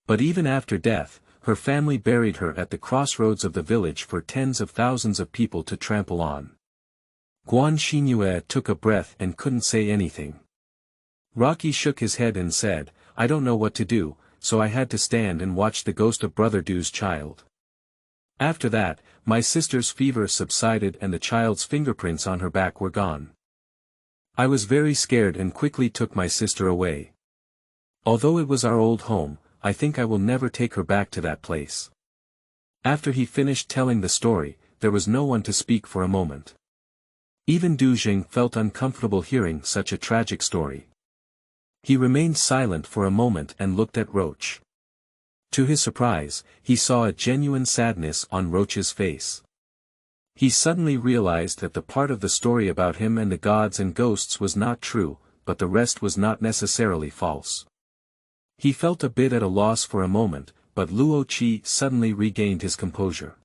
But even after death, her family buried her at the crossroads of the village for tens of thousands of people to trample on. Xingyue took a breath and couldn't say anything. Roche shook his head and said, "I don't know what to do, so I had to stand and watch the ghost of Brother Du's child. After that, my sister's fever subsided and the child's fingerprints on her back were gone. I was very scared and quickly took my sister away. Although it was our old home, I think I will never take her back to that place." After he finished telling the story, there was no one to speak for a moment. Even Du Jing felt uncomfortable hearing such a tragic story. He remained silent for a moment and looked at Roche. To his surprise, he saw a genuine sadness on Roche's face. He suddenly realized that the part of the story about him and the gods and ghosts was not true, but the rest was not necessarily false. He felt a bit at a loss for a moment, but Luo Qi suddenly regained his composure.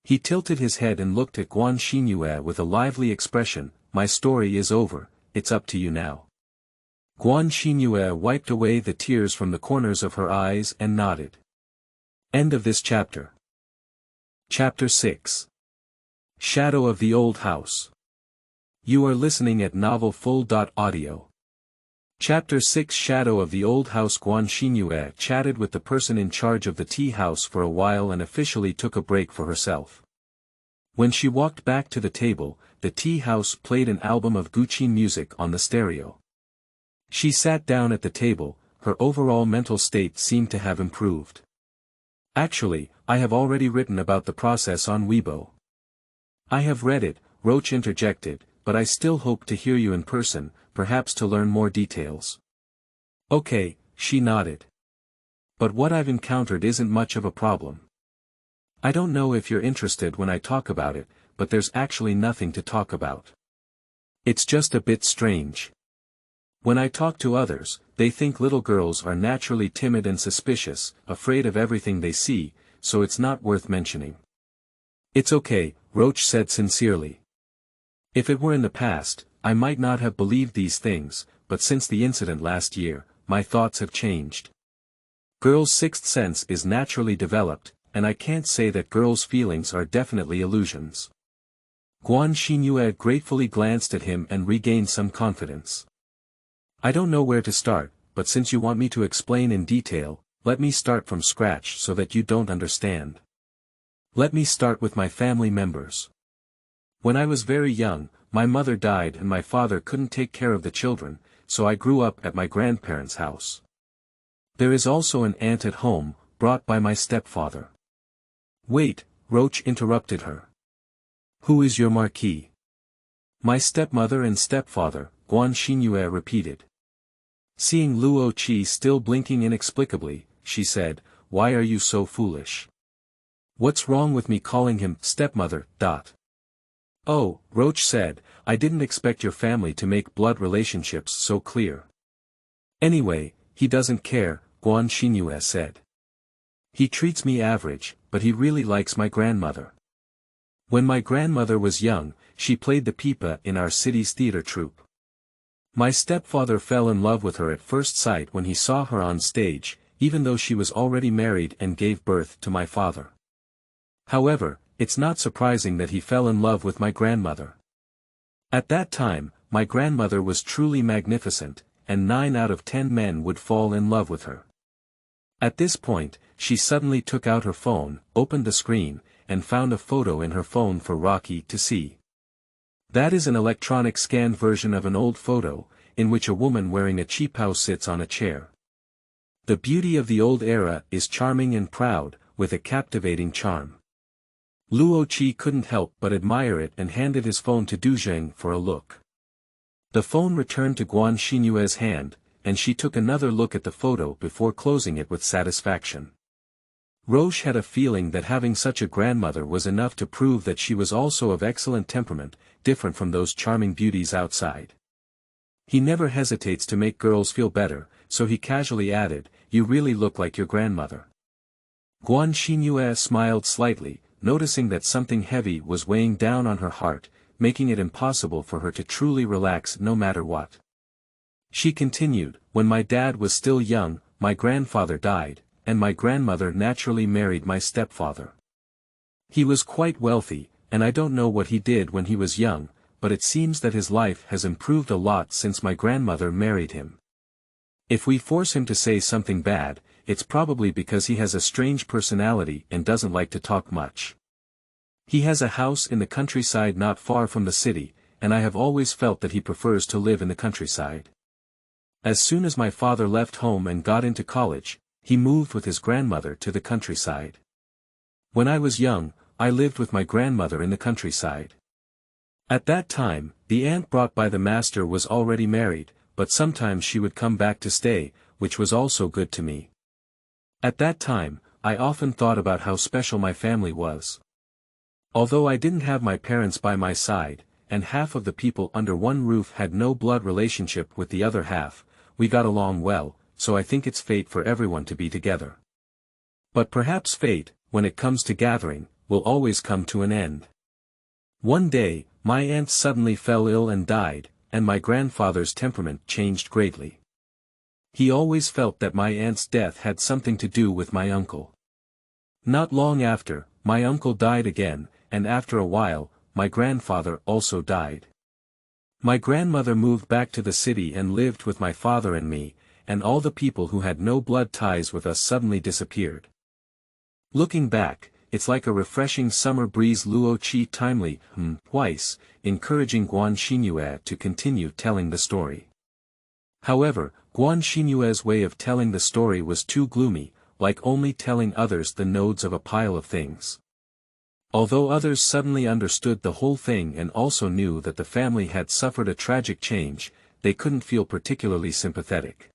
He tilted his head and looked at Xingyue with a lively expression. "My story is over, it's up to you now. Guan Xingyue wiped away the tears from the corners of her eyes and nodded. End of this chapter. Chapter 6. Shadow of the Old House. You are listening at novelfull.audio. Chapter 6. Shadow of the Old House. Guan Xingyue chatted with the person in charge of the tea house for a while and officially took a break for herself. When she walked back to the table, the tea house played an album of Guqin music on the stereo. She sat down at the table, her overall mental state seemed to have improved. Actually, I have already written about the process on Weibo. I have read it, Roche interjected, but I still hope to hear you in person, perhaps to learn more details. Okay, she nodded. But what I've encountered isn't much of a problem. I don't know if you're interested when I talk about it, but there's actually nothing to talk about. It's just a bit strange. When I talk to others, they think little girls are naturally timid and suspicious, afraid of everything they see, so it's not worth mentioning. It's okay, Roche said sincerely. If it were in the past, I might not have believed these things, but since the incident last year, my thoughts have changed. Girls' sixth sense is naturally developed, and I can't say that girls' feelings are definitely illusions. Guan Xingyue gratefully glanced at him and regained some confidence. I don't know where to start, but since you want me to explain in detail, let me start from scratch so that you don't understand. Let me start with my family members. When I was very young, my mother died and my father couldn't take care of the children, so I grew up at my grandparents' house. There is also an aunt at home, brought by my stepfather. Wait, Roche interrupted her. Who is your marquis? My stepmother and stepfather, Guan Xingyue repeated. Seeing Luo Qi still blinking inexplicably, she said, Why are you so foolish? What's wrong with me calling him stepmother? Oh, Roche said, I didn't expect your family to make blood relationships so clear. Anyway, he doesn't care, Guan Xingyue said. He treats me average, but he really likes my grandmother. When my grandmother was young, she played the pipa in our city's theater troupe. My stepfather fell in love with her at first sight when he saw her on stage, even though she was already married and gave birth to my father. However, it's not surprising that he fell in love with my grandmother. At that time, my grandmother was truly magnificent, and 9 out of 10 men would fall in love with her. At this point, she suddenly took out her phone, opened the screen, and found a photo in her phone for Roche to see. That is an electronic scanned version of an old photo, in which a woman wearing a qipao sits on a chair. The beauty of the old era is charming and proud, with a captivating charm. Luo Qi couldn't help but admire it and handed his phone to Du Zheng for a look. The phone returned to Guan Xingyue's hand, and she took another look at the photo before closing it with satisfaction. Roche had a feeling that having such a grandmother was enough to prove that she was also of excellent temperament, different from those charming beauties outside. He never hesitates to make girls feel better, so he casually added, You really look like your grandmother. Guan Xingyue smiled slightly, noticing that something heavy was weighing down on her heart, making it impossible for her to truly relax no matter what. She continued, When my dad was still young, my grandfather died, and my grandmother naturally married my stepfather. He was quite wealthy, and I don't know what he did when he was young, but it seems that his life has improved a lot since my grandmother married him. If we force him to say something bad, it's probably because he has a strange personality and doesn't like to talk much. He has a house in the countryside not far from the city, and I have always felt that he prefers to live in the countryside. As soon as my father left home and got into college, he moved with his grandmother to the countryside. When I was young, I lived with my grandmother in the countryside. At that time, the aunt brought by the master was already married, but sometimes she would come back to stay, which was also good to me. At that time, I often thought about how special my family was. Although I didn't have my parents by my side, and half of the people under one roof had no blood relationship with the other half, we got along well, so I think it's fate for everyone to be together. But perhaps fate, when it comes to gathering, will always come to an end. One day, my aunt suddenly fell ill and died, and my grandfather's temperament changed greatly. He always felt that my aunt's death had something to do with my uncle. Not long after, my uncle died again, and after a while, my grandfather also died. My grandmother moved back to the city and lived with my father and me, and all the people who had no blood ties with us suddenly disappeared. Looking back, it's like a refreshing summer breeze. Luo Qi timely, twice, encouraging Guan Xinyue to continue telling the story. However, Guan Xinyue's way of telling the story was too gloomy, like only telling others the nodes of a pile of things. Although others suddenly understood the whole thing and also knew that the family had suffered a tragic change, they couldn't feel particularly sympathetic.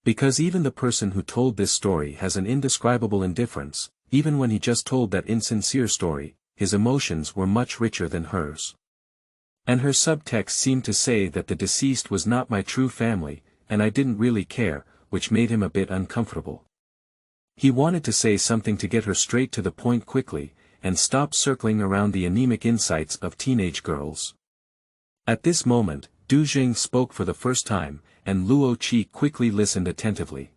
Because even the person who told this story has an indescribable indifference, even when he just told that insincere story, his emotions were much richer than hers. And her subtext seemed to say that the deceased was not my true family, and I didn't really care, which made him a bit uncomfortable. He wanted to say something to get her straight to the point quickly, and stop circling around the anemic insights of teenage girls. At this moment, Du Jing spoke for the first time, and Luo Qi quickly listened attentively.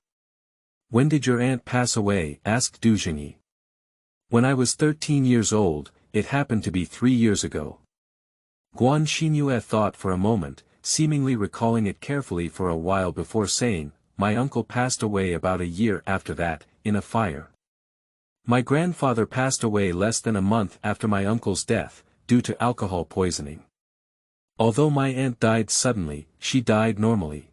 "When did your aunt pass away?" asked Du Zhengyi. "When I was 13 years old, it happened to be 3 years ago." Guan Xinyue thought for a moment, seemingly recalling it carefully for a while before saying, "My uncle passed away about a year after that, in a fire. My grandfather passed away less than a month after my uncle's death, due to alcohol poisoning. Although my aunt died suddenly, she died normally.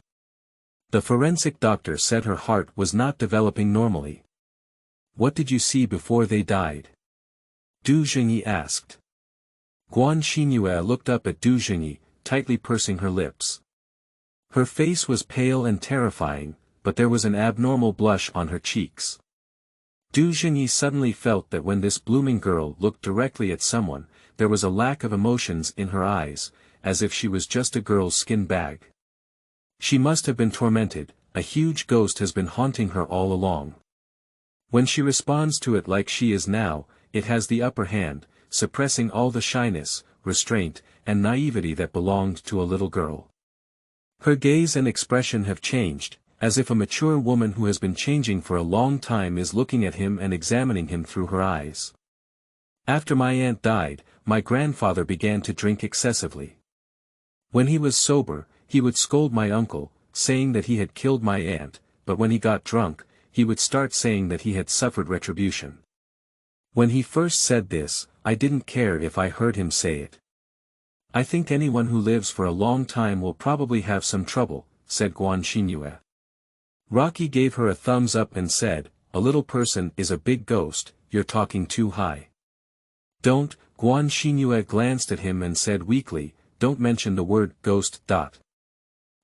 The forensic doctor said her heart was not developing normally." "What did you see before they died?" Du Zhengyi asked. Guan Xinyue looked up at Du Zhengyi, tightly pursing her lips. Her face was pale and terrifying, but there was an abnormal blush on her cheeks. Du Zhengyi suddenly felt that when this blooming girl looked directly at someone, there was a lack of emotions in her eyes, as if she was just a girl's skin bag. She must have been tormented, a huge ghost has been haunting her all along. When she responds to it like she is now, it has the upper hand, suppressing all the shyness, restraint, and naivety that belonged to a little girl. Her gaze and expression have changed, as if a mature woman who has been changing for a long time is looking at him and examining him through her eyes. After my aunt died, my grandfather began to drink excessively. When he was sober, he would scold my uncle, saying that he had killed my aunt, but when he got drunk, he would start saying that he had suffered retribution. When he first said this, I didn't care if I heard him say it. I think anyone who lives for a long time will probably have some trouble, said Guan Xinyue. Rocky gave her a thumbs up and said, "A little person is a big ghost, you're talking too high." "Don't," Guan Xinyue glanced at him and said weakly, "don't mention the word ghost."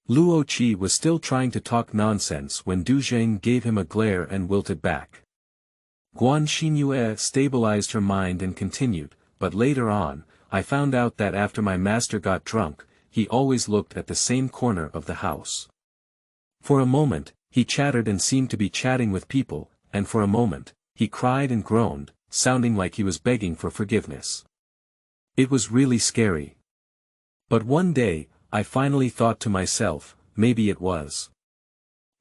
Luo Qi was still trying to talk nonsense when Du Zheng gave him a glare and wilted back. Guan Xinyue stabilized her mind and continued, "But later on, I found out that after my master got drunk, he always looked at the same corner of the house. For a moment, he chattered and seemed to be chatting with people, and for a moment, he cried and groaned, sounding like he was begging for forgiveness. It was really scary. But one day, I finally thought to myself, maybe it was."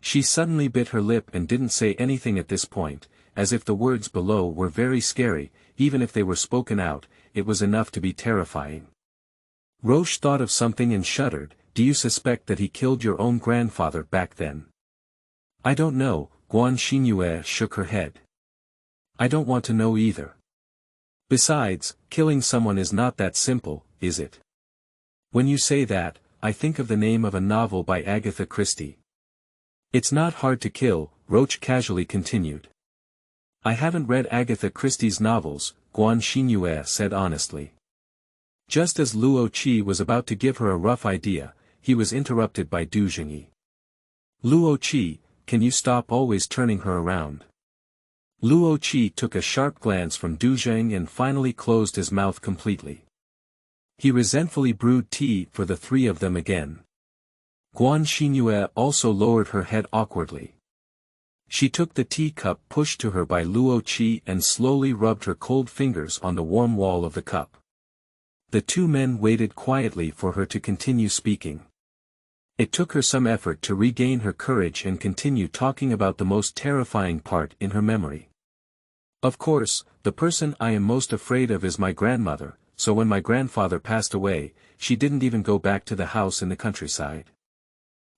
She suddenly bit her lip and didn't say anything at this point, as if the words below were very scary, even if they were spoken out, it was enough to be terrifying. Roche thought of something and shuddered. "Do you suspect that he killed your own grandfather back then?" "I don't know," Guan Xinyue shook her head. "I don't want to know either. Besides, killing someone is not that simple, is it? When you say that, I think of the name of a novel by Agatha Christie." "It's not hard to kill," Roche casually continued. "I haven't read Agatha Christie's novels," Guan Xinyue said honestly. Just as Luo Qi was about to give her a rough idea, he was interrupted by Du Zhengyi. "Luo Qi, can you stop always turning her around?" Luo Qi took a sharp glance from Du Zheng and finally closed his mouth completely. He resentfully brewed tea for the three of them again. Guan Xinyue also lowered her head awkwardly. She took the teacup pushed to her by Luo Qi and slowly rubbed her cold fingers on the warm wall of the cup. The two men waited quietly for her to continue speaking. It took her some effort to regain her courage and continue talking about the most terrifying part in her memory. Of course, the person I am most afraid of is my grandmother, so when my grandfather passed away, she didn't even go back to the house in the countryside.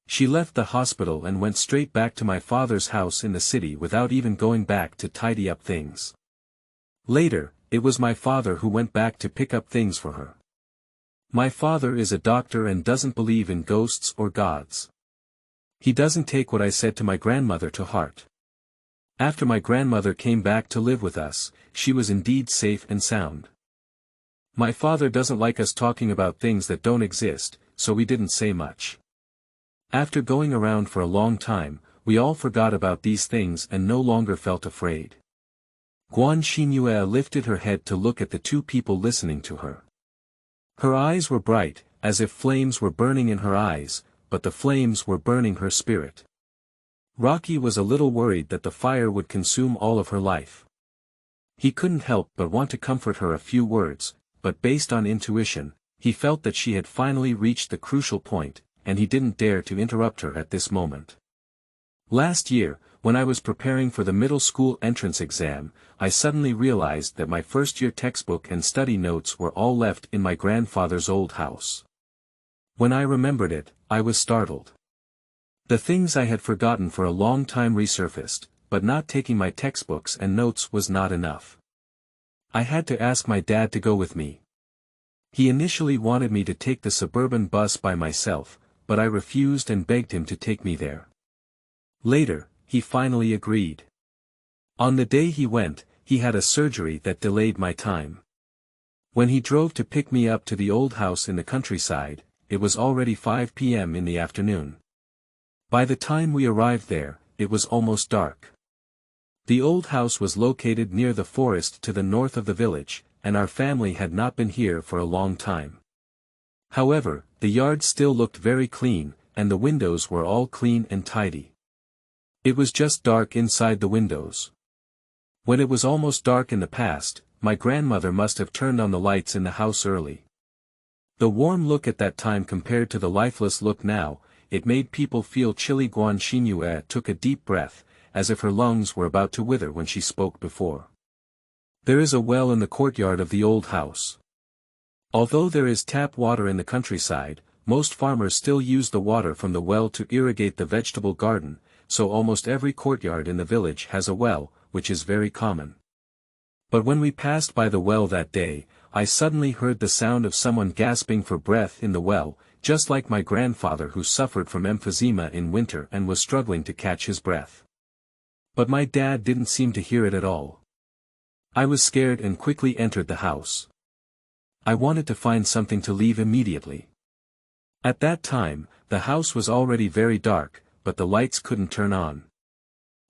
She left the hospital and went straight back to my father's house in the city without even going back to tidy up things. Later, it was my father who went back to pick up things for her. My father is a doctor and doesn't believe in ghosts or gods. He doesn't take what I said to my grandmother to heart. After my grandmother came back to live with us, she was indeed safe and sound. My father doesn't like us talking about things that don't exist, so we didn't say much. After going around for a long time, we all forgot about these things and no longer felt afraid. Guan Xinyue lifted her head to look at the two people listening to her. Her eyes were bright, as if flames were burning in her eyes, but the flames were burning her spirit. Rocky was a little worried that the fire would consume all of her life. He couldn't help but want to comfort her a few words, but based on intuition, he felt that she had finally reached the crucial point, and he didn't dare to interrupt her at this moment. Last year, when I was preparing for the middle school entrance exam, I suddenly realized that my first-year textbook and study notes were all left in my grandfather's old house. When I remembered it, I was startled. The things I had forgotten for a long time resurfaced, but not taking my textbooks and notes was not enough. I had to ask my dad to go with me. He initially wanted me to take the suburban bus by myself, but I refused and begged him to take me there. Later, he finally agreed. On the day he went, he had a surgery that delayed my time. When he drove to pick me up to the old house in the countryside, it was already 5 p.m. in the afternoon. By the time we arrived there, it was almost dark. The old house was located near the forest to the north of the village, and our family had not been here for a long time. However, the yard still looked very clean, and the windows were all clean and tidy. It was just dark inside the windows. When it was almost dark in the past, my grandmother must have turned on the lights in the house early. The warm look at that time compared to the lifeless look now, it made people feel chilly. Guan Xinyue took a deep breath, as if her lungs were about to wither when she spoke before. There is a well in the courtyard of the old house. Although there is tap water in the countryside, most farmers still use the water from the well to irrigate the vegetable garden, so almost every courtyard in the village has a well, which is very common. But when we passed by the well that day, I suddenly heard the sound of someone gasping for breath in the well, just like my grandfather who suffered from emphysema in winter and was struggling to catch his breath. But my dad didn't seem to hear it at all. I was scared and quickly entered the house. I wanted to find something to leave immediately. At that time, the house was already very dark, but the lights couldn't turn on.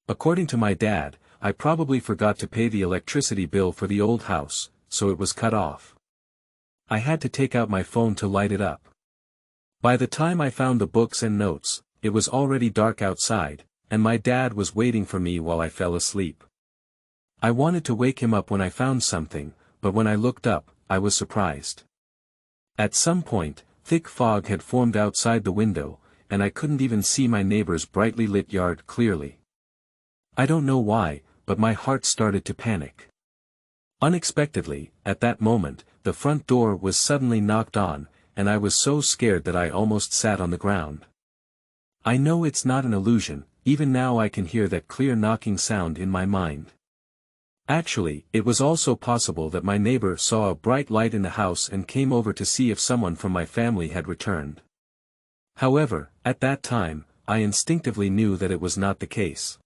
According to my dad, I probably forgot to pay the electricity bill for the old house, so it was cut off. I had to take out my phone to light it up. By the time I found the books and notes, it was already dark outside, and my dad was waiting for me while I fell asleep. I wanted to wake him up when I found something, but when I looked up, I was surprised. At some point, thick fog had formed outside the window, and I couldn't even see my neighbor's brightly lit yard clearly. I don't know why, but my heart started to panic. Unexpectedly, at that moment, the front door was suddenly knocked on, and I was so scared that I almost sat on the ground. I know it's not an illusion, even now I can hear that clear knocking sound in my mind. Actually, it was also possible that my neighbor saw a bright light in the house and came over to see if someone from my family had returned. However, at that time, I instinctively knew that it was not the case.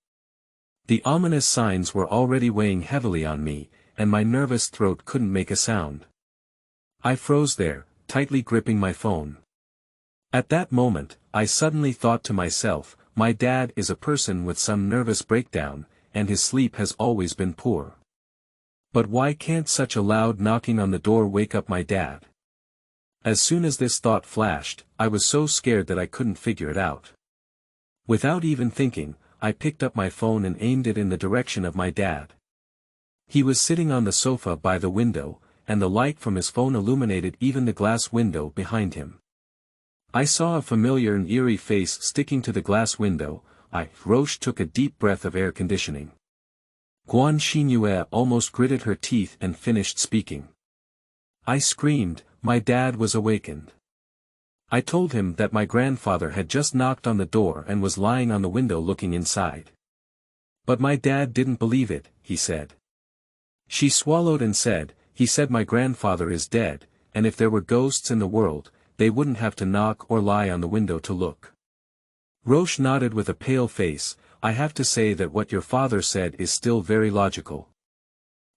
The ominous signs were already weighing heavily on me, and my nervous throat couldn't make a sound. I froze there, tightly gripping my phone. At that moment, I suddenly thought to myself, my dad is a person with some nervous breakdown, and his sleep has always been poor. But why can't such a loud knocking on the door wake up my dad? As soon as this thought flashed, I was so scared that I couldn't figure it out. Without even thinking, I picked up my phone and aimed it in the direction of my dad. He was sitting on the sofa by the window, and the light from his phone illuminated even the glass window behind him. I saw a familiar and eerie face sticking to the glass window. Roche took a deep breath of air conditioning. Guan Xingyue almost gritted her teeth and finished speaking. I screamed. My dad was awakened. I told him that my grandfather had just knocked on the door and was lying on the window looking inside. But my dad didn't believe it, he said. She swallowed and said, he said my grandfather is dead, and if there were ghosts in the world, they wouldn't have to knock or lie on the window to look. Roche nodded with a pale face. I have to say that what your father said is still very logical.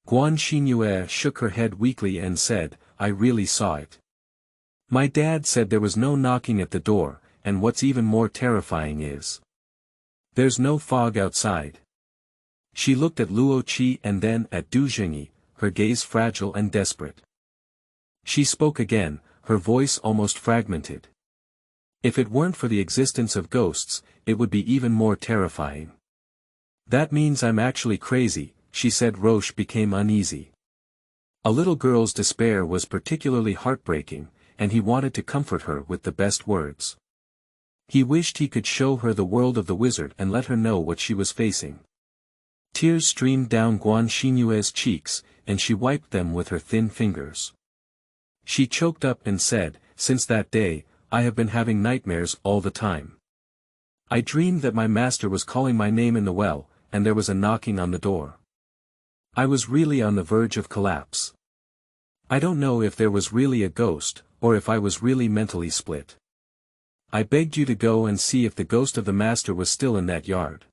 Guan Xingyue shook her head weakly and said, I really saw it. My dad said there was no knocking at the door, and what's even more terrifying is, there's no fog outside. She looked at Luo Qi and then at Zhengyi, her gaze fragile and desperate. She spoke again, her voice almost fragmented. If it weren't for the existence of ghosts, it would be even more terrifying. That means I'm actually crazy, she said. Roche became uneasy. A little girl's despair was particularly heartbreaking, and he wanted to comfort her with the best words. He wished he could show her the world of the wizard and let her know what she was facing. Tears streamed down Guan Xingyue's cheeks, and she wiped them with her thin fingers. She choked up and said, since that day, I have been having nightmares all the time. I dreamed that my master was calling my name in the well, and there was a knocking on the door. I was really on the verge of collapse. I don't know if there was really a ghost, or if I was really mentally split. I begged you to go and see if the ghost of the master was still in that yard.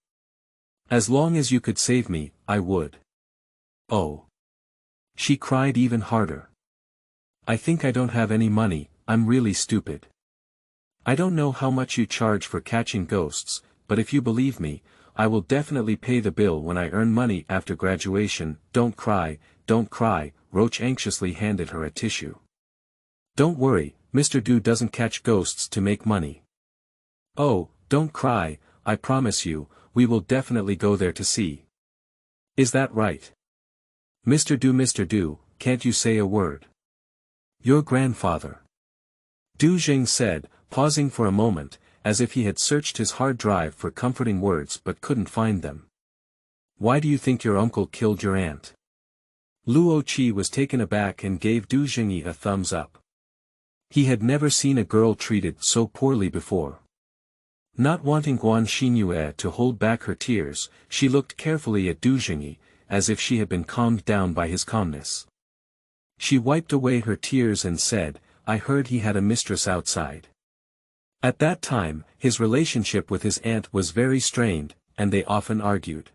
As long as you could save me, I would. Oh. She cried even harder. I think I don't have any money, I'm really stupid. I don't know how much you charge for catching ghosts, but if you believe me, I will definitely pay the bill when I earn money after graduation. Don't cry, Roche anxiously handed her a tissue. Don't worry, Mr. Du doesn't catch ghosts to make money. Oh, don't cry, I promise you, we will definitely go there to see. Is that right? Mr. Du, can't you say a word? Your grandfather. Du Zheng said, pausing for a moment, as if he had searched his hard drive for comforting words but couldn't find them. Why do you think your uncle killed your aunt? Luo Qi was taken aback and gave Du Zhengyi a thumbs up. He had never seen a girl treated so poorly before. Not wanting Guan Xingyue to hold back her tears, she looked carefully at Du Zhengyi, as if she had been calmed down by his calmness. She wiped away her tears and said, I heard he had a mistress outside. At that time, his relationship with his aunt was very strained, and they often argued.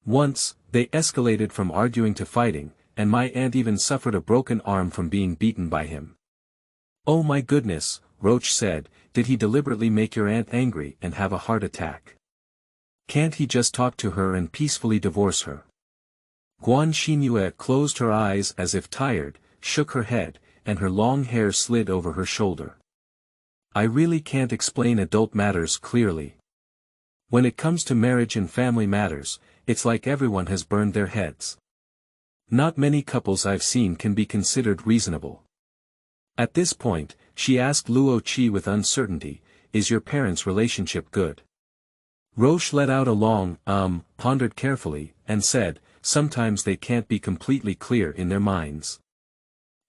Once, they escalated from arguing to fighting, and my aunt even suffered a broken arm from being beaten by him. Oh my goodness, Roche said, did he deliberately make your aunt angry and have a heart attack? Can't he just talk to her and peacefully divorce her? Guan Xingyue closed her eyes as if tired, shook her head, and her long hair slid over her shoulder. I really can't explain adult matters clearly. When it comes to marriage and family matters, it's like everyone has burned their heads. Not many couples I've seen can be considered reasonable. At this point, she asked Luo Qi with uncertainty, is your parents' relationship good? Roche let out a long, pondered carefully, and said, sometimes they can't be completely clear in their minds.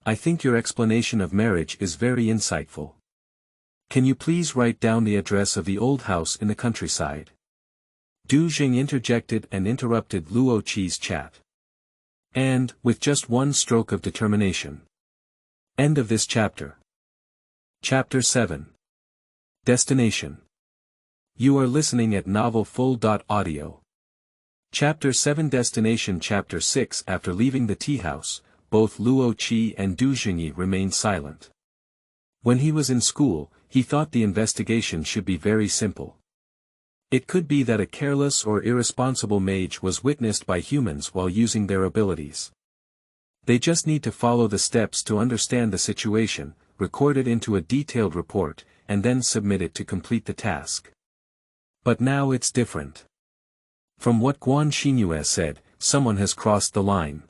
I think your explanation of marriage is very insightful. Can you please write down the address of the old house in the countryside? Du Zheng interjected and interrupted Luo Qi's chat. And, with just one stroke of determination. End of this chapter. Chapter 7. Destination. You are listening at novelfull.audio. Chapter 7 Destination. Chapter 6 After leaving the tea house, both Luo Qi and Du Zhengyi remained silent. When he was in school, he thought the investigation should be very simple. It could be that a careless or irresponsible mage was witnessed by humans while using their abilities. They just need to follow the steps to understand the situation, record it into a detailed report, and then submit it to complete the task. But now it's different. From what Guan Xingyue said, someone has crossed the line.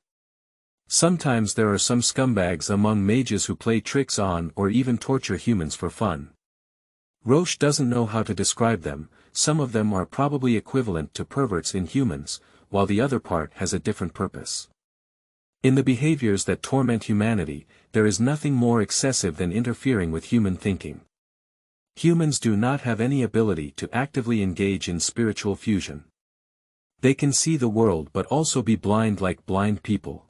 Sometimes there are some scumbags among mages who play tricks on or even torture humans for fun. Roche doesn't know how to describe them. Some of them are probably equivalent to perverts in humans, while the other part has a different purpose. In the behaviors that torment humanity, there is nothing more excessive than interfering with human thinking. Humans do not have any ability to actively engage in spiritual fusion. They can see the world but also be blind like blind people.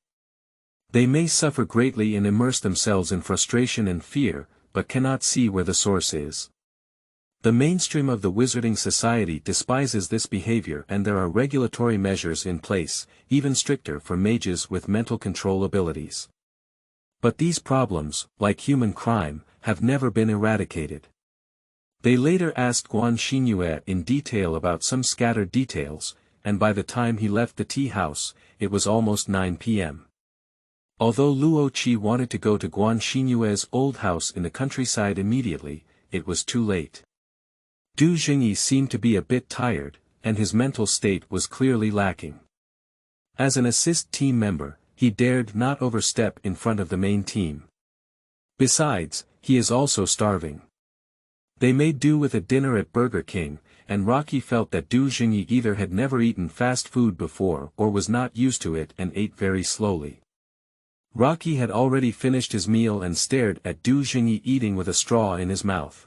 They may suffer greatly and immerse themselves in frustration and fear, but cannot see where the source is. The mainstream of the wizarding society despises this behavior, and there are regulatory measures in place, even stricter for mages with mental control abilities. But these problems, like human crime, have never been eradicated. They later asked Guan Xingyue in detail about some scattered details, and by the time he left the tea house, it was almost 9 p.m. Although Luo Qi wanted to go to Guan Xingyue's old house in the countryside immediately, it was too late. Zhengyi seemed to be a bit tired, and his mental state was clearly lacking. As an assist team member, he dared not overstep in front of the main team. Besides, he is also starving. They made do with a dinner at Burger King, and Rocky felt that Zhengyi either had never eaten fast food before or was not used to it and ate very slowly. Rocky had already finished his meal and stared at Zhengyi eating with a straw in his mouth.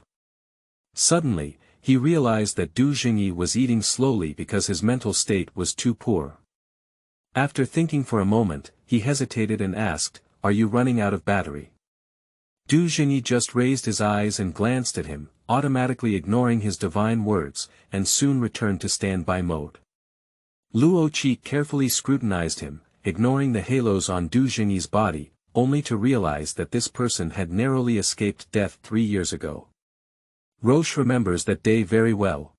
Suddenly, he realized that Zhengyi was eating slowly because his mental state was too poor. After thinking for a moment, he hesitated and asked, "Are you running out of battery?" Zhengyi just raised his eyes and glanced at him, automatically ignoring his divine words, and soon returned to standby mode. Luo Qi carefully scrutinized him, ignoring the halos on Zhengyi's body, only to realize that this person had narrowly escaped death 3 years ago. Roche remembers that day very well.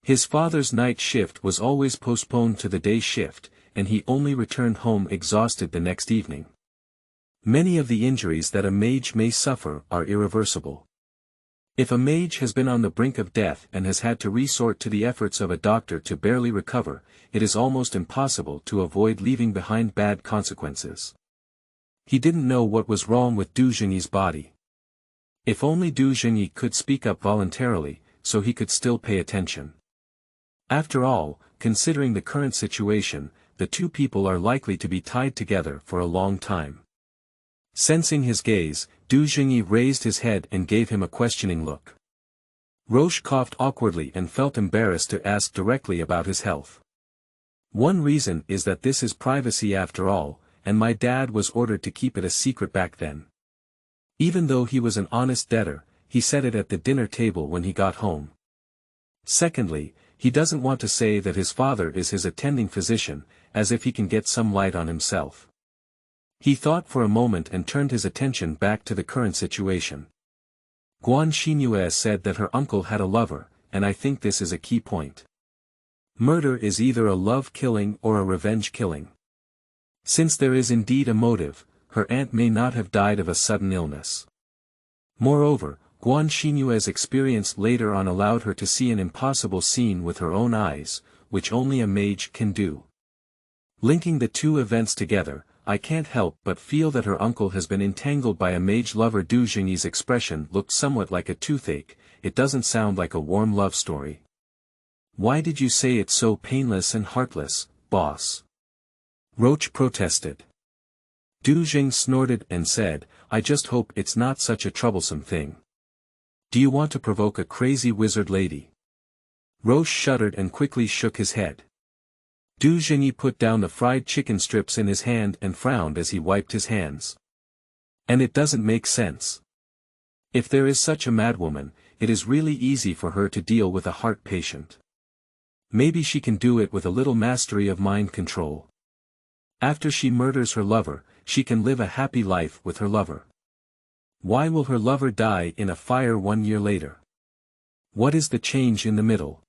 His father's night shift was always postponed to the day shift, and he only returned home exhausted the next evening. Many of the injuries that a mage may suffer are irreversible. If a mage has been on the brink of death and has had to resort to the efforts of a doctor to barely recover, it is almost impossible to avoid leaving behind bad consequences. He didn't know what was wrong with Zhengyi's body. If only Zhengyi could speak up voluntarily, so he could still pay attention. After all, considering the current situation, the two people are likely to be tied together for a long time. Sensing his gaze, Zhengyi raised his head and gave him a questioning look. Roche coughed awkwardly and felt embarrassed to ask directly about his health. "One reason is that this is privacy after all, and my dad was ordered to keep it a secret back then. Even though he was an honest debtor, he said it at the dinner table when he got home. Secondly, he doesn't want to say that his father is his attending physician, as if he can get some light on himself." He thought for a moment and turned his attention back to the current situation. Guan Xingyue said that her uncle had a lover, and I think this is a key point. Murder is either a love killing or a revenge killing. Since there is indeed a motive, her aunt may not have died of a sudden illness. Moreover, Guan Xingyue's experience later on allowed her to see an impossible scene with her own eyes, which only a mage can do. Linking the two events together, I can't help but feel that her uncle has been entangled by a mage lover. Zhengyi's expression looked somewhat like a toothache. It doesn't sound like a warm love story. "Why did you say it so painless and heartless, boss?" Roche protested. Zhengyi snorted and said, "I just hope it's not such a troublesome thing. Do you want to provoke a crazy wizard lady?" Roche shuddered and quickly shook his head. Zhengyi put down the fried chicken strips in his hand and frowned as he wiped his hands. "And it doesn't make sense. If there is such a madwoman, it is really easy for her to deal with a heart patient. Maybe she can do it with a little mastery of mind control. After she murders her lover, she can live a happy life with her lover. Why will her lover die in a fire 1 year later? What is the change in the middle?"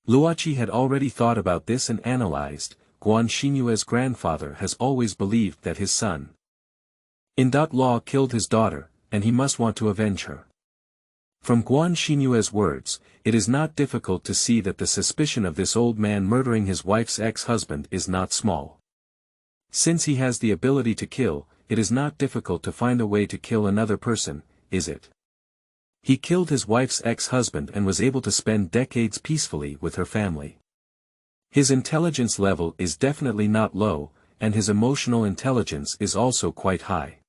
Luo Qi had already thought about this and analyzed. Guan Xingyue's grandfather has always believed that his son-in-law killed his daughter, and he must want to avenge her. From Guan Xingyue's words, it is not difficult to see that the suspicion of this old man murdering his wife's ex-husband is not small. Since he has the ability to kill, it is not difficult to find a way to kill another person, is it? He killed his wife's ex-husband and was able to spend decades peacefully with her family. His intelligence level is definitely not low, and his emotional intelligence is also quite high.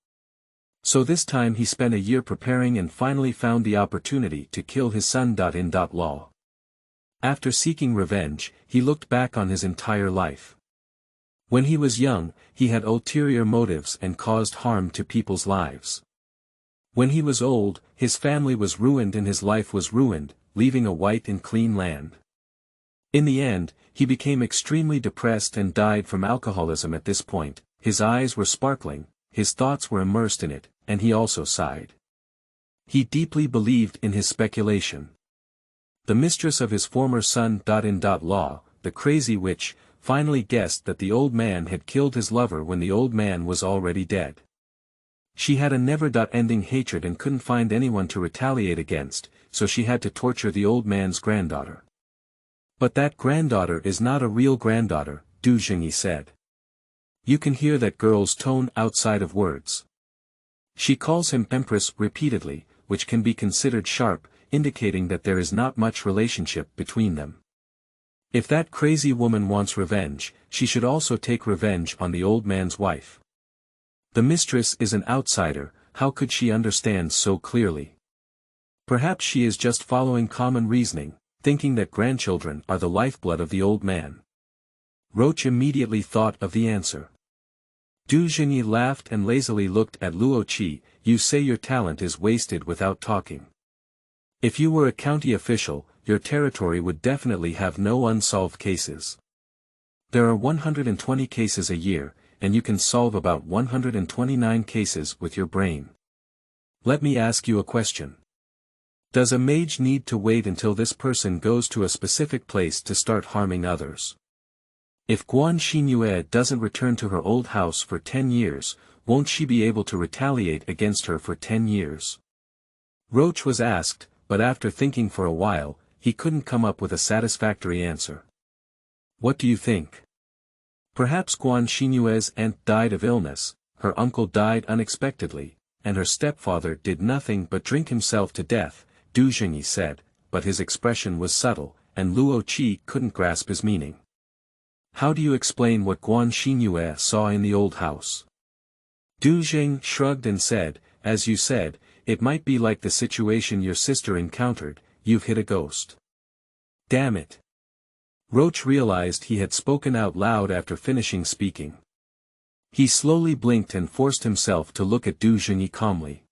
So this time he spent a year preparing and finally found the opportunity to kill his son. In law. After seeking revenge, he looked back on his entire life. When he was young, he had ulterior motives and caused harm to people's lives. When he was old, his family was ruined and his life was ruined, leaving a white and clean land. In the end, he became extremely depressed and died from alcoholism. At this point, his eyes were sparkling, his thoughts were immersed in it, and he also sighed. He deeply believed in his speculation. The mistress of his former son. In law, the crazy witch, finally guessed that the old man had killed his lover when the old man was already dead. She had a never-ending hatred and couldn't find anyone to retaliate against, so she had to torture the old man's granddaughter. But that granddaughter is not a real granddaughter, Zhengyi said. You can hear that girl's tone outside of words. She calls him Empress repeatedly, which can be considered sharp, indicating that there is not much relationship between them. If that crazy woman wants revenge, she should also take revenge on the old man's wife. The mistress is an outsider, how could she understand so clearly? Perhaps she is just following common reasoning, thinking that grandchildren are the lifeblood of the old man. Roche immediately thought of the answer. Zhengyi laughed and lazily looked at Luo Qi. You say your talent is wasted without talking. If you were a county official, your territory would definitely have no unsolved cases. There are 120 cases a year, and you can solve about 129 cases with your brain. Let me ask you a question. Does a mage need to wait until this person goes to a specific place to start harming others? If Guan Xinyue doesn't return to her old house for 10 years, won't she be able to retaliate against her for 10 years? Roche was asked, but after thinking for a while, he couldn't come up with a satisfactory answer. What do you think? Perhaps Guan Xinyue's aunt died of illness, her uncle died unexpectedly, and her stepfather did nothing but drink himself to death, Zhengyi said, but his expression was subtle, and Luo Qi couldn't grasp his meaning. How do you explain what Guan Xinyue saw in the old house? Zhengyi shrugged and said, as you said, it might be like the situation your sister encountered, you've hit a ghost. Damn it. Roche realized he had spoken out loud after finishing speaking. He slowly blinked and forced himself to look at Zhengyi calmly.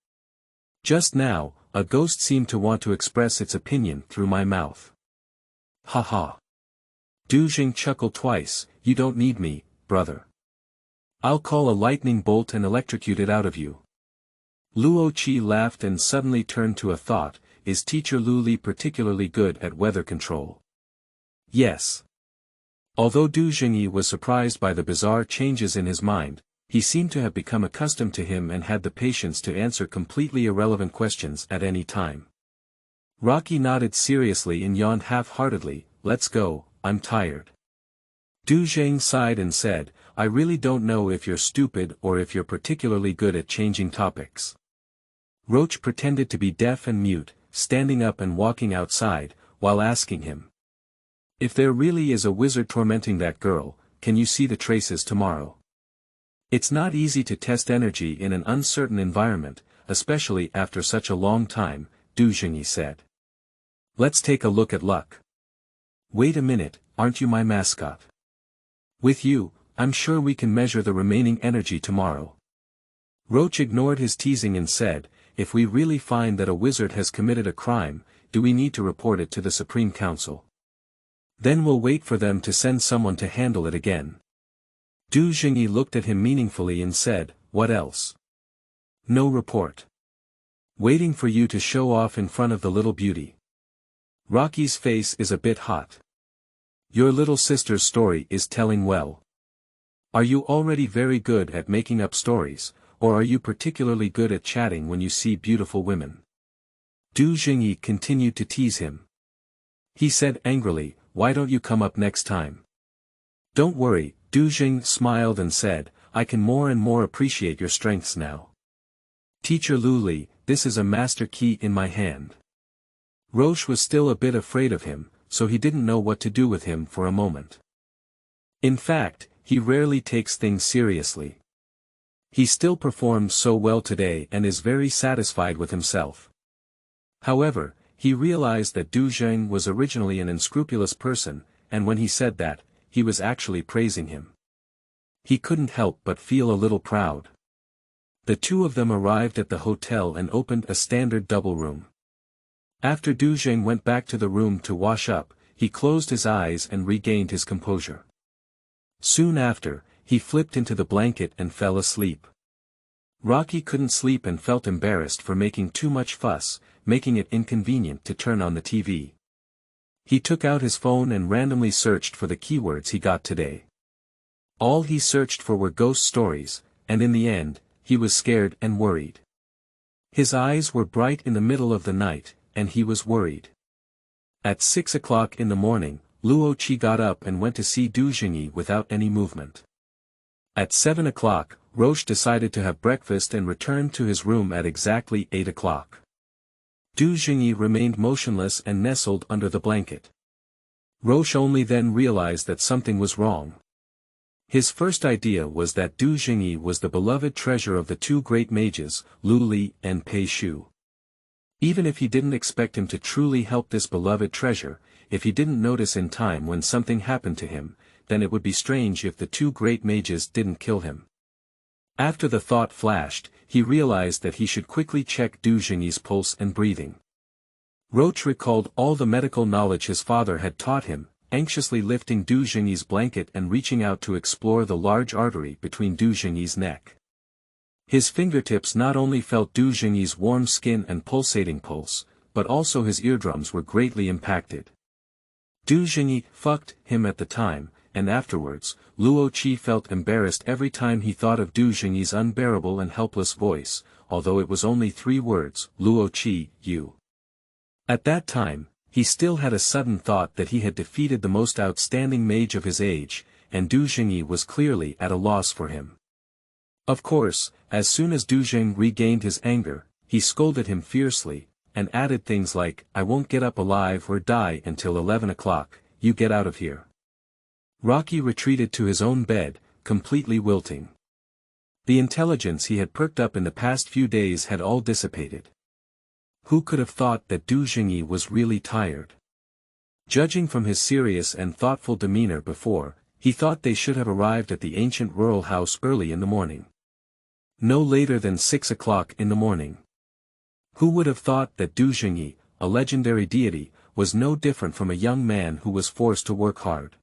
Just now, a ghost seemed to want to express its opinion through my mouth. Ha ha. Zhengyi chuckled twice, you don't need me, brother. I'll call a lightning bolt and electrocute it out of you. Luo Qi laughed and suddenly turned to a thought, is Teacher Lu Li particularly good at weather control? Yes. Although Zhengyi was surprised by the bizarre changes in his mind, he seemed to have become accustomed to him and had the patience to answer completely irrelevant questions at any time. Rocky nodded seriously and yawned half-heartedly, let's go, I'm tired. Zhengyi sighed and said, I really don't know if you're stupid or if you're particularly good at changing topics. Roche pretended to be deaf and mute, standing up and walking outside, while asking him. If there really is a wizard tormenting that girl, can you see the traces tomorrow? It's not easy to test energy in an uncertain environment, especially after such a long time, Zhengyi said. Let's take a look at luck. Wait a minute, aren't you my mascot? With you, I'm sure we can measure the remaining energy tomorrow. Roche ignored his teasing and said, if we really find that a wizard has committed a crime, do we need to report it to the Supreme Council? Then we'll wait for them to send someone to handle it again. Zhengyi looked at him meaningfully and said, what else? No report. Waiting for you to show off in front of the little beauty. Rocky's face is a bit hot. Your little sister's story is telling well. Are you already very good at making up stories, or are you particularly good at chatting when you see beautiful women? Zhengyi continued to tease him. He said angrily, why don't you come up next time? Don't worry, Zhengyi smiled and said, I can more and more appreciate your strengths now. Teacher Lu Li, this is a master key in my hand. Roche was still a bit afraid of him, so he didn't know what to do with him for a moment. In fact, he rarely takes things seriously. He still performed so well today and is very satisfied with himself. However, he realized that Du Zheng was originally an unscrupulous person, and when he said that, he was actually praising him. He couldn't help but feel a little proud. The two of them arrived at the hotel and opened a standard double room. After Du Zheng went back to the room to wash up, he closed his eyes and regained his composure. Soon after, he flipped into the blanket and fell asleep. Rocky couldn't sleep and felt embarrassed for making too much fuss, making it inconvenient to turn on the TV. He took out his phone and randomly searched for the keywords he got today. All he searched for were ghost stories, and in the end, he was scared and worried. His eyes were bright in the middle of the night, and he was worried. At 6 o'clock in the morning, Luo Qi got up and went to see Du Zhengyi without any movement. At 7 o'clock, Roche decided to have breakfast and returned to his room at exactly 8 o'clock. Du Zhengyi remained motionless and nestled under the blanket. Roche only then realized that something was wrong. His first idea was that Du Zhengyi was the beloved treasure of the two great mages, Lu Li and Pei Shu. Even if he didn't expect him to truly help this beloved treasure, if he didn't notice in time when something happened to him, then it would be strange if the two great mages didn't kill him. After the thought flashed, he realized that he should quickly check Du Zhengyi's pulse and breathing. Roche recalled all the medical knowledge his father had taught him, anxiously lifting Du Zhengyi's blanket and reaching out to explore the large artery between Du Zhengyi's neck. His fingertips not only felt Du Zhengyi's warm skin and pulsating pulse, but also his eardrums were greatly impacted. Du Zhengyi fucked him at the time, and afterwards, Luo Qi felt embarrassed every time he thought of Du Zhengyi's unbearable and helpless voice, although it was only 3 words, Luo Qi, you. At that time, he still had a sudden thought that he had defeated the most outstanding mage of his age, and Du Zhengyi was clearly at a loss for him. Of course, as soon as Du Zheng regained his anger, he scolded him fiercely, and added things like, I won't get up alive or die until 11 o'clock, you get out of here. Rocky retreated to his own bed, completely wilting. The intelligence he had perked up in the past few days had all dissipated. Who could have thought that Du Zhengyi was really tired? Judging from his serious and thoughtful demeanor before, he thought they should have arrived at the ancient rural house early in the morning. No later than 6 o'clock in the morning. Who would have thought that Du Zhengyi, a legendary deity, was no different from a young man who was forced to work hard.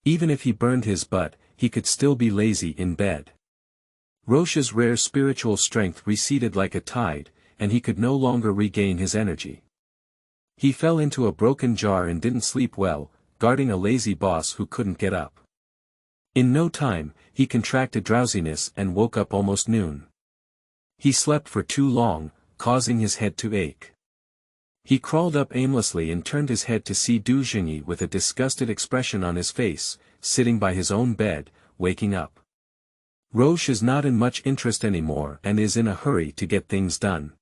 Even if he burned his butt, he could still be lazy in bed. Roche's rare spiritual strength receded like a tide, and he could no longer regain his energy. He fell into a broken jar and didn't sleep well, guarding a lazy boss who couldn't get up. In no time, he contracted drowsiness and woke up almost noon. He slept for too long, causing his head to ache. He crawled up aimlessly and turned his head to see Du Zhengyi with a disgusted expression on his face, sitting by his own bed, waking up. Roche is not in much interest anymore and is in a hurry to get things done.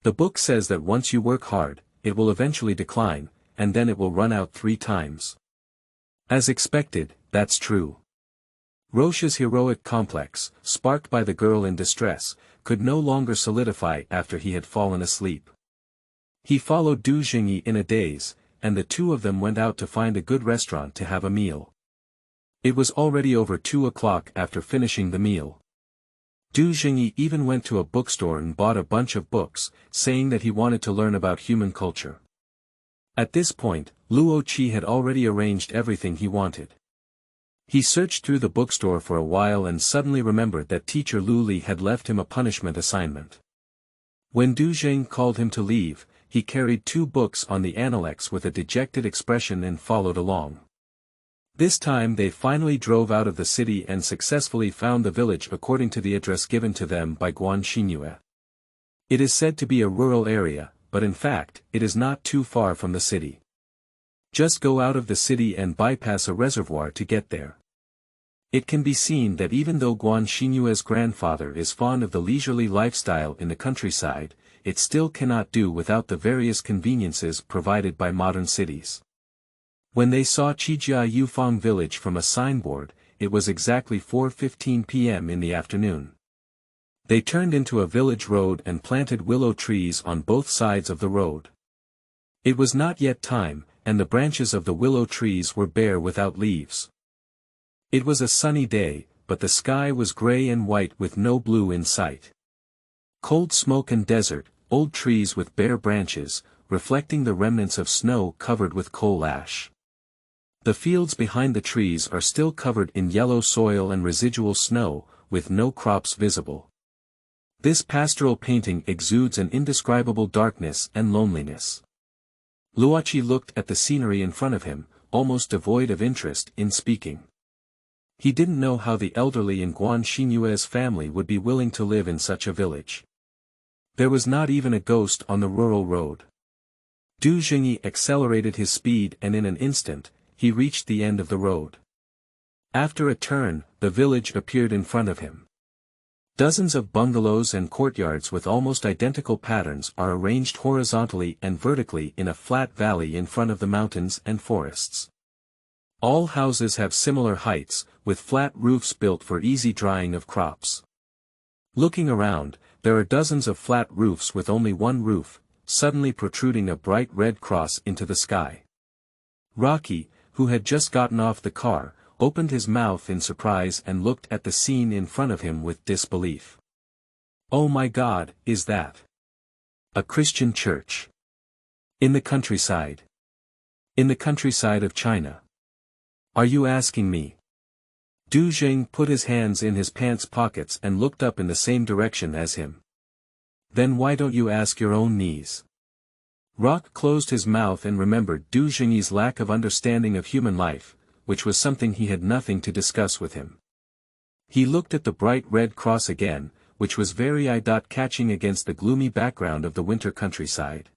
The book says that once you work hard, it will eventually decline, and then it will run out 3 times. As expected, that's true. Roche's heroic complex, sparked by the girl in distress, could no longer solidify after he had fallen asleep. He followed Du Zhengyi in a daze, and the two of them went out to find a good restaurant to have a meal. It was already over 2 o'clock after finishing the meal. Du Zhengyi even went to a bookstore and bought a bunch of books, saying that he wanted to learn about human culture. At this point, Luo Qi had already arranged everything he wanted. He searched through the bookstore for a while and suddenly remembered that teacher Lu Li had left him a punishment assignment. When Du Zheng called him to leave, he carried 2 books on the Analects with a dejected expression and followed along. This time they finally drove out of the city and successfully found the village according to the address given to them by Guan Xinyue. It is said to be a rural area, but in fact, it is not too far from the city. Just go out of the city and bypass a reservoir to get there. It can be seen that even though Guan Xinyue's grandfather is fond of the leisurely lifestyle in the countryside, it still cannot do without the various conveniences provided by modern cities. When they saw Qijia Yufang village from a signboard, it was exactly 4:15 p.m. in the afternoon. They turned into a village road and planted willow trees on both sides of the road. It was not yet time, and the branches of the willow trees were bare without leaves. It was a sunny day, but the sky was gray and white with no blue in sight. Cold smoke and desert, old trees with bare branches, reflecting the remnants of snow covered with coal ash. The fields behind the trees are still covered in yellow soil and residual snow, with no crops visible. This pastoral painting exudes an indescribable darkness and loneliness. Luo Qi looked at the scenery in front of him, almost devoid of interest in speaking. He didn't know how the elderly in Guan Xinyue's family would be willing to live in such a village. There was not even a ghost on the rural road. Zhengyi accelerated his speed and in an instant, he reached the end of the road. After a turn, the village appeared in front of him. Dozens of bungalows and courtyards with almost identical patterns are arranged horizontally and vertically in a flat valley in front of the mountains and forests. All houses have similar heights, with flat roofs built for easy drying of crops. Looking around, there are dozens of flat roofs with only one roof, suddenly protruding a bright red cross into the sky. Roche, who had just gotten off the car, opened his mouth in surprise and looked at the scene in front of him with disbelief. Oh my God, is that a Christian church? In the countryside? In the countryside of China? Are you asking me? Zhengyi put his hands in his pants pockets and looked up in the same direction as him. Then why don't you ask your own niece? Roche closed his mouth and remembered Zhengyi's lack of understanding of human life, which was something he had nothing to discuss with him. He looked at the bright red cross again, which was very eye-catching against the gloomy background of the winter countryside.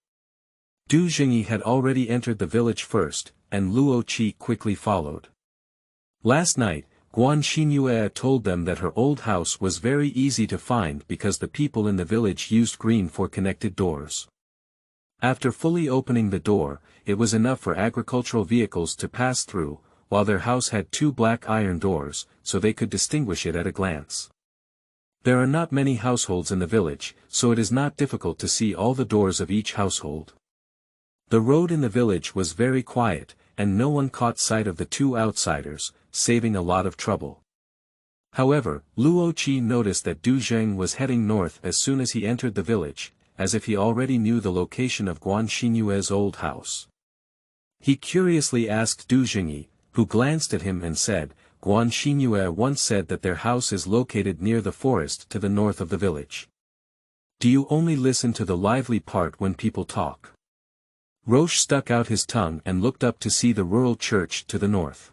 Zhengyi had already entered the village first, and Luo Qi quickly followed. Last night, Guan Xinyue told them that her old house was very easy to find because the people in the village used green for connected doors. After fully opening the door, it was enough for agricultural vehicles to pass through, while their house had two black iron doors, so they could distinguish it at a glance. There are not many households in the village, so it is not difficult to see all the doors of each household. The road in the village was very quiet, and no one caught sight of the two outsiders, saving a lot of trouble. However, Luo Qi noticed that Zhengyi was heading north as soon as he entered the village, as if he already knew the location of Guan Xinyue's old house. He curiously asked Zhengyi, who glanced at him and said, Guan Xinyue once said that their house is located near the forest to the north of the village. Do you only listen to the lively part when people talk? Roche stuck out his tongue and looked up to see the rural church to the north.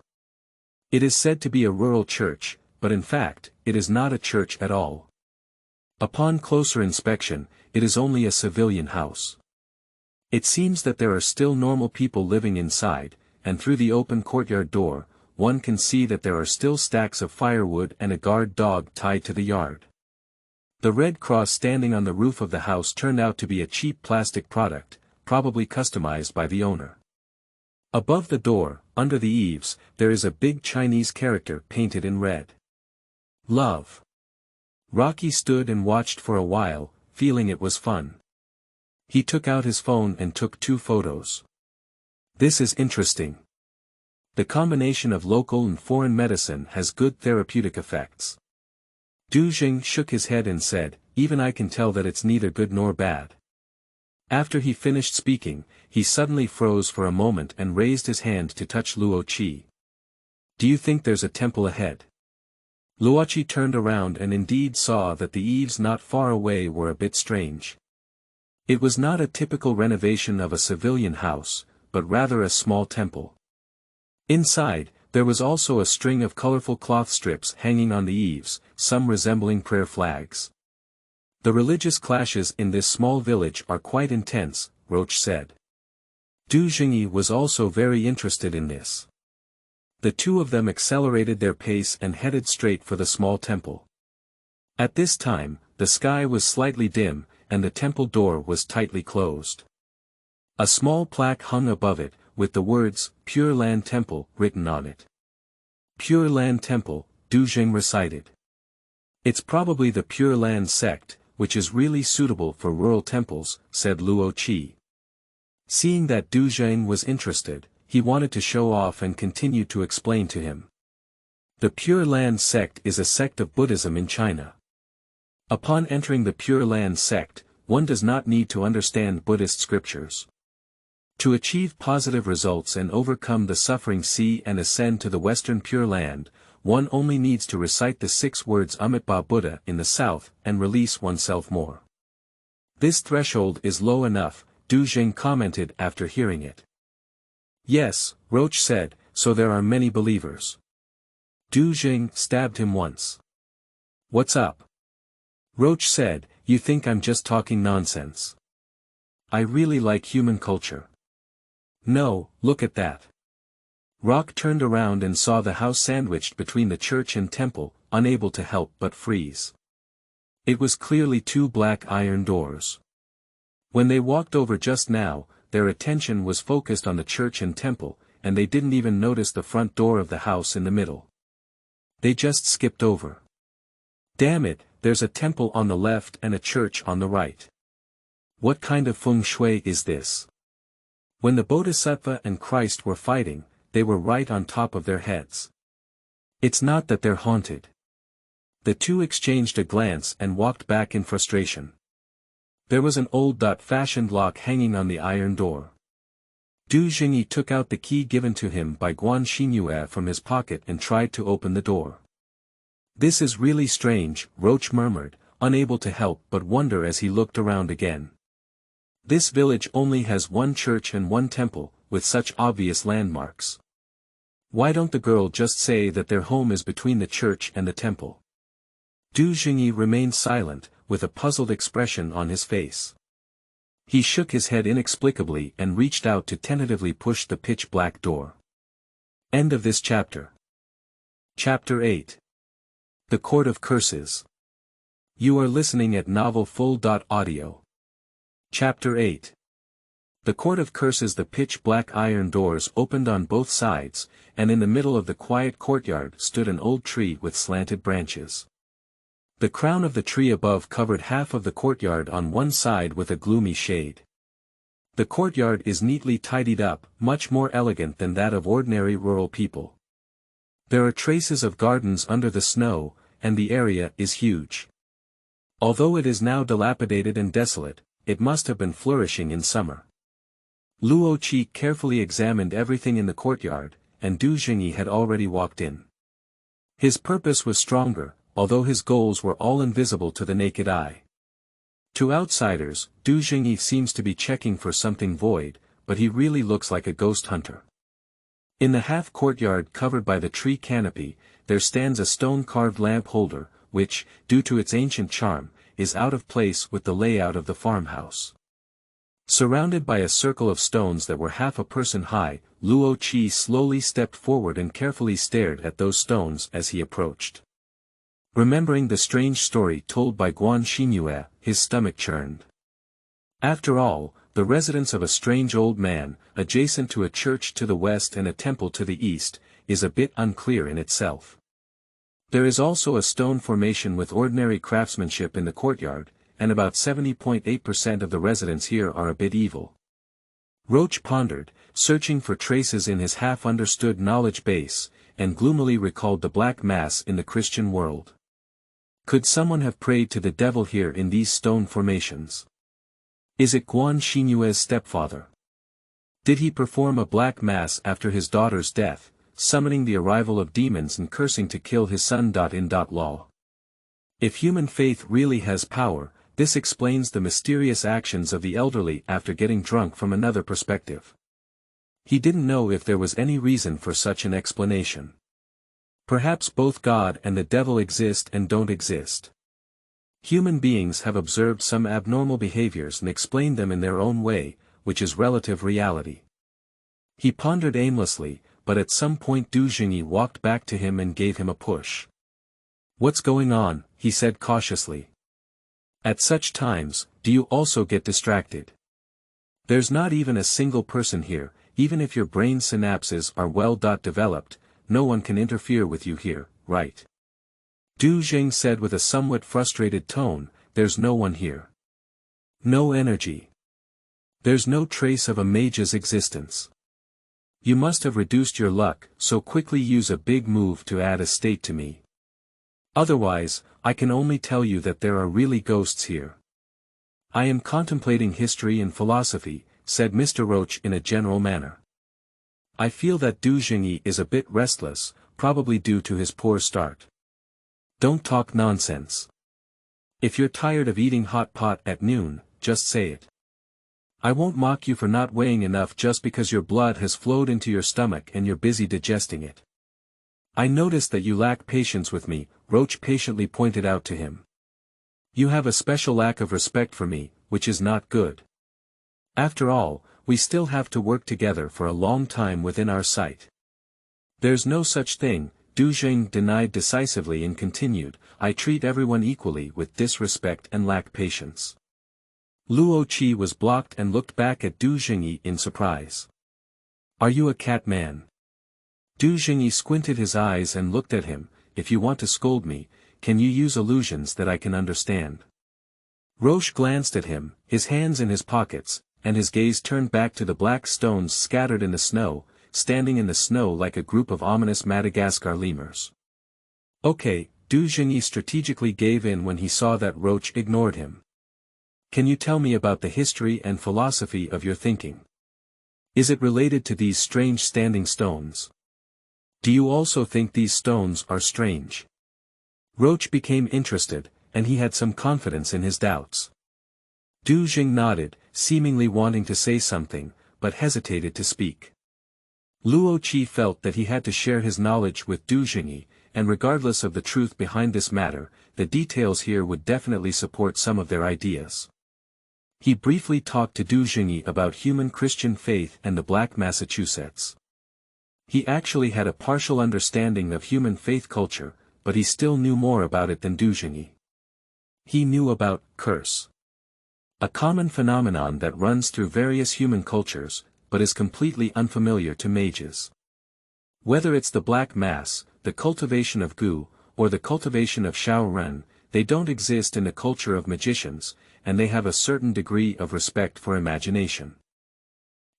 It is said to be a rural church, but in fact, it is not a church at all. Upon closer inspection, it is only a civilian house. It seems that there are still normal people living inside, and through the open courtyard door, one can see that there are still stacks of firewood and a guard dog tied to the yard. The red cross standing on the roof of the house turned out to be a cheap plastic product, probably customized by the owner. Above the door, under the eaves, there is a big Chinese character painted in red. Love. Roche stood and watched for a while, feeling it was fun. He took out his phone and took 2 photos. This is interesting. The combination of local and foreign medicine has good therapeutic effects. Zhengyi shook his head and said, even I can tell that it's neither good nor bad. After he finished speaking, he suddenly froze for a moment and raised his hand to touch Luo Qi. Do you think there's a temple ahead? Luo Qi turned around and indeed saw that the eaves not far away were a bit strange. It was not a typical renovation of a civilian house, but rather a small temple. Inside, there was also a string of colorful cloth strips hanging on the eaves, some resembling prayer flags. The religious clashes in this small village are quite intense, Roche said. Zhengyi was also very interested in this. The two of them accelerated their pace and headed straight for the small temple. At this time, the sky was slightly dim, and the temple door was tightly closed. A small plaque hung above it, with the words, Pure Land Temple, written on it. Pure Land Temple, Du Zheng recited. It's probably the Pure Land sect, which is really suitable for rural temples, said Luo Qi. Seeing that Du Zheng was interested, he wanted to show off and continued to explain to him. The Pure Land sect is a sect of Buddhism in China. Upon entering the Pure Land sect, one does not need to understand Buddhist scriptures. To achieve positive results and overcome the suffering sea and ascend to the Western Pure Land, one only needs to recite the 6 words Amitabha Buddha in the south and release oneself more. This threshold is low enough, Du Zheng commented after hearing it. Yes, Roche said, so there are many believers. Du Zheng stabbed him once. What's up? Roche said, you think I'm just talking nonsense. I really like human culture. No, look at that. Roche turned around and saw the house sandwiched between the church and temple, unable to help but freeze. It was clearly 2 black iron doors. When they walked over just now, their attention was focused on the church and temple, and they didn't even notice the front door of the house in the middle. They just skipped over. Damn it, there's a temple on the left and a church on the right. What kind of feng shui is this? When the Bodhisattva and Christ were fighting, they were right on top of their heads. It's not that they're haunted. The two exchanged a glance and walked back in frustration. There was an old-fashioned lock hanging on the iron door. Du Zhengyi took out the key given to him by Guan Xinyue from his pocket and tried to open the door. This is really strange, Roche murmured, unable to help but wonder as he looked around again. This village only has 1 church and 1 temple, with such obvious landmarks. Why don't the girl just say that their home is between the church and the temple? Du Zhengyi remained silent, with a puzzled expression on his face. He shook his head inexplicably and reached out to tentatively push the pitch-black door. End of this chapter. Chapter 8. The Court of Curses. You are listening at novelfull.audio. Chapter 8. The Court of Curses. The pitch-black iron doors opened on both sides, and in the middle of the quiet courtyard stood an old tree with slanted branches. The crown of the tree above covered half of the courtyard on one side with a gloomy shade. The courtyard is neatly tidied up, much more elegant than that of ordinary rural people. There are traces of gardens under the snow, and the area is huge. Although it is now dilapidated and desolate, it must have been flourishing in summer. Luo Qi carefully examined everything in the courtyard, and Du Zhengyi had already walked in. His purpose was stronger, although his goals were all invisible to the naked eye. To outsiders, Du Zhengyi seems to be checking for something void, but he really looks like a ghost hunter. In the half-courtyard covered by the tree canopy, there stands a stone-carved lamp holder, which, due to its ancient charm, is out of place with the layout of the farmhouse. Surrounded by a circle of stones that were half a person high, Luo Qi slowly stepped forward and carefully stared at those stones as he approached. Remembering the strange story told by Guan Xinyue, his stomach churned. After all, the residence of a strange old man, adjacent to a church to the west and a temple to the east, is a bit unclear in itself. There is also a stone formation with ordinary craftsmanship in the courtyard, and about 70.8% of the residents here are a bit evil. Roche pondered, searching for traces in his half-understood knowledge base, and gloomily recalled the Black Mass in the Christian world. Could someone have prayed to the devil here in these stone formations? Is it Guan Xinyue's stepfather? Did he perform a Black Mass after his daughter's death, summoning the arrival of demons and cursing to kill his son? Law. If human faith really has power, this explains the mysterious actions of the elderly after getting drunk from another perspective. He didn't know if there was any reason for such an explanation. Perhaps both God and the devil exist and don't exist. Human beings have observed some abnormal behaviors and explained them in their own way, which is relative reality. He pondered aimlessly, but at some point Zhengyi walked back to him and gave him a push. "What's going on?" he said cautiously. "At such times, do you also get distracted? There's not even a single person here, even if your brain synapses are well developed, no one can interfere with you here, right?" Zhengyi said with a somewhat frustrated tone, "There's no one here. No energy. There's no trace of a mage's existence. You must have reduced your luck, so quickly use a big move to add a state to me. Otherwise, I can only tell you that there are really ghosts here." "I am contemplating history and philosophy," said Mr. Roche in a general manner. "I feel that Zhengyi is a bit restless, probably due to his poor start." "Don't talk nonsense. If you're tired of eating hot pot at noon, just say it. I won't mock you for not weighing enough just because your blood has flowed into your stomach and you're busy digesting it." "I notice that you lack patience with me," Roche patiently pointed out to him. "You have a special lack of respect for me, which is not good. After all, we still have to work together for a long time within our sight." "There's no such thing," Zhengyi denied decisively and continued, "I treat everyone equally with disrespect and lack patience." Luo Qi was blocked and looked back at Zhengyi in surprise. "Are you a cat man?" Zhengyi squinted his eyes and looked at him. "If you want to scold me, can you use allusions that I can understand?" Roche glanced at him, his hands in his pockets, and his gaze turned back to the black stones scattered in the snow, standing in the snow like a group of ominous Madagascar lemurs. "Okay," Zhengyi strategically gave in when he saw that Roche ignored him. "Can you tell me about the history and philosophy of your thinking? Is it related to these strange standing stones? Do you also think these stones are strange?" Roche became interested, and he had some confidence in his doubts. Zhengyi nodded, seemingly wanting to say something, but hesitated to speak. Luo Qi felt that he had to share his knowledge with Zhengyi, and regardless of the truth behind this matter, the details here would definitely support some of their ideas. He briefly talked to Zhengyi about human Christian faith and the Black Massachusetts. He actually had a partial understanding of human faith culture, but he still knew more about it than Zhengyi. He knew about curse, a common phenomenon that runs through various human cultures, but is completely unfamiliar to mages. Whether it's the Black Mass, the cultivation of Gu, or the cultivation of Shaoren, they don't exist in the culture of magicians, and they have a certain degree of respect for imagination.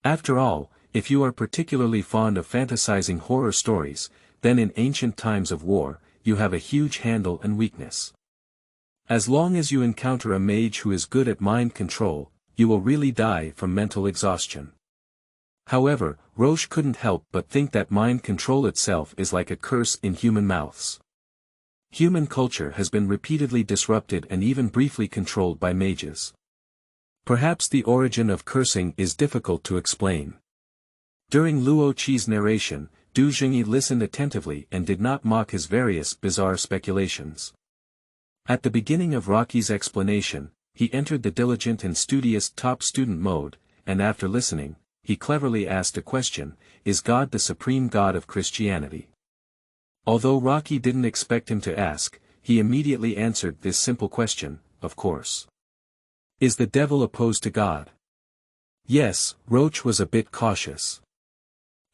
After all, if you are particularly fond of fantasizing horror stories, then in ancient times of war, you have a huge handle and weakness. As long as you encounter a mage who is good at mind control, you will really die from mental exhaustion. However, Roche couldn't help but think that mind control itself is like a curse in human mouths. Human culture has been repeatedly disrupted and even briefly controlled by mages. Perhaps the origin of cursing is difficult to explain. During Luo Qi's narration, Zhengyi listened attentively and did not mock his various bizarre speculations. At the beginning of Rocky's explanation, he entered the diligent and studious top student mode, and after listening, he cleverly asked a question: is God the supreme God of Christianity? Although Rocky didn't expect him to ask, he immediately answered this simple question: of course. Is the devil opposed to God? Yes, Roche was a bit cautious.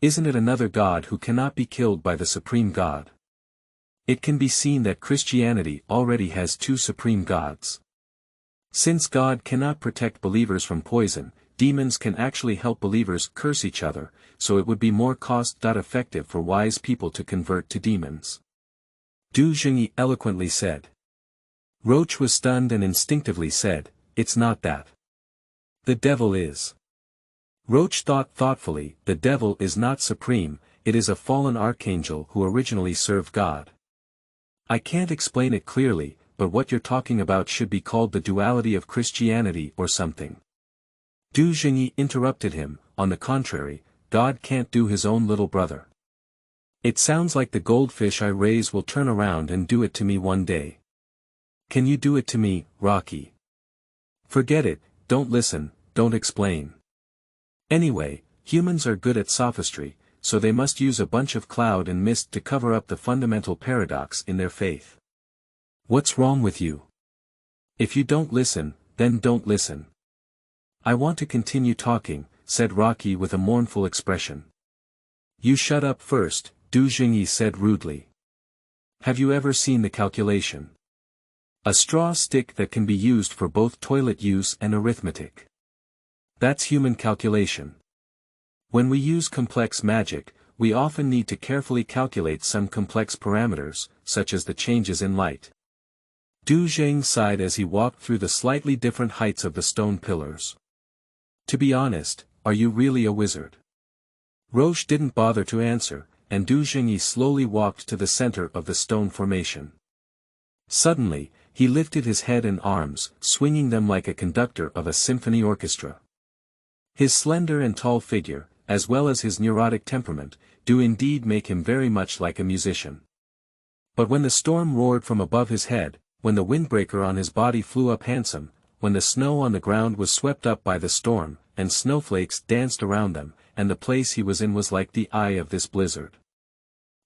Isn't it another God who cannot be killed by the supreme God? It can be seen that Christianity already has two supreme gods. Since God cannot protect believers from poison, demons can actually help believers curse each other, so it would be more cost-effective for wise people to convert to demons. Zhengyi eloquently said. Roche was stunned and instinctively said, it's not that. The devil is. Roche thought thoughtfully, the devil is not supreme, it is a fallen archangel who originally served God. I can't explain it clearly, but what you're talking about should be called the duality of Christianity or something. Zhengyi interrupted him, on the contrary, God can't do his own little brother. It sounds like the goldfish I raise will turn around and do it to me one day. Can you do it to me, Rocky? Forget it, don't listen, don't explain. Anyway, humans are good at sophistry, so they must use a bunch of cloud and mist to cover up the fundamental paradox in their faith. What's wrong with you? If you don't listen, then don't listen. I want to continue talking, said Roche with a mournful expression. You shut up first, Zhengyi said rudely. Have you ever seen the calculation? A straw stick that can be used for both toilet use and arithmetic. That's human calculation. When we use complex magic, we often need to carefully calculate some complex parameters, such as the changes in light. Zhengyi sighed as he walked through the slightly different heights of the stone pillars. To be honest, are you really a wizard? Roche didn't bother to answer, and Zhengyi slowly walked to the center of the stone formation. Suddenly, he lifted his head and arms, swinging them like a conductor of a symphony orchestra. His slender and tall figure, as well as his neurotic temperament, do indeed make him very much like a musician. But when the storm roared from above his head, when the windbreaker on his body flew up handsome, when the snow on the ground was swept up by the storm, and snowflakes danced around them, and the place he was in was like the eye of this blizzard.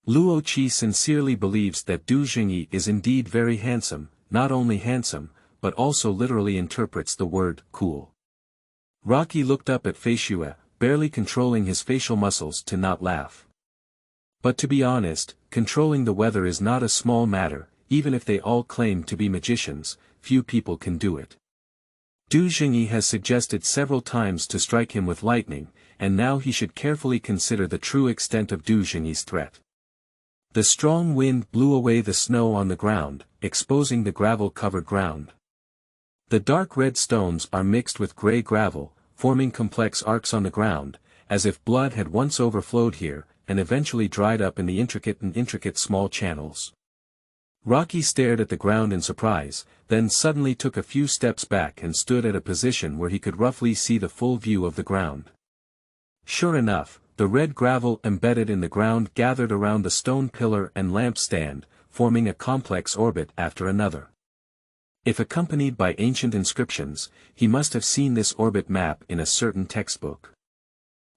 Luo Qi sincerely believes that Zhengyi is indeed very handsome, not only handsome, but also literally interprets the word cool. Roche looked up at Feishue, barely controlling his facial muscles to not laugh. But to be honest, controlling the weather is not a small matter, even if they all claim to be magicians, few people can do it. Zhengyi has suggested several times to strike him with lightning, and now he should carefully consider the true extent of Zhengyi's threat. The strong wind blew away the snow on the ground, exposing the gravel-covered ground. The dark red stones are mixed with gray gravel, forming complex arcs on the ground, as if blood had once overflowed here, and eventually dried up in the intricate small channels. Roche stared at the ground in surprise, then suddenly took a few steps back and stood at a position where he could roughly see the full view of the ground. Sure enough, the red gravel embedded in the ground gathered around the stone pillar and lamp stand, forming a complex orbit after another. If accompanied by ancient inscriptions, he must have seen this orbit map in a certain textbook.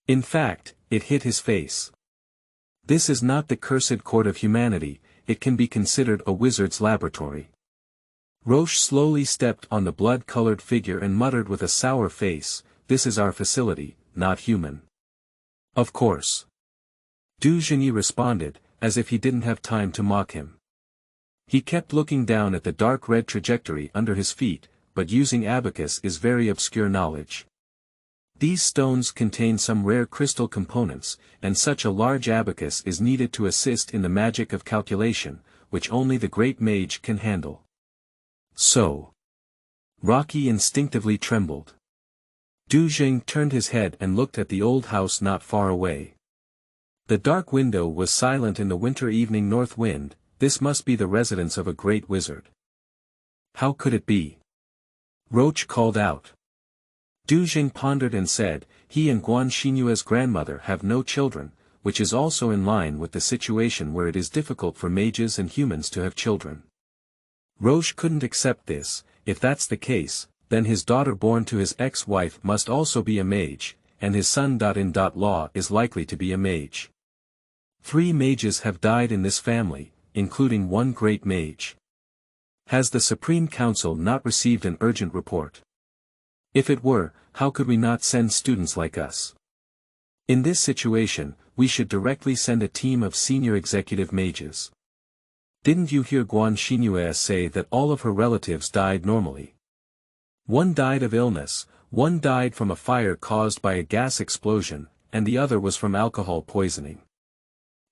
In fact, it hit his face. This is not the cursed court of humanity, it can be considered a wizard's laboratory. Roche slowly stepped on the blood-colored figure and muttered with a sour face, "This is our facility, not human." Of course. Zhengyi responded, as if he didn't have time to mock him. He kept looking down at the dark red trajectory under his feet, but using abacus is very obscure knowledge. These stones contain some rare crystal components, and such a large abacus is needed to assist in the magic of calculation, which only the great mage can handle. So. Roche instinctively trembled. Zhengyi turned his head and looked at the old house not far away. The dark window was silent in the winter evening north wind. This must be the residence of a great wizard. How could it be? Roche called out. Zhengyi pondered and said, he and Guan Xinyue's grandmother have no children, which is also in line with the situation where it is difficult for mages and humans to have children. Roche couldn't accept this. If that's the case, then his daughter born to his ex-wife must also be a mage, and his son-in-law is likely to be a mage. 3 mages have died in this family, including one great mage. Has the Supreme Council not received an urgent report? If it were, how could we not send students like us? In this situation, we should directly send a team of senior executive mages. Didn't you hear Guan Xinyue say that all of her relatives died normally? One died of illness, one died from a fire caused by a gas explosion, and the other was from alcohol poisoning.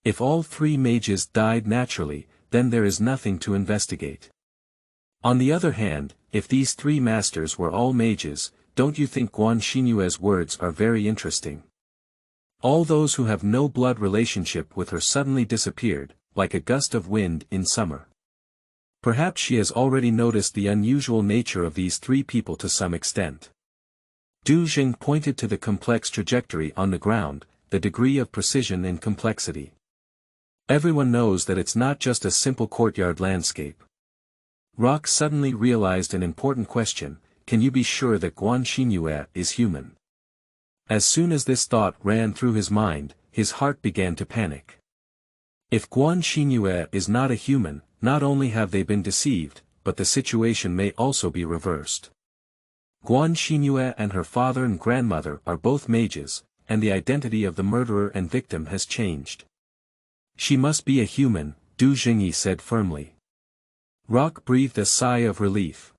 If all 3 mages died naturally, then there is nothing to investigate. On the other hand, if these 3 masters were all mages, don't you think Guan Xinyue's words are very interesting? All those who have no blood relationship with her suddenly disappeared, like a gust of wind in summer. Perhaps she has already noticed the unusual nature of these 3 people to some extent. Zhengyi pointed to the complex trajectory on the ground, the degree of precision and complexity. Everyone knows that it's not just a simple courtyard landscape. Roche suddenly realized an important question: can you be sure that Guan Xinyue is human? As soon as this thought ran through his mind, his heart began to panic. If Guan Xinyue is not a human, not only have they been deceived, but the situation may also be reversed. Guan Xinyue and her father and grandmother are both mages, and the identity of the murderer and victim has changed. She must be a human, Du Zhengyi said firmly. Roche breathed a sigh of relief.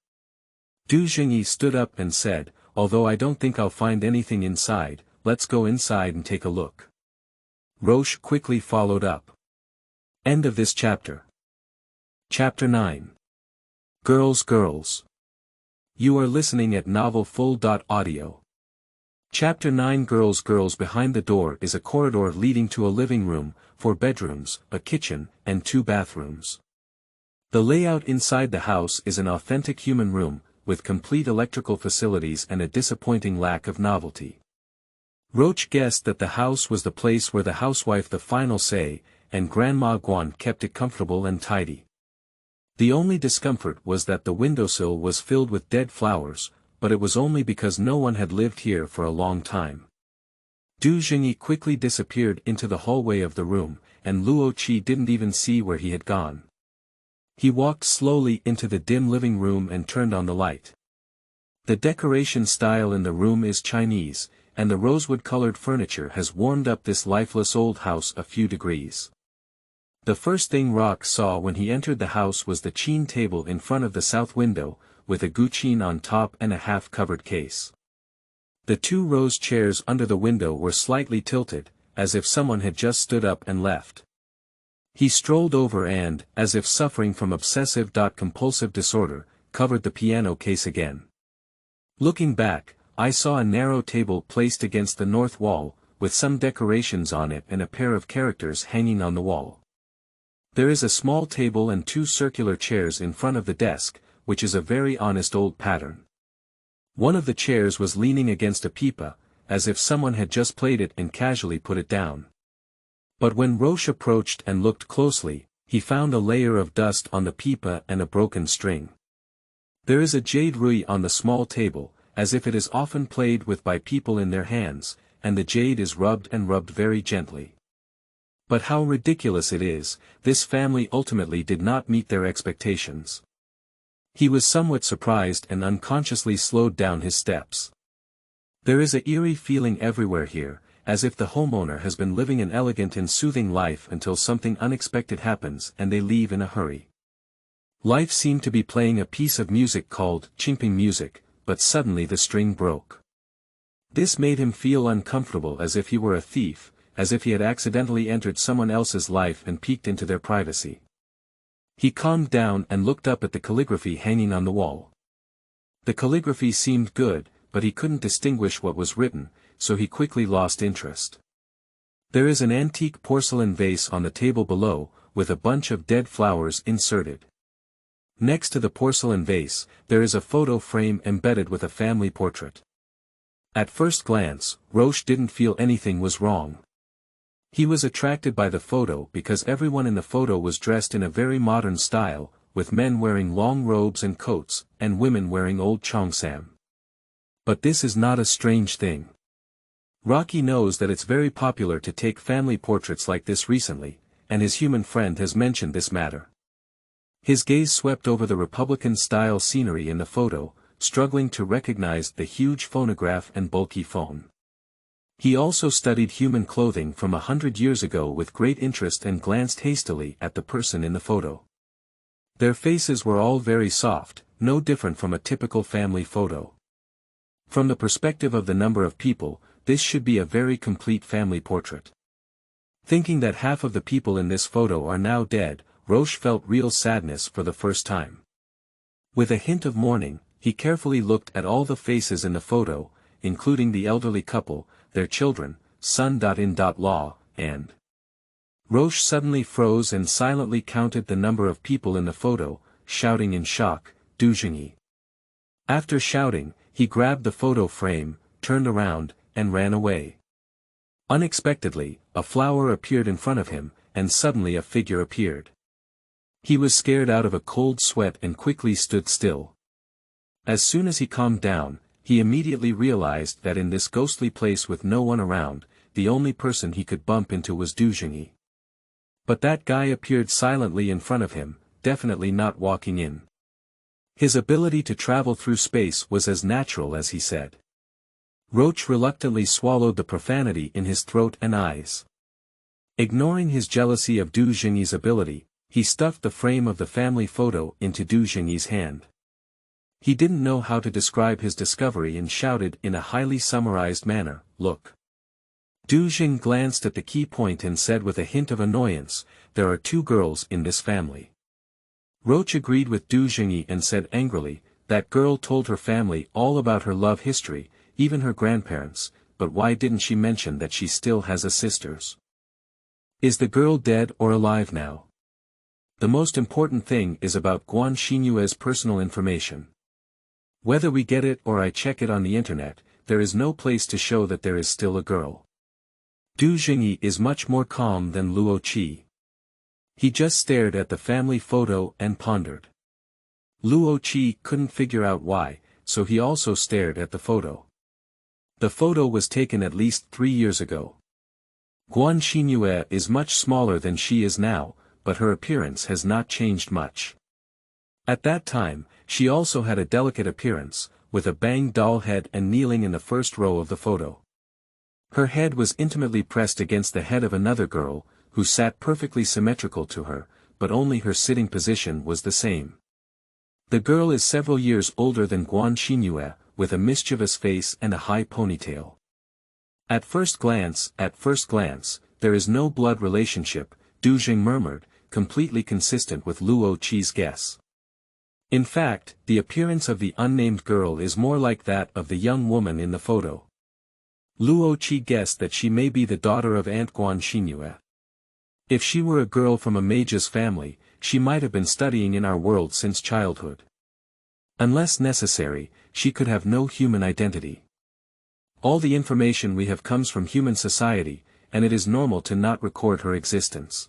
Du Zhengyi stood up and said, although I don't think I'll find anything inside, let's go inside and take a look. Roche quickly followed up. End of this chapter. Chapter 9. Girls. You are listening at novelfull.audio. Chapter 9 Girls. Behind the door is a corridor leading to a living room, 4 bedrooms, a kitchen, and 2 bathrooms. The layout inside the house is an authentic human room, with complete electrical facilities and a disappointing lack of novelty. Roche guessed that the house was the place where the housewife the final say, and Grandma Guan kept it comfortable and tidy. The only discomfort was that the windowsill was filled with dead flowers, but it was only because no one had lived here for a long time. Du Zhengyi quickly disappeared into the hallway of the room, and Luo Qi didn't even see where he had gone. He walked slowly into the dim living room and turned on the light. The decoration style in the room is Chinese, and the rosewood-colored furniture has warmed up this lifeless old house a few degrees. The first thing Roche saw when he entered the house was the qin table in front of the south window, with a guqin on top and a half-covered case. The 2 rose chairs under the window were slightly tilted, as if someone had just stood up and left. He strolled over and, as if suffering from obsessive-compulsive disorder, covered the piano case again. Looking back, I saw a narrow table placed against the north wall, with some decorations on it and a pair of characters hanging on the wall. There is a small table and 2 circular chairs in front of the desk, which is a very honest old pattern. One of the chairs was leaning against a pipa, as if someone had just played it and casually put it down. But when Roche approached and looked closely, he found a layer of dust on the pipa and a broken string. There is a jade rui on the small table, as if it is often played with by people in their hands, and the jade is rubbed and rubbed very gently. But how ridiculous it is, this family ultimately did not meet their expectations. He was somewhat surprised and unconsciously slowed down his steps. There is a eerie feeling everywhere here, as if the homeowner has been living an elegant and soothing life until something unexpected happens and they leave in a hurry. Life seemed to be playing a piece of music called chimping music, but suddenly the string broke. This made him feel uncomfortable, as if he were a thief, as if he had accidentally entered someone else's life and peeked into their privacy. He calmed down and looked up at the calligraphy hanging on the wall. The calligraphy seemed good, but he couldn't distinguish what was written, so he quickly lost interest. There is an antique porcelain vase on the table below, with a bunch of dead flowers inserted. Next to the porcelain vase, there is a photo frame embedded with a family portrait. At first glance, Roche didn't feel anything was wrong. He was attracted by the photo because everyone in the photo was dressed in a very modern style, with men wearing long robes and coats, and women wearing old cheongsam. But this is not a strange thing. Roche knows that it's very popular to take family portraits like this recently, and his human friend has mentioned this matter. His gaze swept over the Republican-style scenery in the photo, struggling to recognize the huge phonograph and bulky phone. He also studied human clothing from 100 years ago with great interest and glanced hastily at the person in the photo. Their faces were all very soft, no different from a typical family photo. From the perspective of the number of people, this should be a very complete family portrait. Thinking that half of the people in this photo are now dead, Roche felt real sadness for the first time. With a hint of mourning, he carefully looked at all the faces in the photo, including the elderly couple, their children, son.in.law, and Roche suddenly froze and silently counted the number of people in the photo, shouting in shock, "Du Zhengyi." After shouting, he grabbed the photo frame, turned around, and ran away. Unexpectedly, a flower appeared in front of him, and suddenly a figure appeared. He was scared out of a cold sweat and quickly stood still. As soon as he calmed down, he immediately realized that in this ghostly place with no one around, the only person he could bump into was Zhengyi. But that guy appeared silently in front of him, definitely not walking in. His ability to travel through space was as natural as he said. Roche reluctantly swallowed the profanity in his throat and eyes. Ignoring his jealousy of Zhengyi's ability, he stuffed the frame of the family photo into Zhengyi's hand. He didn't know how to describe his discovery and shouted in a highly summarized manner, "Look." Zhengyi glanced at the key point and said with a hint of annoyance, "There are 2 girls in this family." Roche agreed with Zhengyi and said angrily, "That girl told her family all about her love history, even her grandparents, but why didn't she mention that she still has a sisters? Is the girl dead or alive now? The most important thing is about Guan Xinyue's personal information. Whether we get it or I check it on the internet, there is no place to show that there is still a girl." Zhengyi is much more calm than Luo Qi. He just stared at the family photo and pondered. Luo Qi couldn't figure out why, so he also stared at the photo. The photo was taken at least 3 years ago. Guan Xinyue is much smaller than she is now, but her appearance has not changed much. At that time, she also had a delicate appearance, with a banged doll head and kneeling in the first row of the photo. Her head was intimately pressed against the head of another girl, who sat perfectly symmetrical to her, but only her sitting position was the same. The girl is several years older than Guan Xinyue, with a mischievous face and a high ponytail. At first glance, there is no blood relationship, Zhengyi murmured, completely consistent with Luo Qi's guess. In fact, the appearance of the unnamed girl is more like that of the young woman in the photo. Luo Qi guessed that she may be the daughter of Aunt Guan Xinyue. If she were a girl from a mage's family, she might have been studying in our world since childhood. Unless necessary, she could have no human identity. All the information we have comes from human society, and it is normal to not record her existence.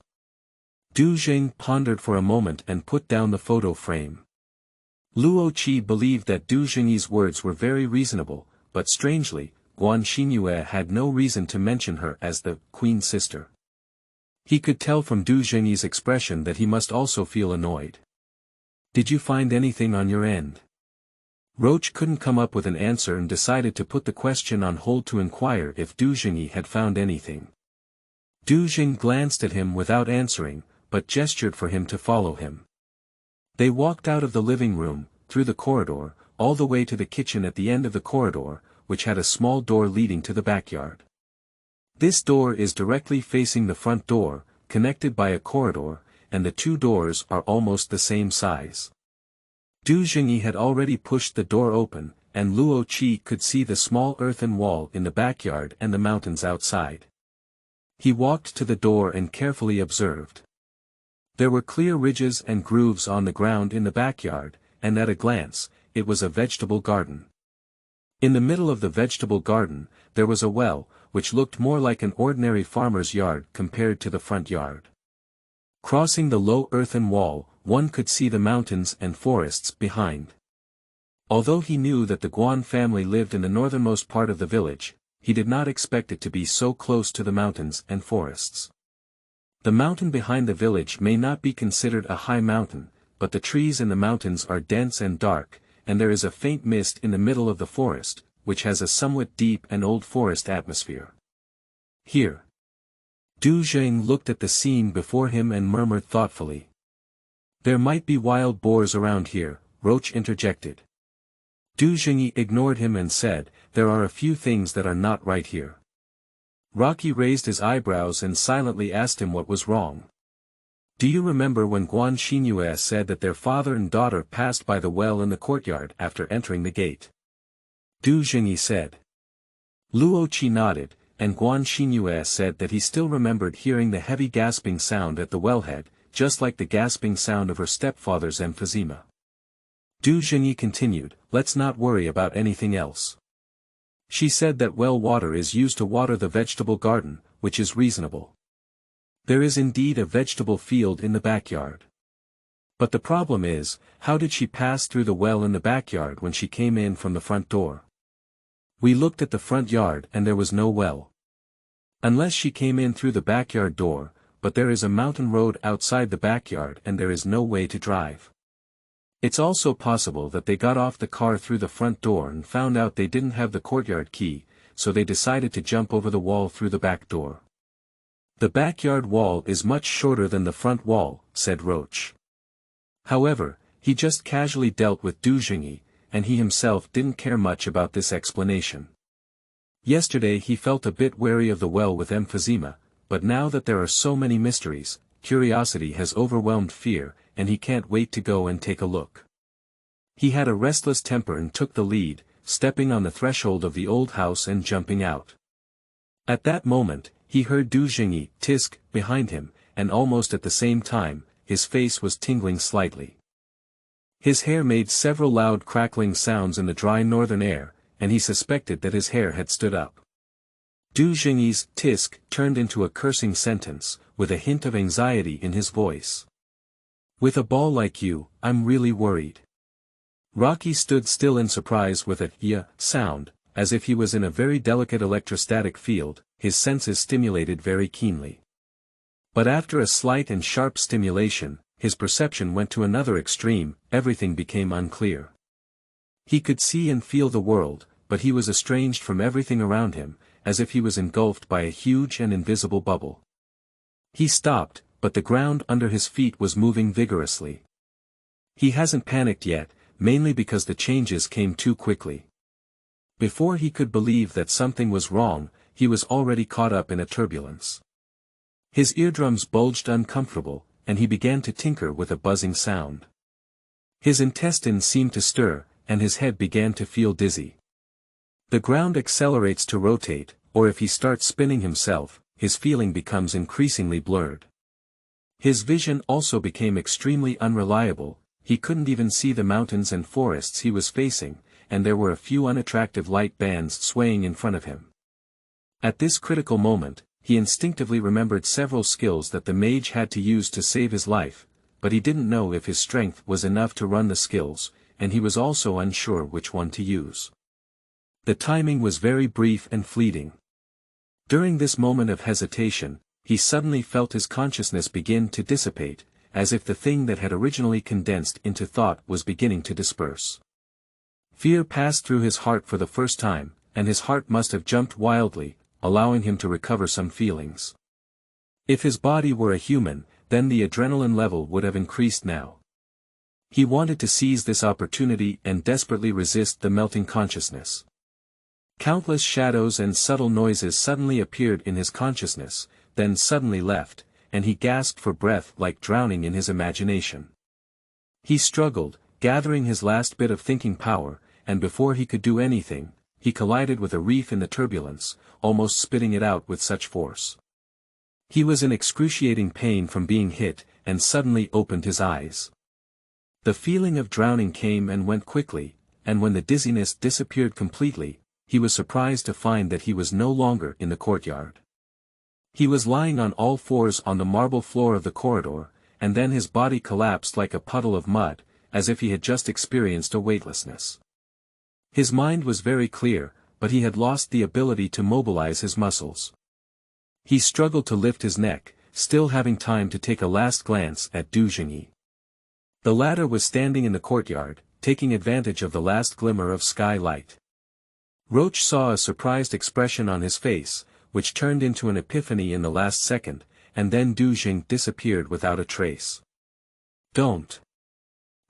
Zhengyi pondered for a moment and put down the photo frame. Luo Qi believed that Zhengyi's words were very reasonable, but strangely, Guan Xinyue had no reason to mention her as the queen sister. He could tell from Zhengyi's expression that he must also feel annoyed. "Did you find anything on your end?" Roche couldn't come up with an answer and decided to put the question on hold to inquire if Zhengyi had found anything. Zhengyi glanced at him without answering, but gestured for him to follow him. They walked out of the living room, through the corridor, all the way to the kitchen at the end of the corridor, which had a small door leading to the backyard. This door is directly facing the front door, connected by a corridor, and the 2 doors are almost the same size. Zhengyi had already pushed the door open, and Luo Qi could see the small earthen wall in the backyard and the mountains outside. He walked to the door and carefully observed. There were clear ridges and grooves on the ground in the backyard, and at a glance, it was a vegetable garden. In the middle of the vegetable garden, there was a well, which looked more like an ordinary farmer's yard compared to the front yard. Crossing the low earthen wall, one could see the mountains and forests behind. Although he knew that the Guan family lived in the northernmost part of the village, he did not expect it to be so close to the mountains and forests. The mountain behind the village may not be considered a high mountain, but the trees in the mountains are dense and dark, and there is a faint mist in the middle of the forest, which has a somewhat deep and old forest atmosphere. Here. Zhengyi looked at the scene before him and murmured thoughtfully. "There might be wild boars around here," Roche interjected. Zhengyi ignored him and said, "There are a few things that are not right here." Roche raised his eyebrows and silently asked him what was wrong. "Do you remember when Guan Xinyue said that their father and daughter passed by the well in the courtyard after entering the gate?" Zhengyi said. Luo Qi nodded, and Guan Xinyue said that he still remembered hearing the heavy gasping sound at the wellhead, just like the gasping sound of her stepfather's emphysema. Zhengyi continued, "Let's not worry about anything else. She said that well water is used to water the vegetable garden, which is reasonable. There is indeed a vegetable field in the backyard. But the problem is, how did she pass through the well in the backyard when she came in from the front door? We looked at the front yard and there was no well. Unless she came in through the backyard door, but there is a mountain road outside the backyard and there is no way to drive. It's also possible that they got off the car through the front door and found out they didn't have the courtyard key, so they decided to jump over the wall through the back door. The backyard wall is much shorter than the front wall, said Roche. However, he just casually dealt with Zhengyi, and he himself didn't care much about this explanation. Yesterday he felt a bit wary of the well with emphysema, but now that there are so many mysteries, curiosity has overwhelmed fear, and he can't wait to go and take a look. He had a restless temper and took the lead, stepping on the threshold of the old house and jumping out. At that moment, he heard Zhengyi tisk behind him, and almost at the same time, his face was tingling slightly. His hair made several loud crackling sounds in the dry northern air, and he suspected that his hair had stood up. Zhengyi's tisk turned into a cursing sentence, with a hint of anxiety in his voice. With a ball like you, I'm really worried. Rocky stood still in surprise with a yeah sound, as if he was in a very delicate electrostatic field, his senses stimulated very keenly. But after a slight and sharp stimulation, his perception went to another extreme, everything became unclear. He could see and feel the world, but he was estranged from everything around him, as if he was engulfed by a huge and invisible bubble. He stopped, but the ground under his feet was moving vigorously. He hasn't panicked yet, mainly because the changes came too quickly. Before he could believe that something was wrong, he was already caught up in a turbulence. His eardrums bulged uncomfortable, and he began to tinker with a buzzing sound. His intestines seemed to stir, and his head began to feel dizzy. The ground accelerates to rotate, or if he starts spinning himself, his feeling becomes increasingly blurred. His vision also became extremely unreliable, he couldn't even see the mountains and forests he was facing, and there were a few unattractive light bands swaying in front of him. At this critical moment, he instinctively remembered several skills that the mage had to use to save his life, but he didn't know if his strength was enough to run the skills, and he was also unsure which one to use. The timing was very brief and fleeting. During this moment of hesitation, he suddenly felt his consciousness begin to dissipate, as if the thing that had originally condensed into thought was beginning to disperse. Fear passed through his heart for the first time, and his heart must have jumped wildly, allowing him to recover some feelings. If his body were a human, then the adrenaline level would have increased now. He wanted to seize this opportunity and desperately resist the melting consciousness. Countless shadows and subtle noises suddenly appeared in his consciousness, then suddenly left, and he gasped for breath like drowning in his imagination. He struggled, gathering his last bit of thinking power, and before he could do anything, he collided with a reef in the turbulence, almost spitting it out with such force. He was in excruciating pain from being hit, and suddenly opened his eyes. The feeling of drowning came and went quickly, and when the dizziness disappeared completely, he was surprised to find that he was no longer in the courtyard. He was lying on all fours on the marble floor of the corridor, and then his body collapsed like a puddle of mud, as if he had just experienced a weightlessness. His mind was very clear, but he had lost the ability to mobilize his muscles. He struggled to lift his neck, still having time to take a last glance at Zhengyi. The latter was standing in the courtyard, taking advantage of the last glimmer of sky light. Roche saw a surprised expression on his face, which turned into an epiphany in the last second, and then Zhengyi disappeared without a trace. "Don't!"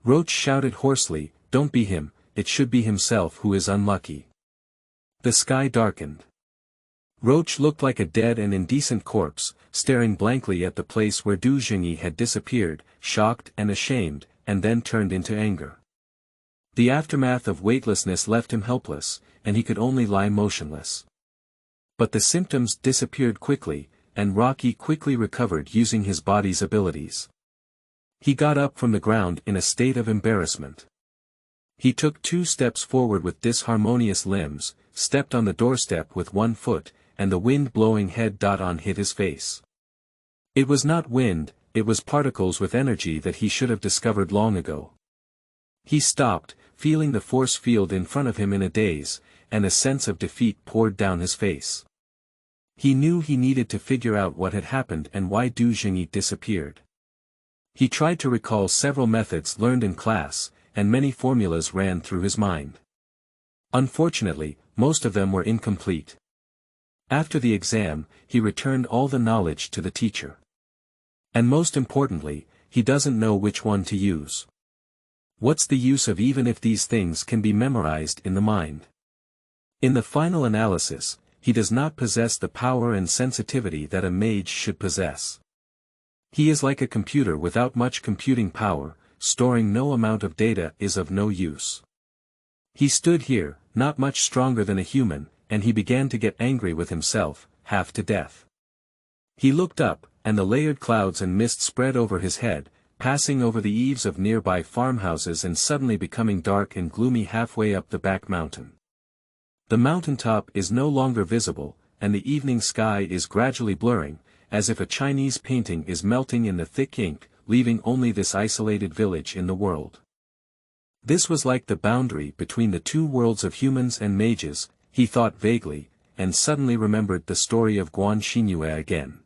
Roche shouted hoarsely, "Don't be him, it should be himself who is unlucky." The sky darkened. Roche looked like a dead and indecent corpse, staring blankly at the place where Zhengyi had disappeared, shocked and ashamed, and then turned into anger. The aftermath of weightlessness left him helpless, and he could only lie motionless. But the symptoms disappeared quickly, and Rocky quickly recovered using his body's abilities. He got up from the ground in a state of embarrassment. He took 2 steps forward with disharmonious limbs, stepped on the doorstep with 1 foot, and the wind-blowing head-on hit his face. It was not wind, it was particles with energy that he should have discovered long ago. He stopped, feeling the force field in front of him in a daze, and a sense of defeat poured down his face. He knew he needed to figure out what had happened and why Zhengyi disappeared. He tried to recall several methods learned in class, and many formulas ran through his mind. Unfortunately, most of them were incomplete. After the exam, he returned all the knowledge to the teacher. And most importantly, he doesn't know which one to use. What's the use of even if these things can be memorized in the mind? In the final analysis, he does not possess the power and sensitivity that a mage should possess. He is like a computer without much computing power, storing no amount of data is of no use. He stood here, not much stronger than a human, and he began to get angry with himself, half to death. He looked up, and the layered clouds and mist spread over his head, passing over the eaves of nearby farmhouses and suddenly becoming dark and gloomy halfway up the back mountain. The mountaintop is no longer visible, and the evening sky is gradually blurring, as if a Chinese painting is melting in the thick ink, leaving only this isolated village in the world. This was like the boundary between the two worlds of humans and mages, he thought vaguely, and suddenly remembered the story of Guan Xingyue again.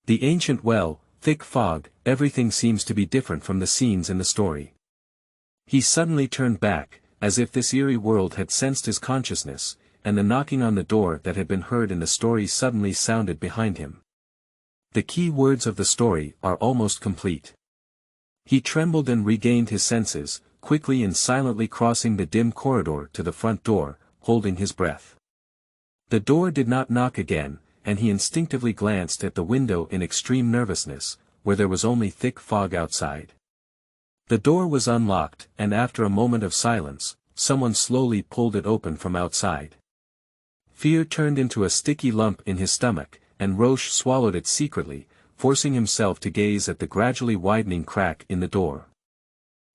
The ancient well, thick fog, everything seems to be different from the scenes in the story. He suddenly turned back, as if this eerie world had sensed his consciousness, and the knocking on the door that had been heard in the story suddenly sounded behind him. The key words of the story are almost complete. He trembled and regained his senses, quickly and silently crossing the dim corridor to the front door, holding his breath. The door did not knock again, and he instinctively glanced at the window in extreme nervousness, where there was only thick fog outside. The door was unlocked, and after a moment of silence, someone slowly pulled it open from outside. Fear turned into a sticky lump in his stomach, and Roche swallowed it secretly, forcing himself to gaze at the gradually widening crack in the door.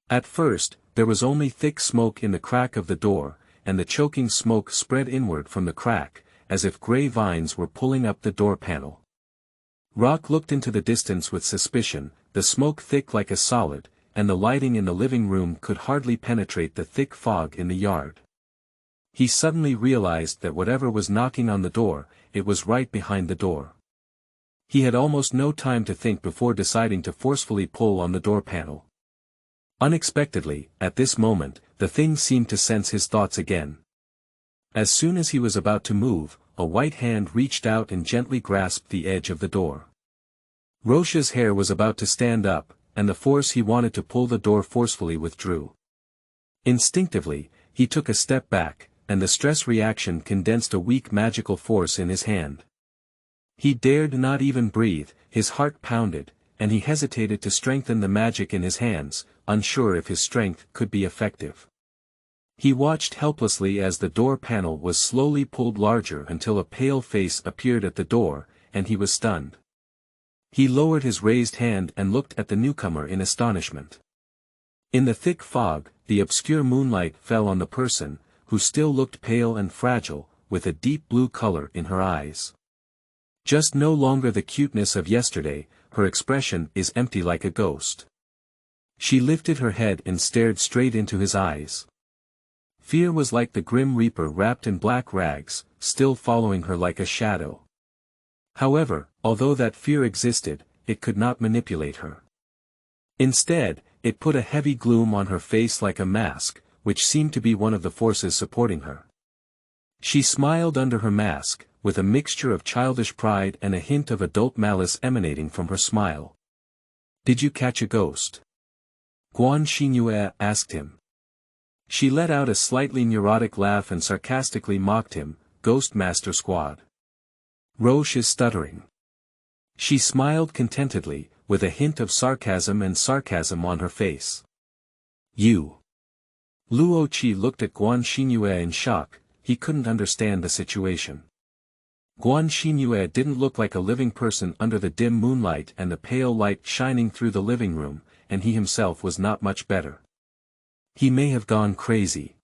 At first, there was only thick smoke in the crack of the door, and the choking smoke spread inward from the crack, as if gray vines were pulling up the door panel. Roche looked into the distance with suspicion, the smoke thick like a solid, and the lighting in the living room could hardly penetrate the thick fog in the yard. He suddenly realized that whatever was knocking on the door, it was right behind the door. He had almost no time to think before deciding to forcefully pull on the door panel. Unexpectedly, at this moment, the thing seemed to sense his thoughts again. As soon as he was about to move, a white hand reached out and gently grasped the edge of the door. Roche's hair was about to stand up, and the force he wanted to pull the door forcefully withdrew. Instinctively, he took a step back, and the stress reaction condensed a weak magical force in his hand. He dared not even breathe, his heart pounded, and he hesitated to strengthen the magic in his hands, unsure if his strength could be effective. He watched helplessly as the door panel was slowly pulled larger until a pale face appeared at the door, and he was stunned. He lowered his raised hand and looked at the newcomer in astonishment. In the thick fog, the obscure moonlight fell on the person, who still looked pale and fragile, with a deep blue color in her eyes. Just no longer the cuteness of yesterday, her expression is empty like a ghost. She lifted her head and stared straight into his eyes. Fear was like the grim reaper wrapped in black rags, still following her like a shadow. However, although that fear existed, it could not manipulate her. Instead, it put a heavy gloom on her face like a mask, which seemed to be one of the forces supporting her. She smiled under her mask, with a mixture of childish pride and a hint of adult malice emanating from her smile. "Did you catch a ghost?" Guan Xingyue asked him. She let out a slightly neurotic laugh and sarcastically mocked him, "Ghost Master Squad. Roche is stuttering." She smiled contentedly, with a hint of sarcasm on her face. "You." Luo Qi looked at Guan Xingyue in shock, he couldn't understand the situation. Guan Xingyue didn't look like a living person under the dim moonlight and the pale light shining through the living room, and he himself was not much better. He may have gone crazy.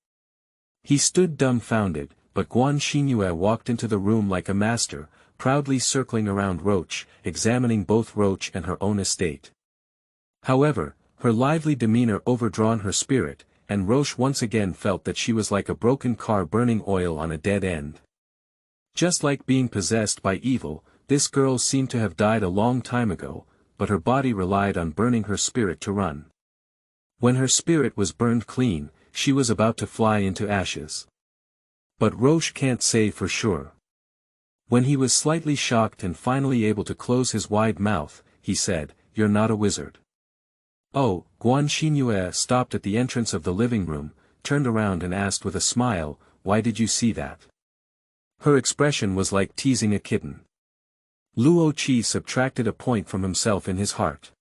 He stood dumbfounded, but Guan Xingyue walked into the room like a master, proudly circling around Roche, examining both Roche and her own estate. However, her lively demeanor overdrawn her spirit, and Roche once again felt that she was like a broken car burning oil on a dead end. Just like being possessed by evil, this girl seemed to have died a long time ago, but her body relied on burning her spirit to run. When her spirit was burned clean, she was about to fly into ashes. But Roche can't say for sure. When he was slightly shocked and finally able to close his wide mouth, he said, "You're not a wizard." Oh, Guan Xingyue stopped at the entrance of the living room, turned around and asked with a smile, "Why did you see that?" Her expression was like teasing a kitten. Luo Qi subtracted a point from himself in his heart.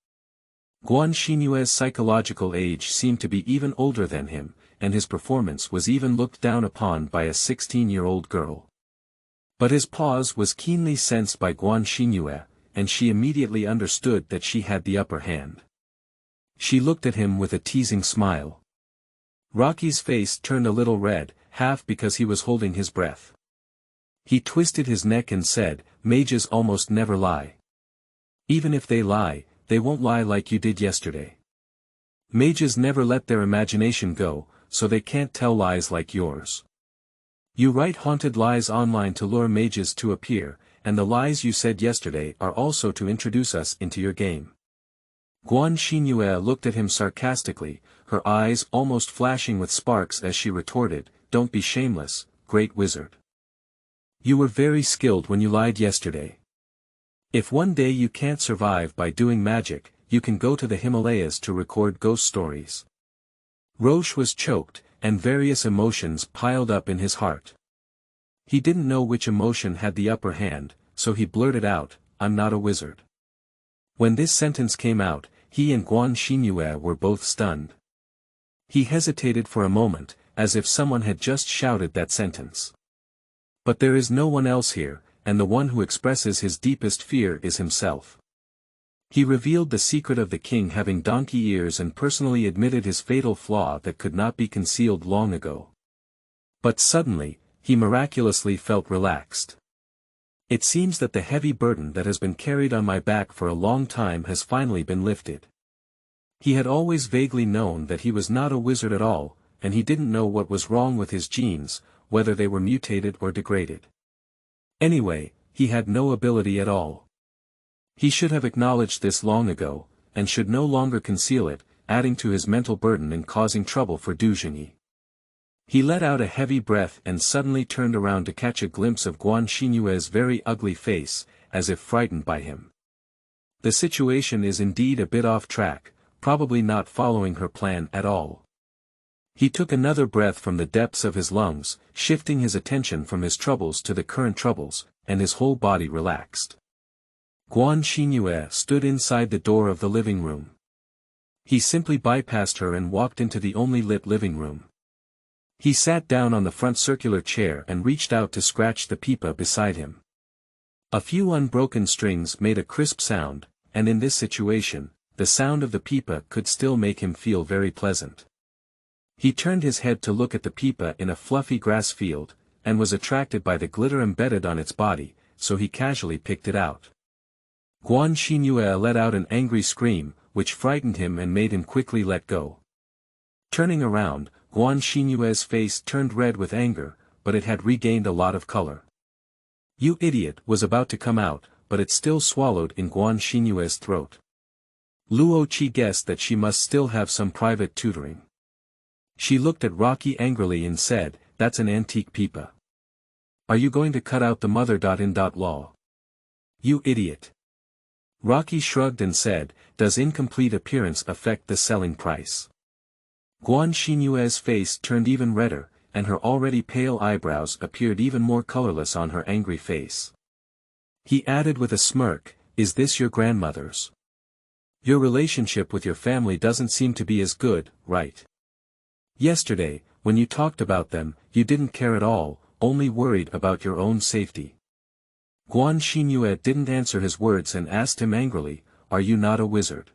Guan Xingyue's psychological age seemed to be even older than him, and his performance was even looked down upon by a 16-year-old girl. But his pause was keenly sensed by Guan Xingyue, and she immediately understood that she had the upper hand. She looked at him with a teasing smile. Rocky's face turned a little red, half because he was holding his breath. He twisted his neck and said, "Mages almost never lie. Even if they lie, they won't lie like you did yesterday. Mages never let their imagination go, so they can't tell lies like yours. You write haunted lies online to lure mages to appear, and the lies you said yesterday are also to introduce us into your game." Guan Xingyue looked at him sarcastically, her eyes almost flashing with sparks as she retorted, "Don't be shameless, great wizard. You were very skilled when you lied yesterday. If one day you can't survive by doing magic, you can go to the Himalayas to record ghost stories." Roche was choked, and various emotions piled up in his heart. He didn't know which emotion had the upper hand, so he blurted out, "I'm not a wizard." When this sentence came out, he and Guan Xingyue were both stunned. He hesitated for a moment, as if someone had just shouted that sentence. But there is no one else here, and the one who expresses his deepest fear is himself. He revealed the secret of the king having donkey ears and personally admitted his fatal flaw that could not be concealed long ago. But suddenly, he miraculously felt relaxed. It seems that the heavy burden that has been carried on my back for a long time has finally been lifted. He had always vaguely known that he was not a wizard at all, and he didn't know what was wrong with his genes, whether they were mutated or degraded. Anyway, he had no ability at all. He should have acknowledged this long ago, and should no longer conceal it, adding to his mental burden and causing trouble for Zhengyi. He let out a heavy breath and suddenly turned around to catch a glimpse of Guan Xingyue's very ugly face, as if frightened by him. The situation is indeed a bit off track, probably not following her plan at all. He took another breath from the depths of his lungs, shifting his attention from his troubles to the current troubles, and his whole body relaxed. Guan Xingyue stood inside the door of the living room. He simply bypassed her and walked into the only lit living room. He sat down on the front circular chair and reached out to scratch the pipa beside him. A few unbroken strings made a crisp sound, and in this situation, the sound of the pipa could still make him feel very pleasant. He turned his head to look at the pipa in a fluffy grass field, and was attracted by the glitter embedded on its body, so he casually picked it out. Guan Xingyue let out an angry scream, which frightened him and made him quickly let go. Turning around, Guan Xingyue's face turned red with anger, but it had regained a lot of color. "You idiot" was about to come out, but it still swallowed in Guan Xingyue's throat. Luo Qi guessed that she must still have some private tutoring. She looked at Rocky angrily and said, "That's an antique pipa. Are you going to cut out the mother.in.law? You idiot." Rocky shrugged and said, "Does incomplete appearance affect the selling price?" Guan Xingyue's face turned even redder, and her already pale eyebrows appeared even more colorless on her angry face. He added with a smirk, "Is this your grandmother's? Your relationship with your family doesn't seem to be as good, right? Yesterday, when you talked about them, you didn't care at all, only worried about your own safety." Guan Xingyue didn't answer his words and asked him angrily, "Are you not a wizard?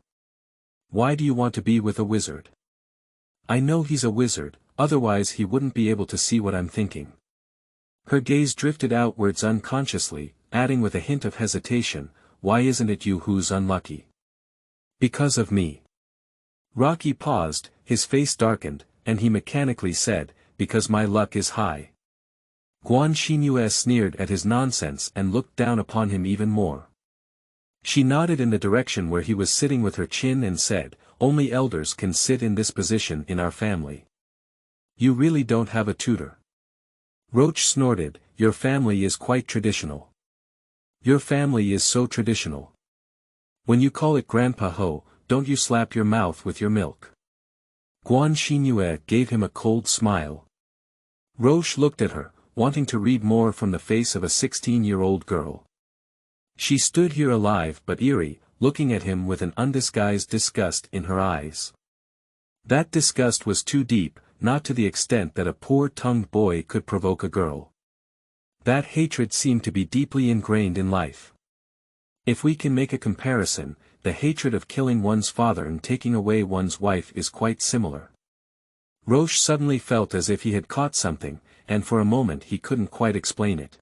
Why do you want to be with a wizard? I know he's a wizard, otherwise he wouldn't be able to see what I'm thinking." Her gaze drifted outwards unconsciously, adding with a hint of hesitation, "Why isn't it you who's unlucky?" "Because of me." Rocky paused, his face darkened, and he mechanically said, "Because my luck is high." Guan Xingyue sneered at his nonsense and looked down upon him even more. She nodded in the direction where he was sitting with her chin and said, "Only elders can sit in this position in our family. You really don't have a tutor." Roche snorted, "Your family is quite traditional. Your family is so traditional. When you call it Grandpa Ho, don't you slap your mouth with your milk?" Guan Xingyue gave him a cold smile. Roche looked at her, wanting to read more from the face of a 16-year-old girl. She stood here alive but eerie, looking at him with an undisguised disgust in her eyes. That disgust was too deep, not to the extent that a poor-tongued boy could provoke a girl. That hatred seemed to be deeply ingrained in life. If we can make a comparison, the hatred of killing one's father and taking away one's wife is quite similar. Roche suddenly felt as if he had caught something, and for a moment he couldn't quite explain it.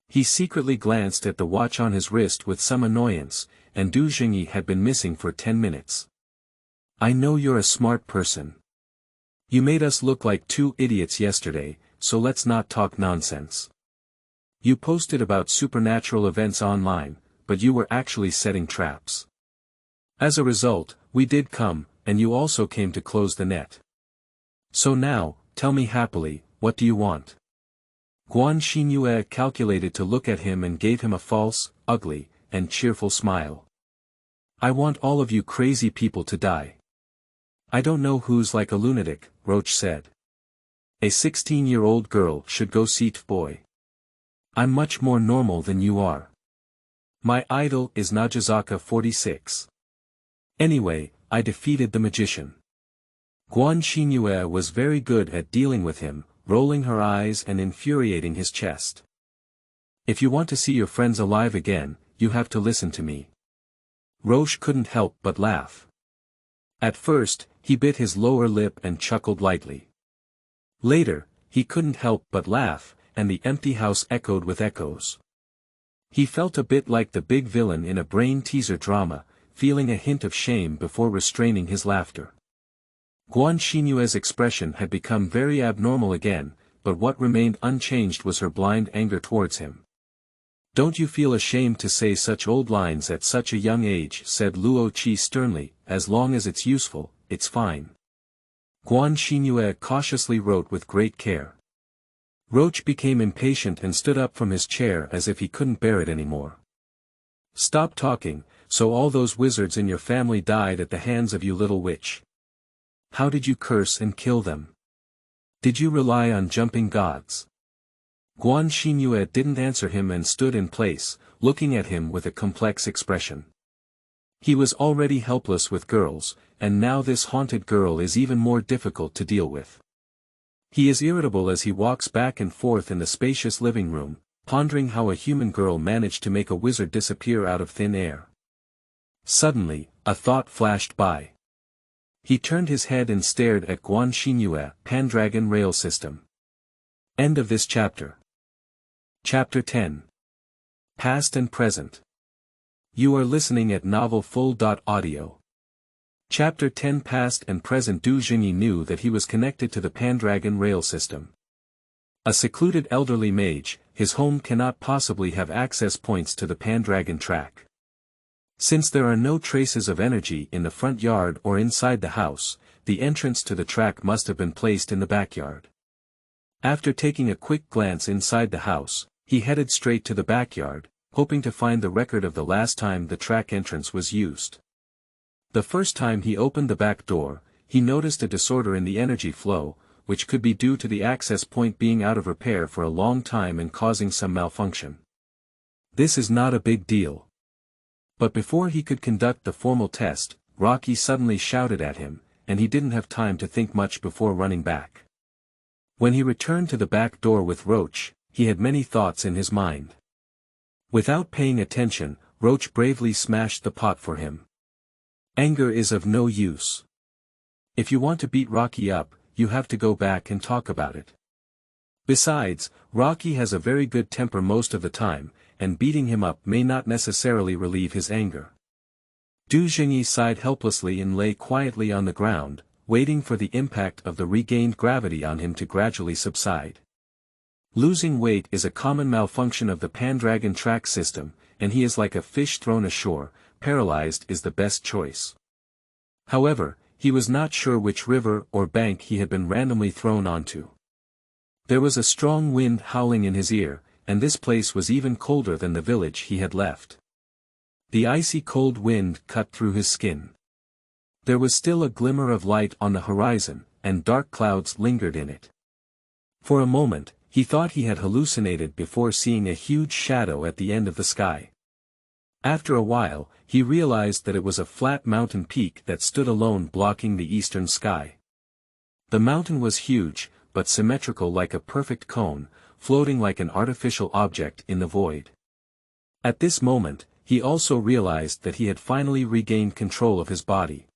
He secretly glanced at the watch on his wrist with some annoyance, and Zhengyi had been missing for 10 minutes. "I know you're a smart person. You made us look like two idiots yesterday, so let's not talk nonsense. You posted about supernatural events online, but you were actually setting traps. As a result, we did come, and you also came to close the net. So now, tell me happily, what do you want?" Guan Xingyue calculated to look at him and gave him a false, ugly, and cheerful smile. "I want all of you crazy people to die." "I don't know who's like a lunatic," Roche said. "A 16-year-old girl should go see boy. I'm much more normal than you are. My idol is Najazaka 46. Anyway, I defeated the magician." Guan Xingyue was very good at dealing with him, rolling her eyes and infuriating his chest. "If you want to see your friends alive again, you have to listen to me." Roche couldn't help but laugh. At first, he bit his lower lip and chuckled lightly. Later, he couldn't help but laugh, and the empty house echoed with echoes. He felt a bit like the big villain in a brain-teaser drama, feeling a hint of shame before restraining his laughter. Guan Xingyue's expression had become very abnormal again, but what remained unchanged was her blind anger towards him. "Don't you feel ashamed to say such old lines at such a young age?" said Luo Qi sternly. "As long as it's useful, it's fine." Guan Xingyue cautiously wrote with great care. Roche became impatient and stood up from his chair as if he couldn't bear it anymore. "Stop talking. So all those wizards in your family died at the hands of you, little witch. How did you curse and kill them? Did you rely on jumping gods?" Guan Xingyue didn't answer him and stood in place, looking at him with a complex expression. He was already helpless with girls, and now this haunted girl is even more difficult to deal with. He is irritable as he walks back and forth in the spacious living room, pondering how a human girl managed to make a wizard disappear out of thin air. Suddenly, a thought flashed by. He turned his head and stared at Guan Xingyue. Pandragon Rail System. End of this chapter. Chapter 10. Past and Present. You are listening at novelfull.audio. Chapter 10. Past and Present. Zhengyi knew that he was connected to the Pandragon Rail System. A secluded elderly mage, his home cannot possibly have access points to the Pandragon track. Since there are no traces of energy in the front yard or inside the house, the entrance to the track must have been placed in the backyard. After taking a quick glance inside the house, he headed straight to the backyard, hoping to find the record of the last time the track entrance was used. The first time he opened the back door, he noticed a disorder in the energy flow, which could be due to the access point being out of repair for a long time and causing some malfunction. This is not a big deal. But before he could conduct the formal test, Roche suddenly shouted at him, and he didn't have time to think much before running back. When he returned to the back door with Roche, he had many thoughts in his mind. Without paying attention, Roche bravely smashed the pot for him. Anger is of no use. If you want to beat Roche up, you have to go back and talk about it. Besides, Roche has a very good temper most of the time, and beating him up may not necessarily relieve his anger. Zhengyi sighed helplessly and lay quietly on the ground, waiting for the impact of the regained gravity on him to gradually subside. Losing weight is a common malfunction of the Pendragon track system, and he is like a fish thrown ashore. Paralyzed is the best choice. However, he was not sure which river or bank he had been randomly thrown onto. There was a strong wind howling in his ear, and this place was even colder than the village he had left. The icy cold wind cut through his skin. There was still a glimmer of light on the horizon, and dark clouds lingered in it. For a moment, he thought he had hallucinated before seeing a huge shadow at the end of the sky. After a while, he realized that it was a flat mountain peak that stood alone blocking the eastern sky. The mountain was huge, but symmetrical like a perfect cone, floating like an artificial object in the void. At this moment, he also realized that he had finally regained control of his body.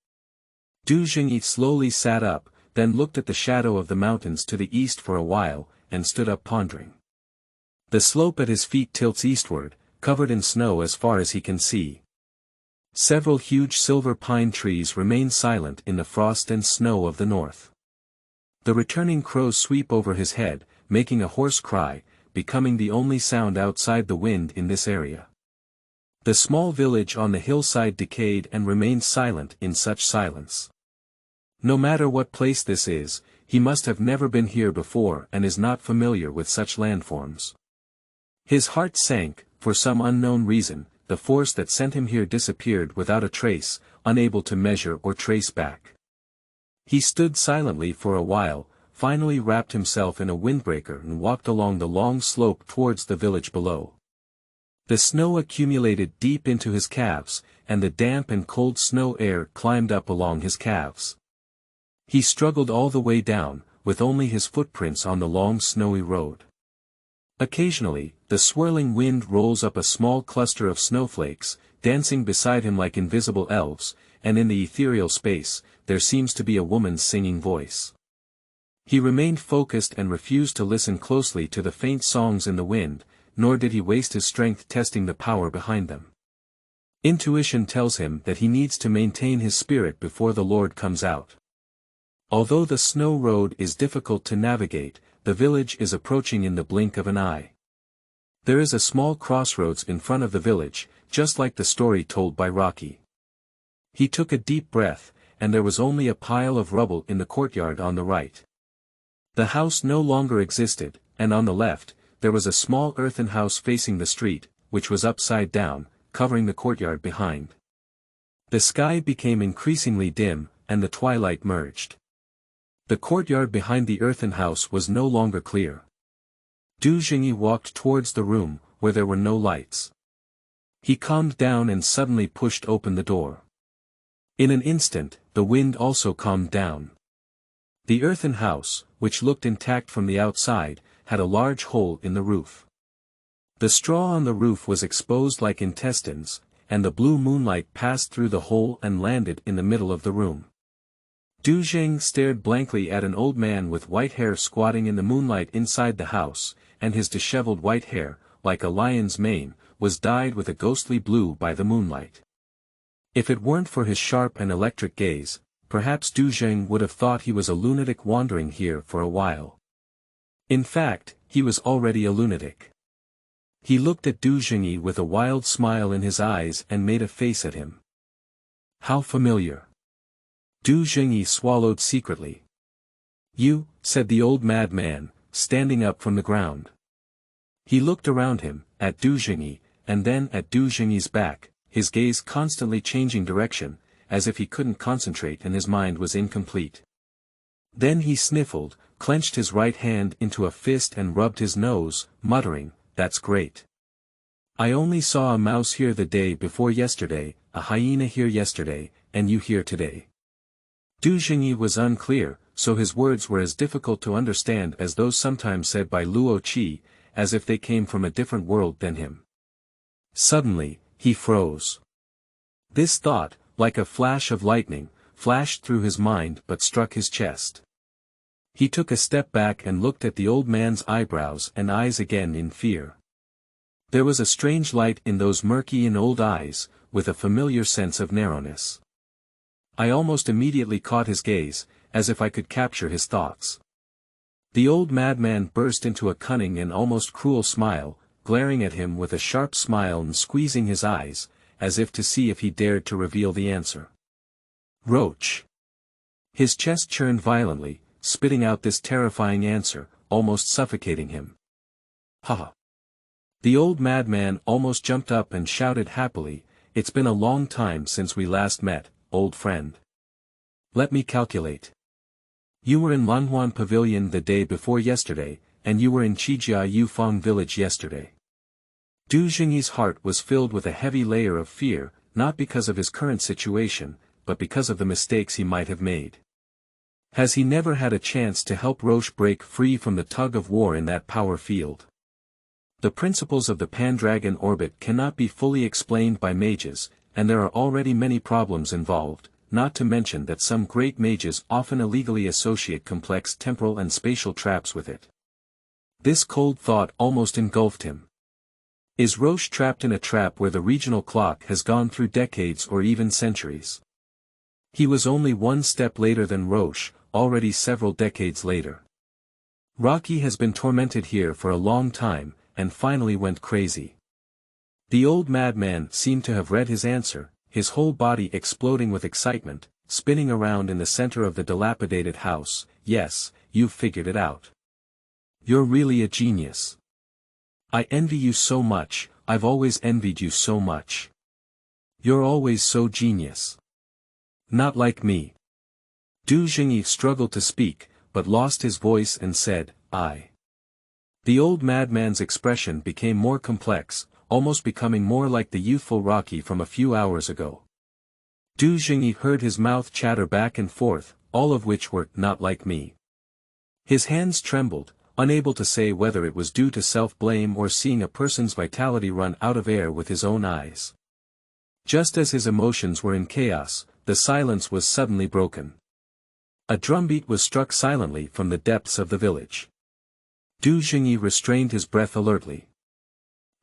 Zhengyi slowly sat up, then looked at the shadow of the mountains to the east for a while, and stood up pondering. The slope at his feet tilts eastward, covered in snow as far as he can see. Several huge silver pine trees remain silent in the frost and snow of the north. The returning crows sweep over his head, making a hoarse cry, becoming the only sound outside the wind in this area. The small village on the hillside decayed and remained silent in such silence. No matter what place this is, he must have never been here before and is not familiar with such landforms. His heart sank. For some unknown reason, the force that sent him here disappeared without a trace, unable to measure or trace back. He stood silently for a while, finally wrapped himself in a windbreaker and walked along the long slope towards the village below. The snow accumulated deep into his calves, and the damp and cold snow air climbed up along his calves. He struggled all the way down, with only his footprints on the long snowy road. Occasionally, the swirling wind rolls up a small cluster of snowflakes, dancing beside him like invisible elves, and in the ethereal space, there seems to be a woman's singing voice. He remained focused and refused to listen closely to the faint songs in the wind, nor did he waste his strength testing the power behind them. Intuition tells him that he needs to maintain his spirit before the Lord comes out. Although the snow road is difficult to navigate, the village is approaching in the blink of an eye. There is a small crossroads in front of the village, just like the story told by Roche. He took a deep breath, and there was only a pile of rubble in the courtyard on the right. The house no longer existed, and on the left, there was a small earthen house facing the street, which was upside down, covering the courtyard behind. The sky became increasingly dim, and the twilight merged. The courtyard behind the earthen house was no longer clear. Zhengyi walked towards the room, where there were no lights. He calmed down and suddenly pushed open the door. In an instant, the wind also calmed down. The earthen house, which looked intact from the outside, had a large hole in the roof. The straw on the roof was exposed like intestines, and the blue moonlight passed through the hole and landed in the middle of the room. Zhengyi stared blankly at an old man with white hair squatting in the moonlight inside the house, and his disheveled white hair, like a lion's mane, was dyed with a ghostly blue by the moonlight. If it weren't for his sharp and electric gaze, perhaps Zhengyi would have thought he was a lunatic wandering here for a while. In fact, he was already a lunatic. He looked at Zhengyi with a wild smile in his eyes and made a face at him. How familiar. Zhengyi swallowed secretly. You, said the old madman, standing up from the ground. He looked around him, at Zhengyi, and then at Zhengyi's back, his gaze constantly changing direction, as if he couldn't concentrate and his mind was incomplete. Then he sniffled, clenched his right hand into a fist and rubbed his nose, muttering, "That's great. I only saw a mouse here the day before yesterday, a hyena here yesterday, and you here today." Zhengyi was unclear, so his words were as difficult to understand as those sometimes said by Luo Qi, as if they came from a different world than him. Suddenly, he froze. This thought, like a flash of lightning, flashed through his mind but struck his chest. He took a step back and looked at the old man's eyebrows and eyes again in fear. There was a strange light in those murky and old eyes, with a familiar sense of narrowness. I almost immediately caught his gaze, as if I could capture his thoughts. The old madman burst into a cunning and almost cruel smile, glaring at him with a sharp smile and squeezing his eyes, as if to see if he dared to reveal the answer. Roche. His chest churned violently, spitting out this terrifying answer, almost suffocating him. Ha ha. The old madman almost jumped up and shouted happily, "It's been a long time since we last met, old friend. Let me calculate. You were in Lanhuan Pavilion the day before yesterday, and you were in Qijia Yufeng village yesterday." Du Zhengyi's heart was filled with a heavy layer of fear, not because of his current situation, but because of the mistakes he might have made. Has he never had a chance to help Roche break free from the tug of war in that power field? The principles of the Pandragon orbit cannot be fully explained by mages, and there are already many problems involved, not to mention that some great mages often illegally associate complex temporal and spatial traps with it. This cold thought almost engulfed him. Is Roche trapped in a trap where the regional clock has gone through decades or even centuries? He was only one step later than Roche, already several decades later. Rocky has been tormented here for a long time, and finally went crazy. The old madman seemed to have read his answer, his whole body exploding with excitement, spinning around in the center of the dilapidated house. "Yes, you've figured it out. You're really a genius. I envy you so much, I've always envied you so much. You're always so genius. Not like me." Du Zhengyi struggled to speak, but lost his voice and said, "I." The old madman's expression became more complex, almost becoming more like the youthful Rocky from a few hours ago. Du Zhengyi heard his mouth chatter back and forth, all of which were "not like me." His hands trembled, unable to say whether it was due to self-blame or seeing a person's vitality run out of air with his own eyes. Just as his emotions were in chaos, the silence was suddenly broken. A drumbeat was struck silently from the depths of the village. Du Zhengyi restrained his breath alertly.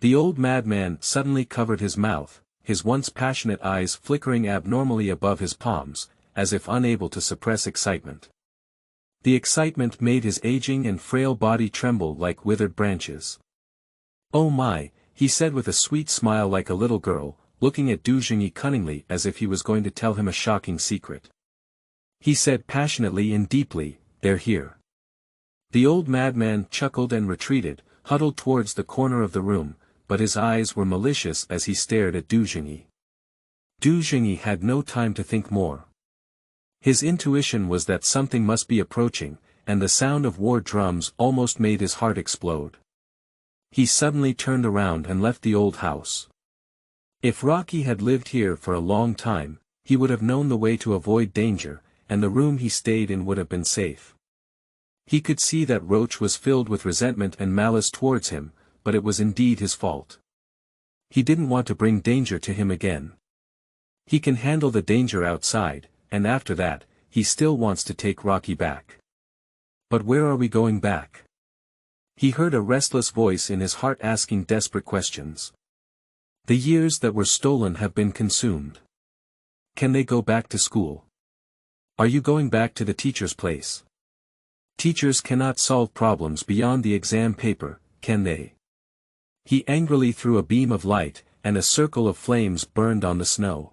The old madman suddenly covered his mouth, his once passionate eyes flickering abnormally above his palms, as if unable to suppress excitement. The excitement made his aging and frail body tremble like withered branches. "Oh my," he said with a sweet smile like a little girl, looking at Du Zhengyi cunningly as if he was going to tell him a shocking secret. He said passionately and deeply, "They're here." The old madman chuckled and retreated, huddled towards the corner of the room, but his eyes were malicious as he stared at Du Zhengyi. Du Zhengyi had no time to think more. His intuition was that something must be approaching, and the sound of war drums almost made his heart explode. He suddenly turned around and left the old house. If Rocky had lived here for a long time, he would have known the way to avoid danger, and the room he stayed in would have been safe. He could see that Roche was filled with resentment and malice towards him, but it was indeed his fault. He didn't want to bring danger to him again. He can handle the danger outside, and after that, he still wants to take Rocky back. But where are we going back? He heard a restless voice in his heart asking desperate questions. The years that were stolen have been consumed. Can they go back to school? Are you going back to the teacher's place? Teachers cannot solve problems beyond the exam paper, can they? He angrily threw a beam of light, and a circle of flames burned on the snow.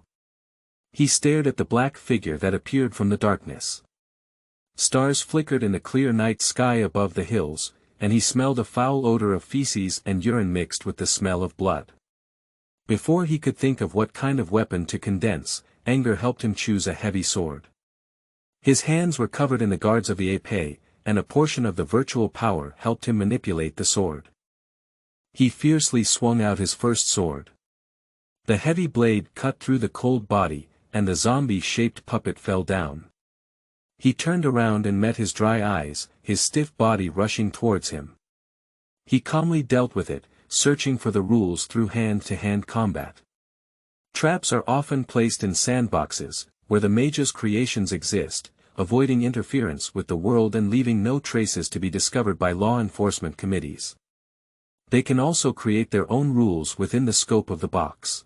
He stared at the black figure that appeared from the darkness. Stars flickered in the clear night sky above the hills, and he smelled a foul odor of feces and urine mixed with the smell of blood. Before he could think of what kind of weapon to condense, anger helped him choose a heavy sword. His hands were covered in the guards of the EP, and a portion of the virtual power helped him manipulate the sword. He fiercely swung out his first sword. The heavy blade cut through the cold body, and the zombie-shaped puppet fell down. He turned around and met his dry eyes, his stiff body rushing towards him. He calmly dealt with it, searching for the rules through hand-to-hand combat. Traps are often placed in sandboxes, where the mage's creations exist, avoiding interference with the world and leaving no traces to be discovered by law enforcement committees. They can also create their own rules within the scope of the box.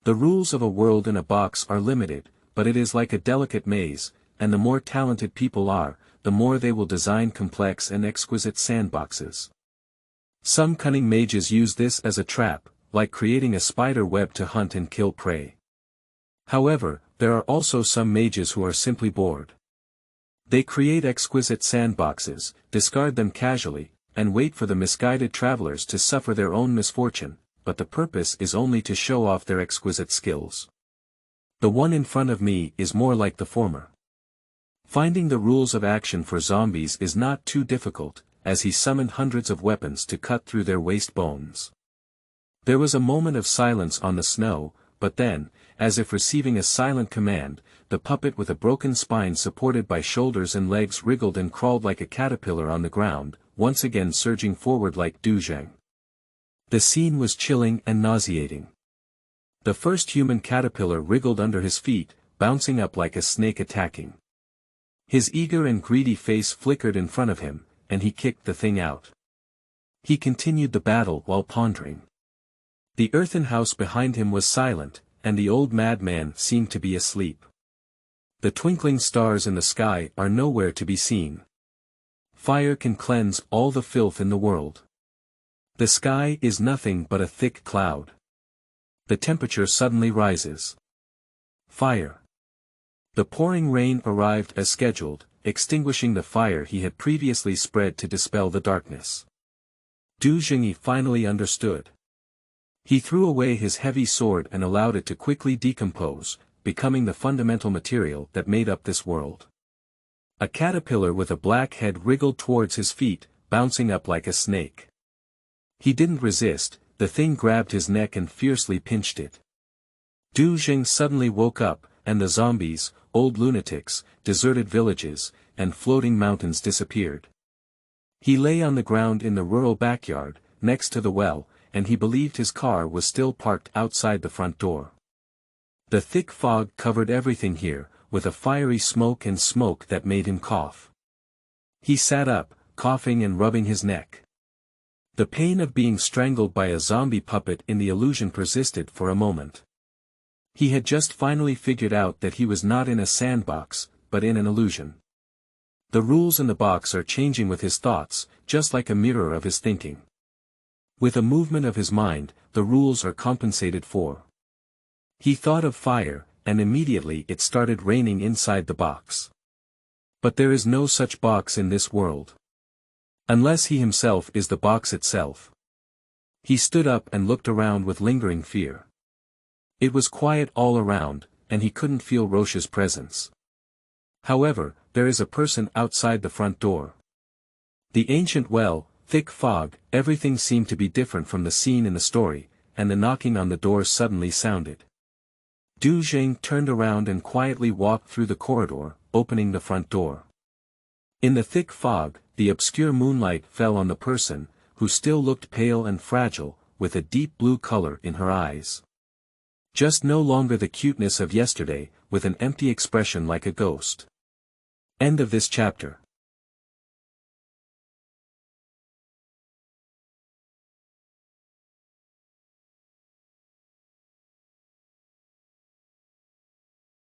The rules of a world in a box are limited, but it is like a delicate maze, and the more talented people are, the more they will design complex and exquisite sandboxes. Some cunning mages use this as a trap, like creating a spider web to hunt and kill prey. However, there are also some mages who are simply bored. They create exquisite sandboxes, discard them casually, and wait for the misguided travelers to suffer their own misfortune, but the purpose is only to show off their exquisite skills. The one in front of me is more like the former. Finding the rules of action for zombies is not too difficult, as he summoned hundreds of weapons to cut through their waist bones. There was a moment of silence on the snow, but then, as if receiving a silent command, the puppet with a broken spine supported by shoulders and legs wriggled and crawled like a caterpillar on the ground, once again surging forward like Zhengyi. The scene was chilling and nauseating. The first human caterpillar wriggled under his feet, bouncing up like a snake attacking. His eager and greedy face flickered in front of him, and he kicked the thing out. He continued the battle while pondering. The earthen house behind him was silent, and the old madman seemed to be asleep. The twinkling stars in the sky are nowhere to be seen. Fire can cleanse all the filth in the world. The sky is nothing but a thick cloud. The temperature suddenly rises. Fire. The pouring rain arrived as scheduled, extinguishing the fire he had previously spread to dispel the darkness. Zhengyi finally understood. He threw away his heavy sword and allowed it to quickly decompose, becoming the fundamental material that made up this world. A caterpillar with a black head wriggled towards his feet, bouncing up like a snake. He didn't resist, the thing grabbed his neck and fiercely pinched it. Zhengyi suddenly woke up, and the zombies, old lunatics, deserted villages, and floating mountains disappeared. He lay on the ground in the rural backyard, next to the well, and he believed his car was still parked outside the front door. The thick fog covered everything here, with a fiery smoke that made him cough. He sat up, coughing and rubbing his neck. The pain of being strangled by a zombie puppet in the illusion persisted for a moment. He had just finally figured out that he was not in a sandbox, but in an illusion. The rules in the box are changing with his thoughts, just like a mirror of his thinking. With a movement of his mind, the rules are compensated for. He thought of fire, and immediately it started raining inside the box. But there is no such box in this world. Unless he himself is the box itself. He stood up and looked around with lingering fear. It was quiet all around, and he couldn't feel Roche's presence. However, there is a person outside the front door. The ancient well, thick fog, everything seemed to be different from the scene in the story, and the knocking on the door suddenly sounded. Zhengyi turned around and quietly walked through the corridor, opening the front door. In the thick fog, the obscure moonlight fell on the person, who still looked pale and fragile, with a deep blue color in her eyes. Just no longer the cuteness of yesterday, with an empty expression like a ghost. End of this chapter.